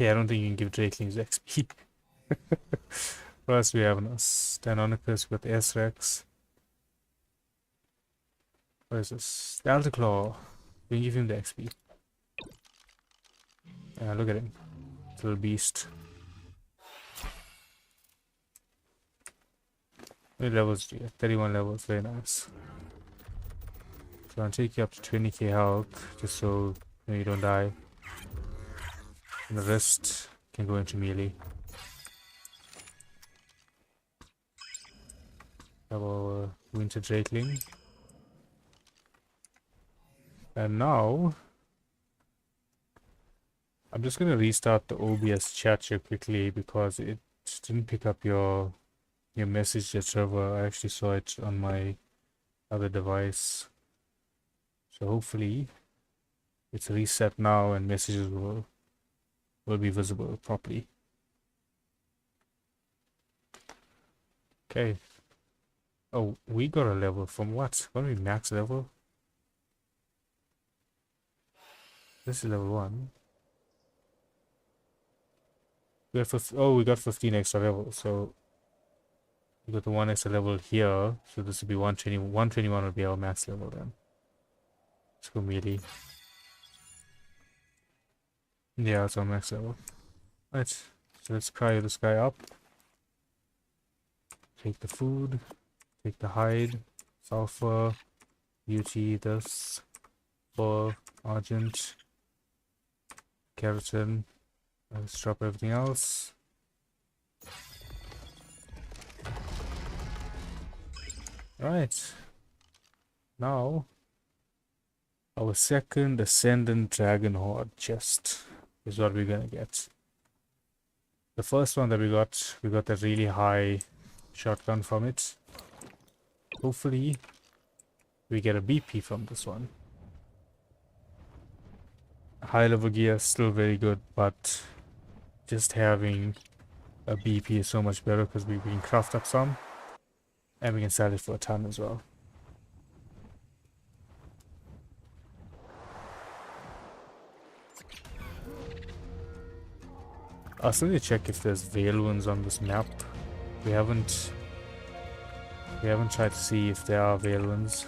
I don't think you can give Drakelings XP. First, we have Stanonicus with S-Rex. What is this? The Elderclaw. We can give him the XP. Look at him. Little beast. How many levels do you get? 31 levels. Very nice. So I'll take you up to 20k health, just so you don't die. And the rest can go into melee. Have our Winter Drakeling. And now, I'm just going to restart the OBS chat here quickly because it didn't pick up your message yet, server. I actually saw it on my other device. So hopefully it's reset now and messages will be visible properly. Okay. Oh, we got a level from what? What are we max level? This is level 1. We got 15 extra levels, so we got the 1 extra level here, so this would be 120, 121 would be our max level then. So go melee. Yeah, it's on max level. Right, so let's cryo this guy up. Take the food, take the hide, sulfur, UT, this, for argent, keratin. Let's drop everything else. Right. Now, our second Ascendant Dragon Horde chest is what we're gonna get. The first one that we got a really high shotgun from it. Hopefully, we get a BP from this one. High level gear is still very good, but just having a BP is so much better because we can craft up some and we can sell it for a ton as well. I'll still need to check if there's veil wounds on this map. We haven't tried to see if there are veil wounds.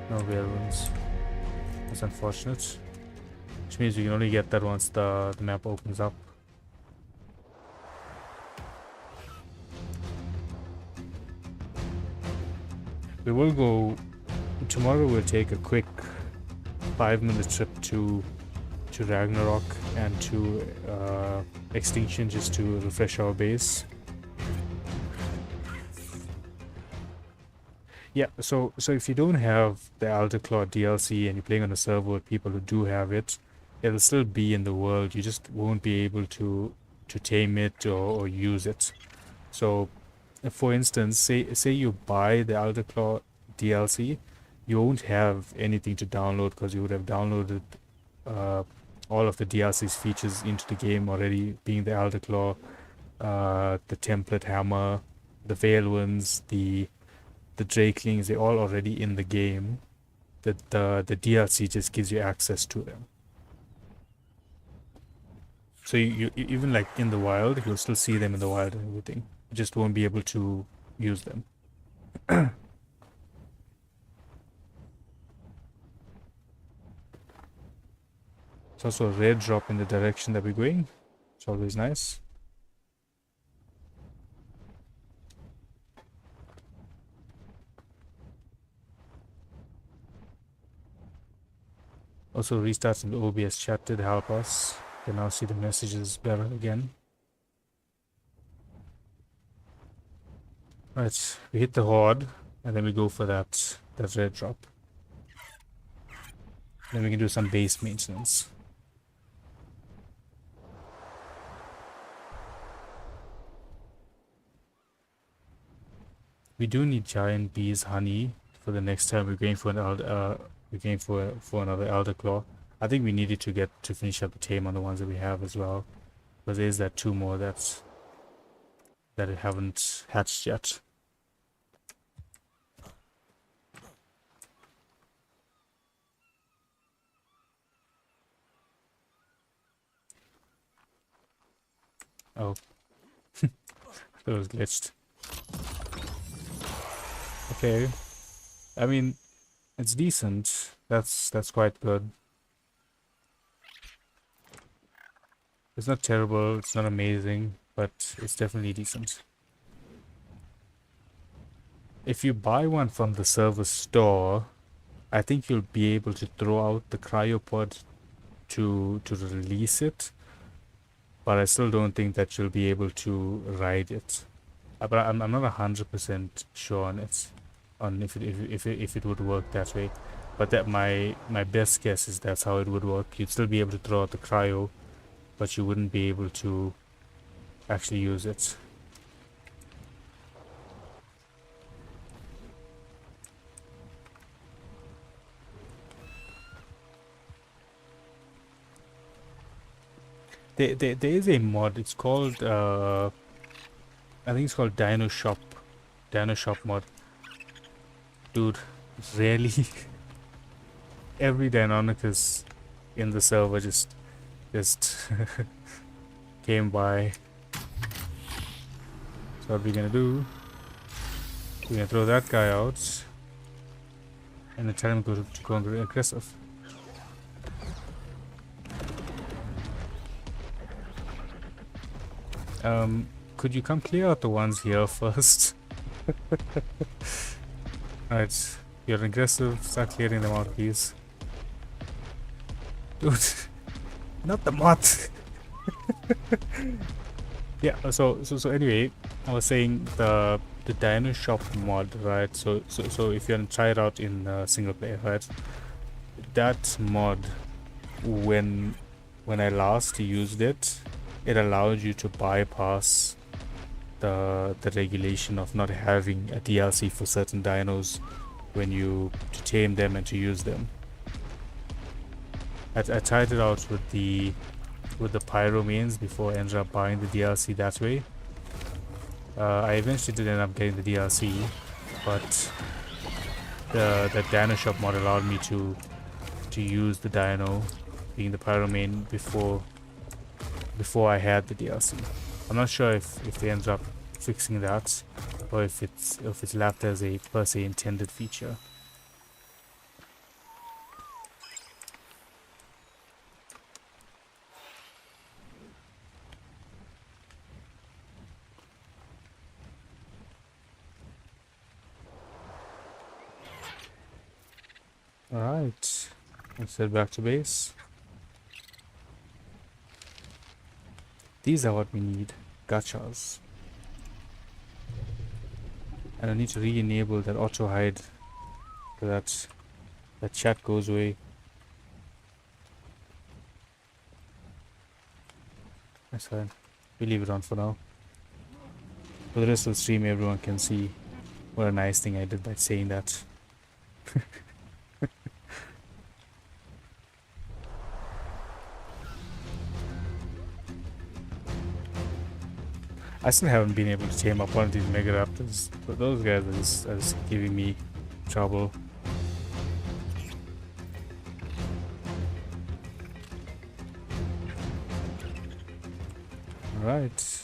No veil wounds. That's unfortunate. Which means we can only get that once the map opens up. We will go tomorrow. We'll take a quick 5-minute trip to Ragnarok and to Extinction just to refresh our base. Yeah, so if you don't have the Elderclaw DLC and you're playing on a server with people who do have it, it'll still be in the world. You just won't be able to tame it or use it. So, for instance, say you buy the Elderclaw DLC, you won't have anything to download because you would have downloaded all of the DLC's features into the game already, being the Elderclaw, the template hammer, the veil winds, the Drakelings. They're all already in the game. The DLC just gives you access to them. So you even like in the wild, you'll still see them in the wild and everything. You just won't be able to use them. It's also a red drop in the direction that we're going. It's always nice. Also, restarting the OBS chat did help us. You can now see the messages better again. Right, we hit the horde, and then we go for that red drop. Then we can do some base maintenance. We do need giant bees honey for the next time we're going for an for another Elderclaw. I think we needed to finish up the tame on the ones that we have as well, because there's that 2 more that haven't hatched yet. Oh, that was glitched. Okay, I mean, it's decent. That's quite good. It's not terrible, it's not amazing, but it's definitely decent. If you buy one from the server store, I think you'll be able to throw out the cryopod to release it, but I still don't think that you'll be able to ride it. But I'm not 100% sure on it, on if it would work that way. But that my best guess is that's how it would work. You'd still be able to throw out the cryo, but you wouldn't be able to actually use it. There is a mod. It's called I think it's called Dino Shop mod. Dude, really every Deinonychus in the server just came by. So what we're gonna do, we're gonna throw that guy out. and then tell him to go aggressive. Could you come clear out the ones here first? Alright, you're aggressive, start clearing them out, please. Dude, not the moth! Yeah, so anyway, I was saying the Dino Shop mod, right? So if you want to try it out in single player, right? That mod, when I last used it, it allowed you to bypass the regulation of not having a DLC for certain dinos when you to tame them and to use them. I tried it out with the pyro mains before I ended up buying the DLC that way. I eventually did end up getting the DLC, but the Dino Shop mod allowed me to use the dino being the pyro main before I had the DLC. I'm not sure if they ended up fixing that or if it's left as a per se intended feature. Alright, let's head back to base. These are what we need, gachas. And I need to re-enable that auto hide so that chat goes away. That's fine. We leave it on for now. For the rest of the stream, everyone can see what a nice thing I did by saying that. I still haven't been able to tame up one of these Mega Raptors, but those guys are just giving me trouble. Alright.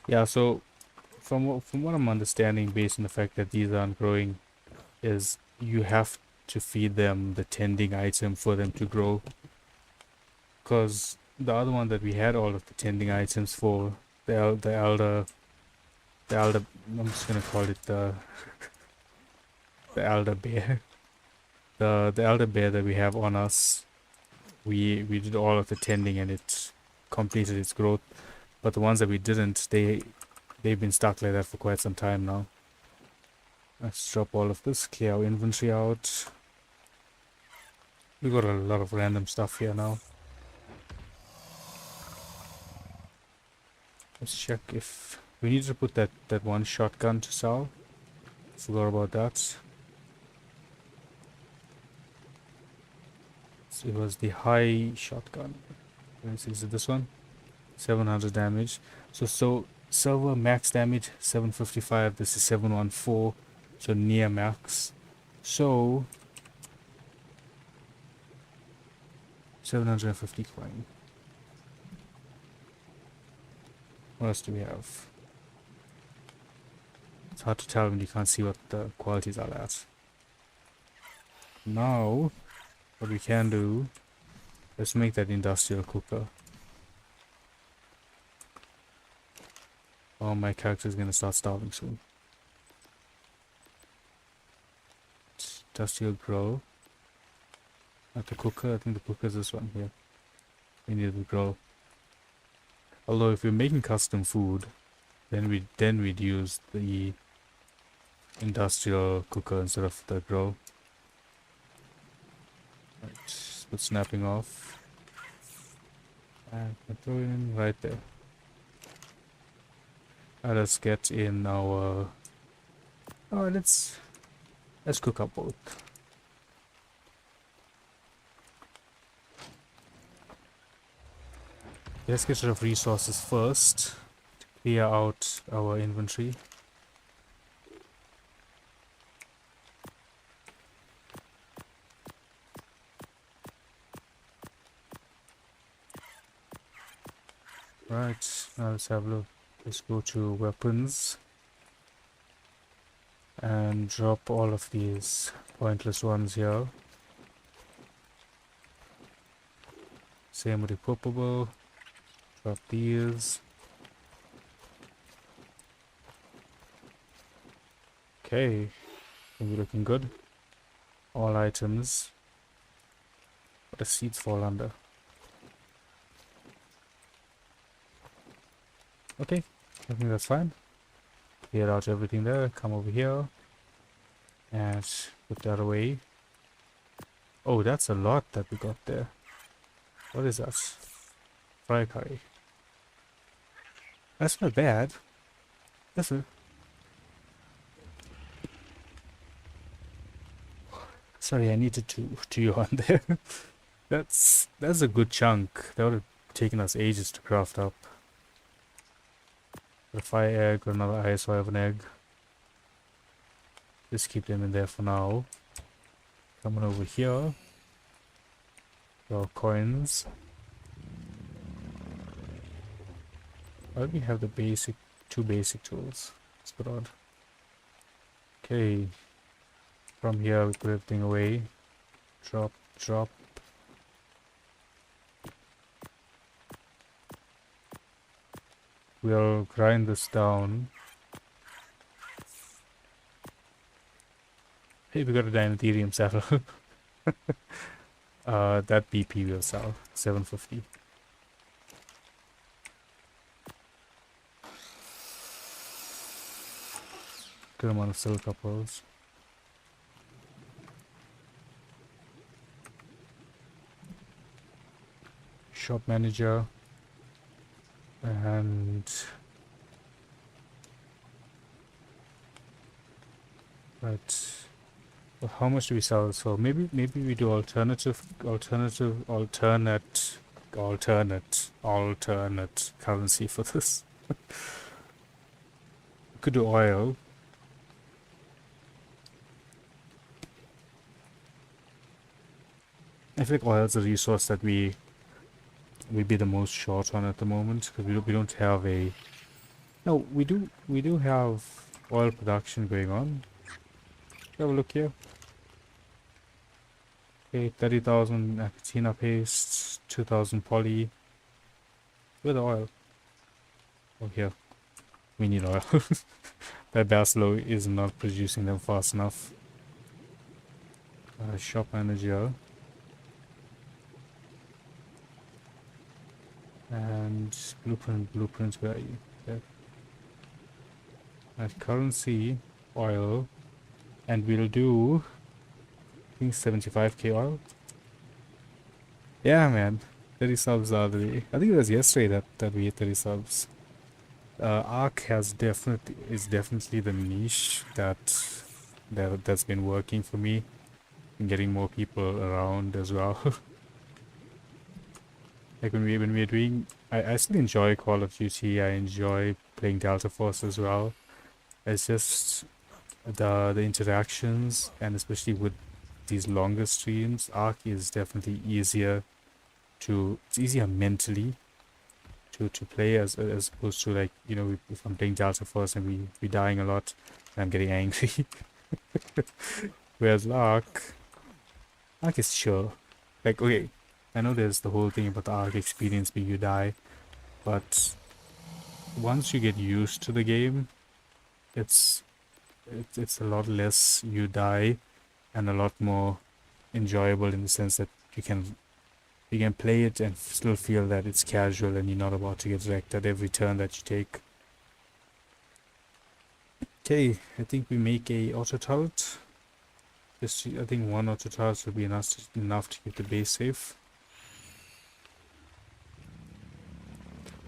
Yeah, so from what I'm understanding, based on the fact that these aren't growing, is you have to feed them the tending item for them to grow. Because the other one that we had all of the tending items for, the elder, I'm just gonna call it the elder bear. The elder bear that we have on us, we did all of the tending and it completed its growth. But the ones that we didn't, they've been stuck like that for quite some time now. Let's drop all of this, clear our inventory out. We got a lot of random stuff here now. Let's check if we need to put that one shotgun to sell. Forgot about that. So it was the high shotgun. Is it this one? 700 damage. So silver max damage 755. This is 714. So near max. So 750 coin. What else do we have? It's hard to tell when you can't see what the qualities are at. Now, what we can do, let's make that industrial cooker. Oh, my character is gonna start starving soon. Industrial grow. Not the cooker, I think the cooker is this one here. We need the grow. Although if we're making custom food, then we'd use the industrial cooker instead of the grow. Right, let's put snapping off. And throw it in right there. Let's get in our... Oh, let's cook up both. Let's get rid of resources first. Clear out our inventory. Right, now let's have a look. Let's go to weapons and drop all of these pointless ones here. Same with equipable. Drop these. Okay, we're looking good. All items. What the seeds fall under. Okay, I think that's fine. Clear out everything there. Come over here and put that away. Oh, that's a lot that we got there. What is that? Fry curry. That's not bad. That's a... Sorry, I needed to yawn there. That's a good chunk. That would have taken us ages to craft up. A fire egg or another ice or I have an egg. Just keep them in there for now. Coming over here. Our coins. Why do we have the basic, two basic tools? It's a bit odd. Okay. From here we put everything away. Drop, drop. We'll grind this down. Hey, we got a Ethereum saddle. That BP will sell. 750. Good amount of silica pearls. Shop manager. And right, well, how much do we sell this for? Maybe we do alternate currency for this. Could do oil. I feel like oil is a resource that we'd be the most short on at the moment because we don't have a... No, we do have oil production going on. Have a look here. Okay, 30,000 Acatina paste, 2,000 poly. Where's the oil? Oh, here. We need oil. That Basilo is not producing them fast enough. Shop manager. And blueprints, where are you? There. At currency, oil, and we'll do, I think 75k oil. Yeah, man, 30 subs are the way. I think it was yesterday that we hit 30 subs. Arc is definitely the niche that's been working for me, and getting more people around as well. Like when we're doing, I still enjoy Call of Duty. I enjoy playing Delta Force as well. It's just the interactions, and especially with these longer streams, Arc is definitely easier it's easier mentally to play as opposed to, like, you know, if I'm playing Delta Force and we dying a lot and I'm getting angry. Whereas Arc is chill. Like, okay, I know there's the whole thing about the Arc experience being you die, but once you get used to the game, it's a lot less you die and a lot more enjoyable in the sense that you can play it and still feel that it's casual and you're not about to get wrecked at every turn that you take. Okay, I think we make a auto turret. I think one auto turret will be enough to keep the base safe.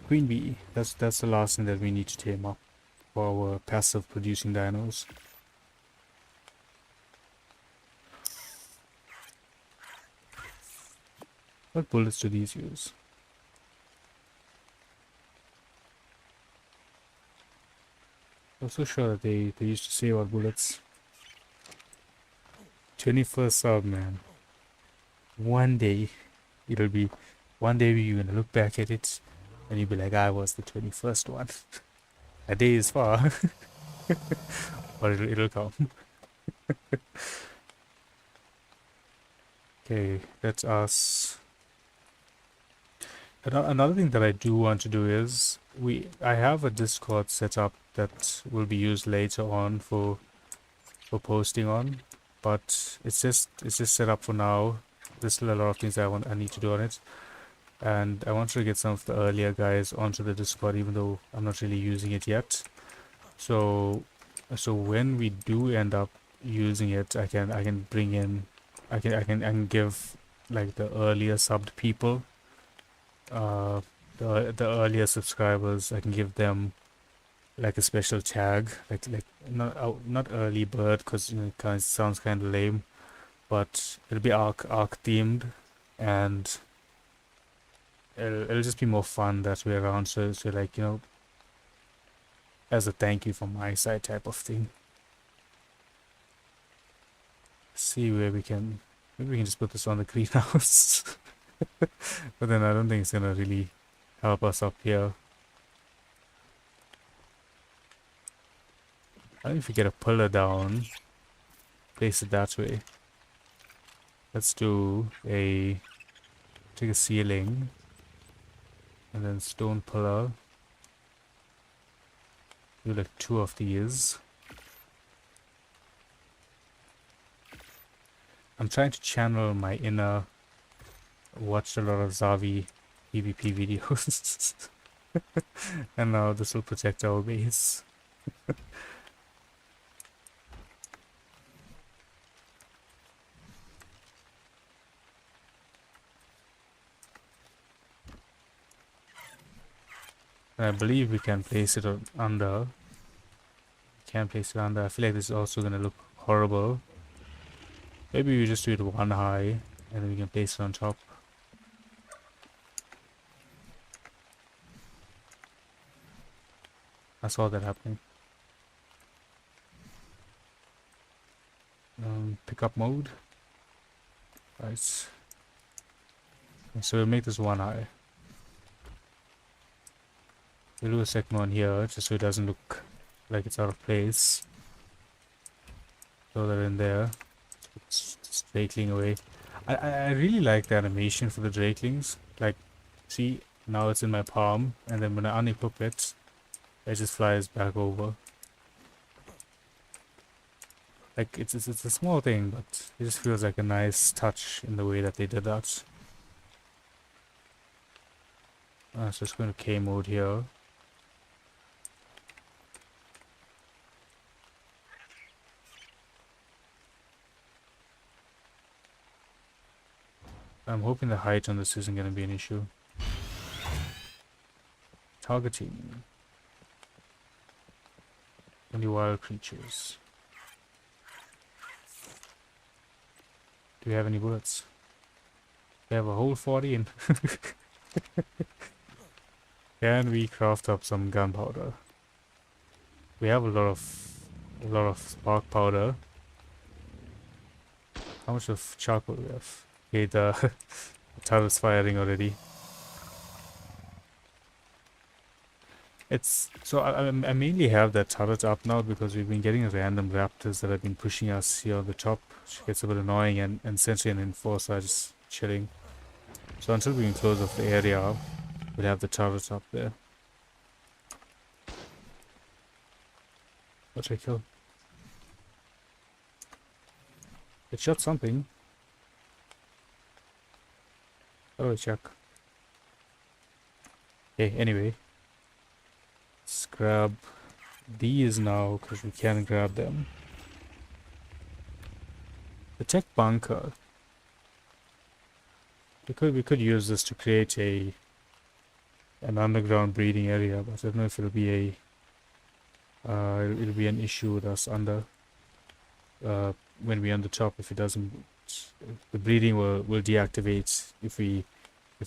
Queen bee, that's the last thing that we need to tame up for our passive producing dinos. What bullets do these use? I'm so sure that they used to say about bullets. 21st sub, man. One day you're gonna look back at it and you'll be like, I was the 21st one. A day is far, but it'll come. Okay, that's us. Another thing that I do want to do is I have a Discord set up that will be used later on for posting on, but it's just set up for now. There's still a lot of things I need to do on it, and I want to get some of the earlier guys onto the Discord, even though I'm not really using it yet. So when we do end up using it, I can bring in I can give like the earlier subbed people, uh the earlier subscribers, I can give them like a special tag, like not early bird, because it kind of sounds kind of lame, but it'll be arc themed, and it'll just be more fun that way around. So like, as a thank you from my side type of thing. See where we can, maybe we can just put this on the greenhouse. But then I don't think it's gonna really help us up here. I think if we get a pillar down, place it that way. Let's do take a ceiling and then stone pillar. Do like 2 of these. I'm trying to channel my inner, watched a lot of Zavi PvP videos. And now this will protect our base. And I believe we can place it under. Can place it under. I feel like this is also gonna look horrible. Maybe we just do it 1 high and then we can place it on top. I saw that happening. Pickup mode. Right. So we'll make this 1 high. We'll do a second one here just so it doesn't look like it's out of place. Throw that in there. It's drakeling away. I really like the animation for the drakelings. Like, see, now it's in my palm, and then when I unequip it, it just flies back over. Like, it's a small thing, but it just feels like a nice touch in the way that they did that. So it's going to K mode here. I'm hoping the height on this isn't going to be an issue. Targeting. Only wild creatures. Do we have any bullets? We have a whole 14. Can we craft up some gunpowder? We have a lot of spark powder. How much of charcoal do we have? Okay, the turret's firing already. It's so I mainly have that turret up now because we've been getting random raptors that have been pushing us here on the top, which gets a bit annoying, and Sentry and Enforcer are just chilling. So until we can close off the area, we'll have the turret up there. What did I kill? It shot something. Oh, check. Okay, anyway. Let's grab these now because we can grab them. The tech bunker. We could use this to create an underground breeding area, but I don't know if it'll be it'll be an issue with us under when we're on the top. If it doesn't, the breeding will deactivate if we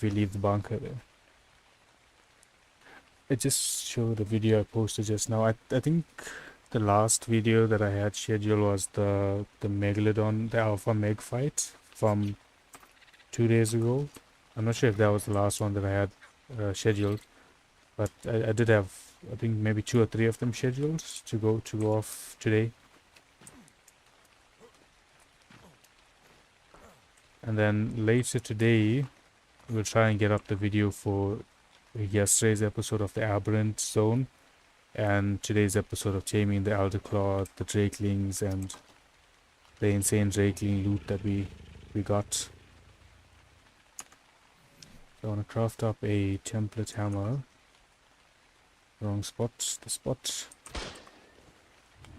leave the bunker there. I just showed a video I posted just now. I think the last video that I had scheduled was the Megalodon, the Alpha Meg fight from 2 days ago. I'm not sure if that was the last one that I had scheduled, but I did have I think maybe 2 or 3 of them scheduled to go off today. And then later today, we'll try and get up the video for yesterday's episode of the Aberrant Zone and today's episode of Taming the Elderclaw, the Drakelings, and the insane Drakeling loot that we got. So I want to craft up a template hammer. Wrong spot. The spot.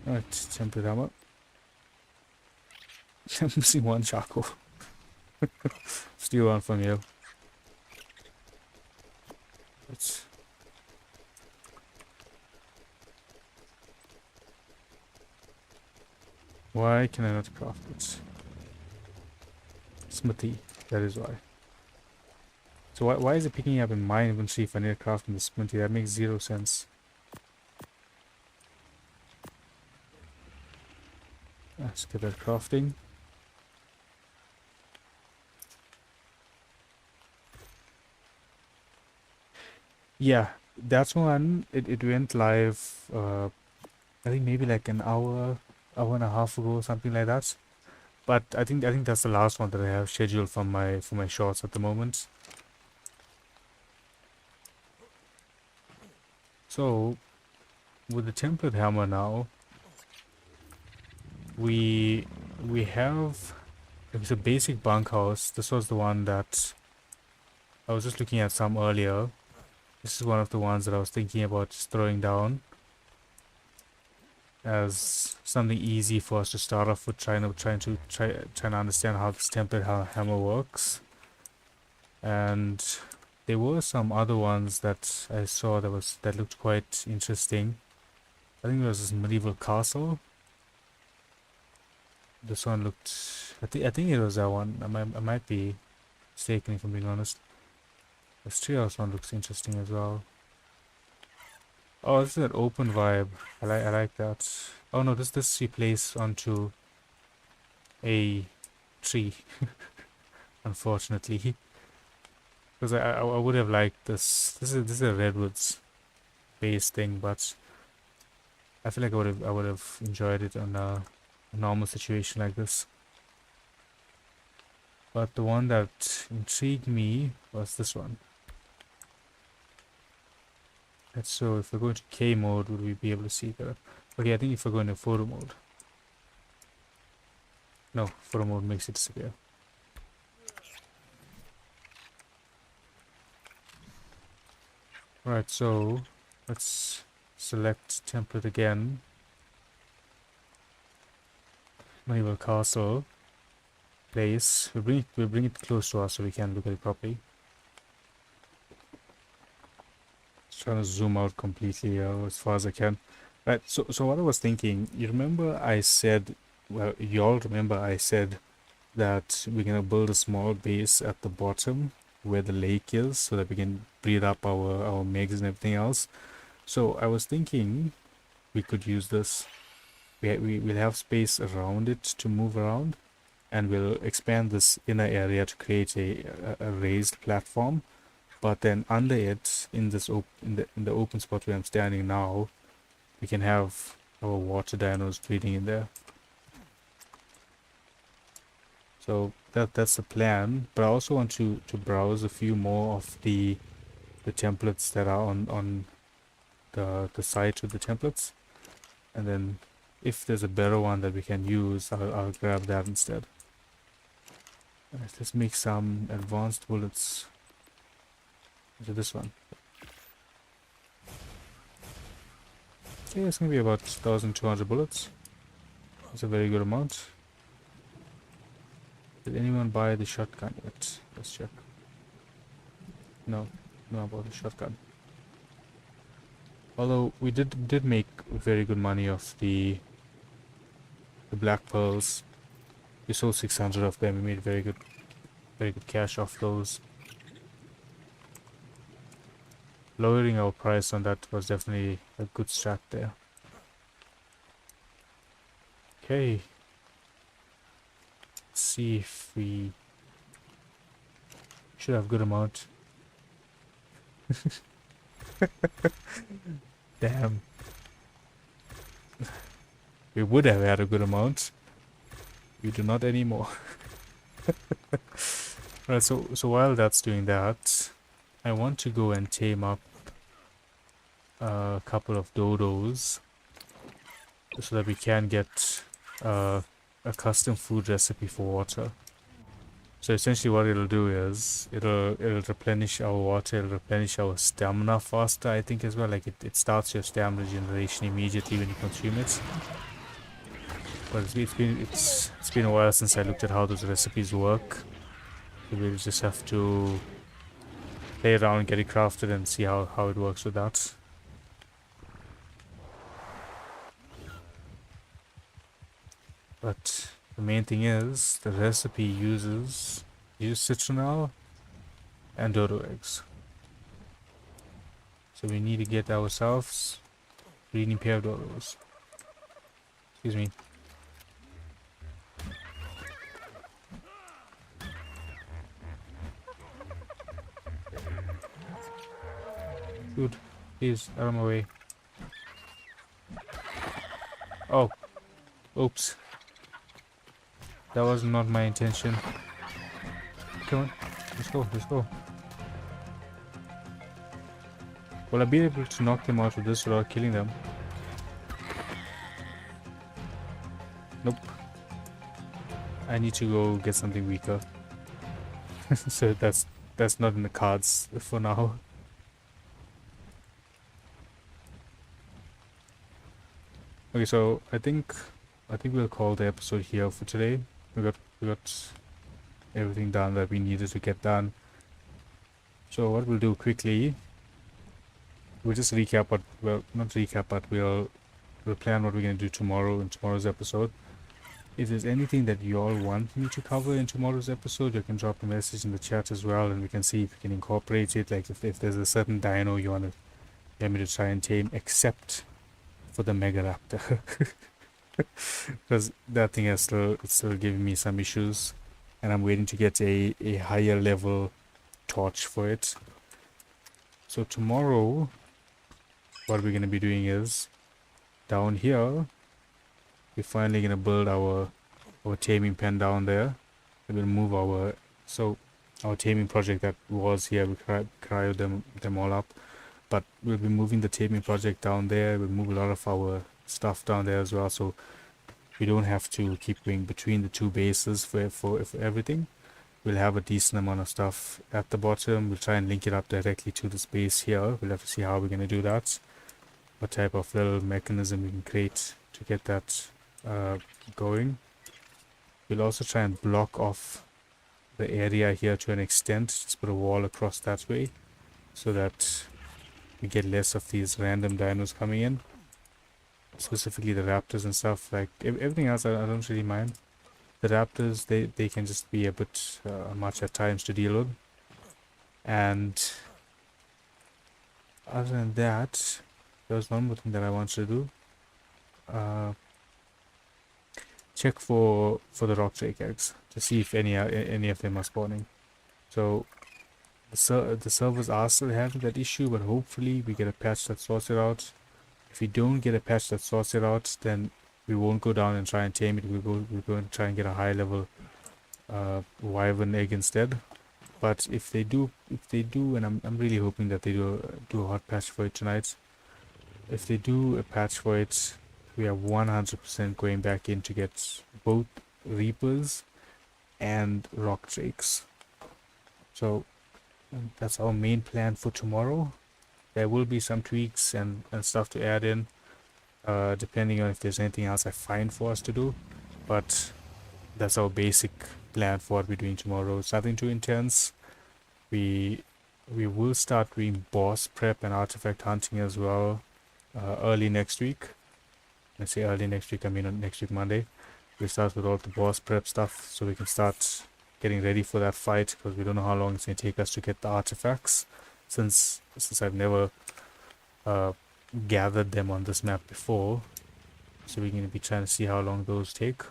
Alright, template hammer. I'm missing one charcoal. Steal one from you. Let's. Why can I not craft it? Smithy. That is why. So why is it picking up in my inventory if I need to craft in the smithy? That makes 0 sense. Let's get that crafting. Yeah, that's one. It went live. I think maybe like an hour and a half ago, something like that. But I think that's the last one that I have scheduled for my shorts at the moment. So with the template hammer now, we have it's a basic bunkhouse. This was the one that I was just looking at some earlier. This is one of the ones that I was thinking about just throwing down as something easy for us to start off with, trying to understand how this template hammer works. And there were some other ones that I saw that looked quite interesting. I think there was this medieval castle. This one looked. I think it was that one. I might be mistaken if I'm being honest. The treehouse one looks interesting as well. Oh, this is an open vibe. I like that. Oh no, this you place onto a tree. Unfortunately, because I would have liked this. This is a redwoods base thing, but I feel like I would have enjoyed it on a normal situation like this. But the one that intrigued me was this one. Let's so if we go into K mode, would we be able to see that? Okay, I think if we go into photo mode. No, photo mode makes it disappear. Right, so let's select template again. Medieval castle. Place. We bring it close to us so we can look at it properly. Just trying to zoom out completely as far as I can. Right, so what I was thinking, you remember I said, well, you all remember I said that we're gonna build a small base at the bottom where the lake is so that we can breed up our megs and everything else. So I was thinking we could use this. We'll have space around it to move around, and we'll expand this inner area to create a raised platform. But then under it, in the open spot where I'm standing now, we can have our water dinos breeding in there. So that's the plan. But I also want to browse a few more of the templates that are on the site with the templates, and then if there's a better one that we can use, I'll grab that instead. Alright, let's make some advanced bullets into this one. Okay, it's gonna be about 1,200 bullets. That's a very good amount. Did anyone buy the shotgun yet? Let's check. No one bought the shotgun. Although we did make very good money off the black pearls. We sold 600 of them. We made very good cash off those. Lowering our price on that was definitely a good strat there. Okay. Let's see if we should have good amount. Damn. We would have had a good amount. We do not anymore. Right, so while that's doing that, I want to go and tame up a couple of dodos so that we can get a custom food recipe for water. So essentially what it'll do is it'll replenish our water, it'll replenish our stamina faster, I think, as well. Like it starts your stamina regeneration immediately when you consume it. But it's been a while since I looked at how those recipes work. So we'll just have to play around, get it crafted, and see how it works with that. But the main thing is the recipe uses citronelle and dodo eggs. So we need to get ourselves breeding pair of dodos. Excuse me. Dude, please, out of my way. Oh, oops. That was not my intention. Come on, let's go, let's go. Will I be able to knock them out with this without killing them? Nope. I need to go get something weaker. So that's not in the cards for now. Okay, so I think we'll call the episode here for today. We got everything done that we needed to get done. So what we'll do quickly, we'll just recap what, well, not recap, but we'll plan what we're gonna do tomorrow in tomorrow's episode. If there's anything that you all want me to cover in tomorrow's episode, you can drop a message in the chat as well, and we can see if we can incorporate it. Like if there's a certain dino you want me to try and tame, except for the Mega Raptor. Because that thing is still giving me some issues, and I'm waiting to get a higher level torch for it. So tomorrow what we're going to be doing is down here we're finally going to build our taming pen down there, and we'll move our taming project that was here, we cryo them all up, but we'll be moving the taming project down there. We'll move a lot of our stuff down there as well, so we don't have to keep going between the two bases for everything. We'll have a decent amount of stuff at the bottom. We'll try and link it up directly to this base here. We'll have to see how we're going to do that, what type of little mechanism we can create to get that going. We'll also try and block off the area here to an extent, just put a wall across that way so that we get less of these random dinos coming in. Specifically the raptors and stuff. Like everything else I don't really mind. The raptors, they can just be a bit much at times to deal with. And other than that, there was one more thing that I wanted to do. Check for the rock drake eggs to see if any of them are spawning. So the servers are still having that issue, but hopefully we get a patch that sorts it out. If we don't get a patch that sorts it out, then we won't go down and try and tame it. We're going to try and get a high level wyvern egg instead. But if they do, and I'm really hoping that they do a hot patch for it tonight. If they do a patch for it, we are 100% going back in to get both reapers and rock drakes. So that's our main plan for tomorrow. There will be some tweaks and stuff to add in, depending on if there's anything else I find for us to do. But that's our basic plan for what we're doing tomorrow. It's nothing too intense. We will start doing boss prep and artifact hunting as well early next week. Let's say early next week, I mean on next week Monday. We'll start with all the boss prep stuff so we can start getting ready for that fight, because we don't know how long it's going to take us to get the artifacts, since I've never gathered them on this map before. So we're going to be trying to see how long those take.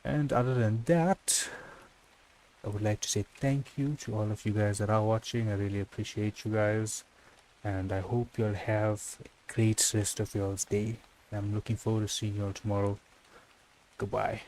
And other than that, I would like to say thank you to all of you guys that are watching. I really appreciate you guys. and I hope you'll have a great rest of your day. I'm looking forward to seeing you all tomorrow. Goodbye.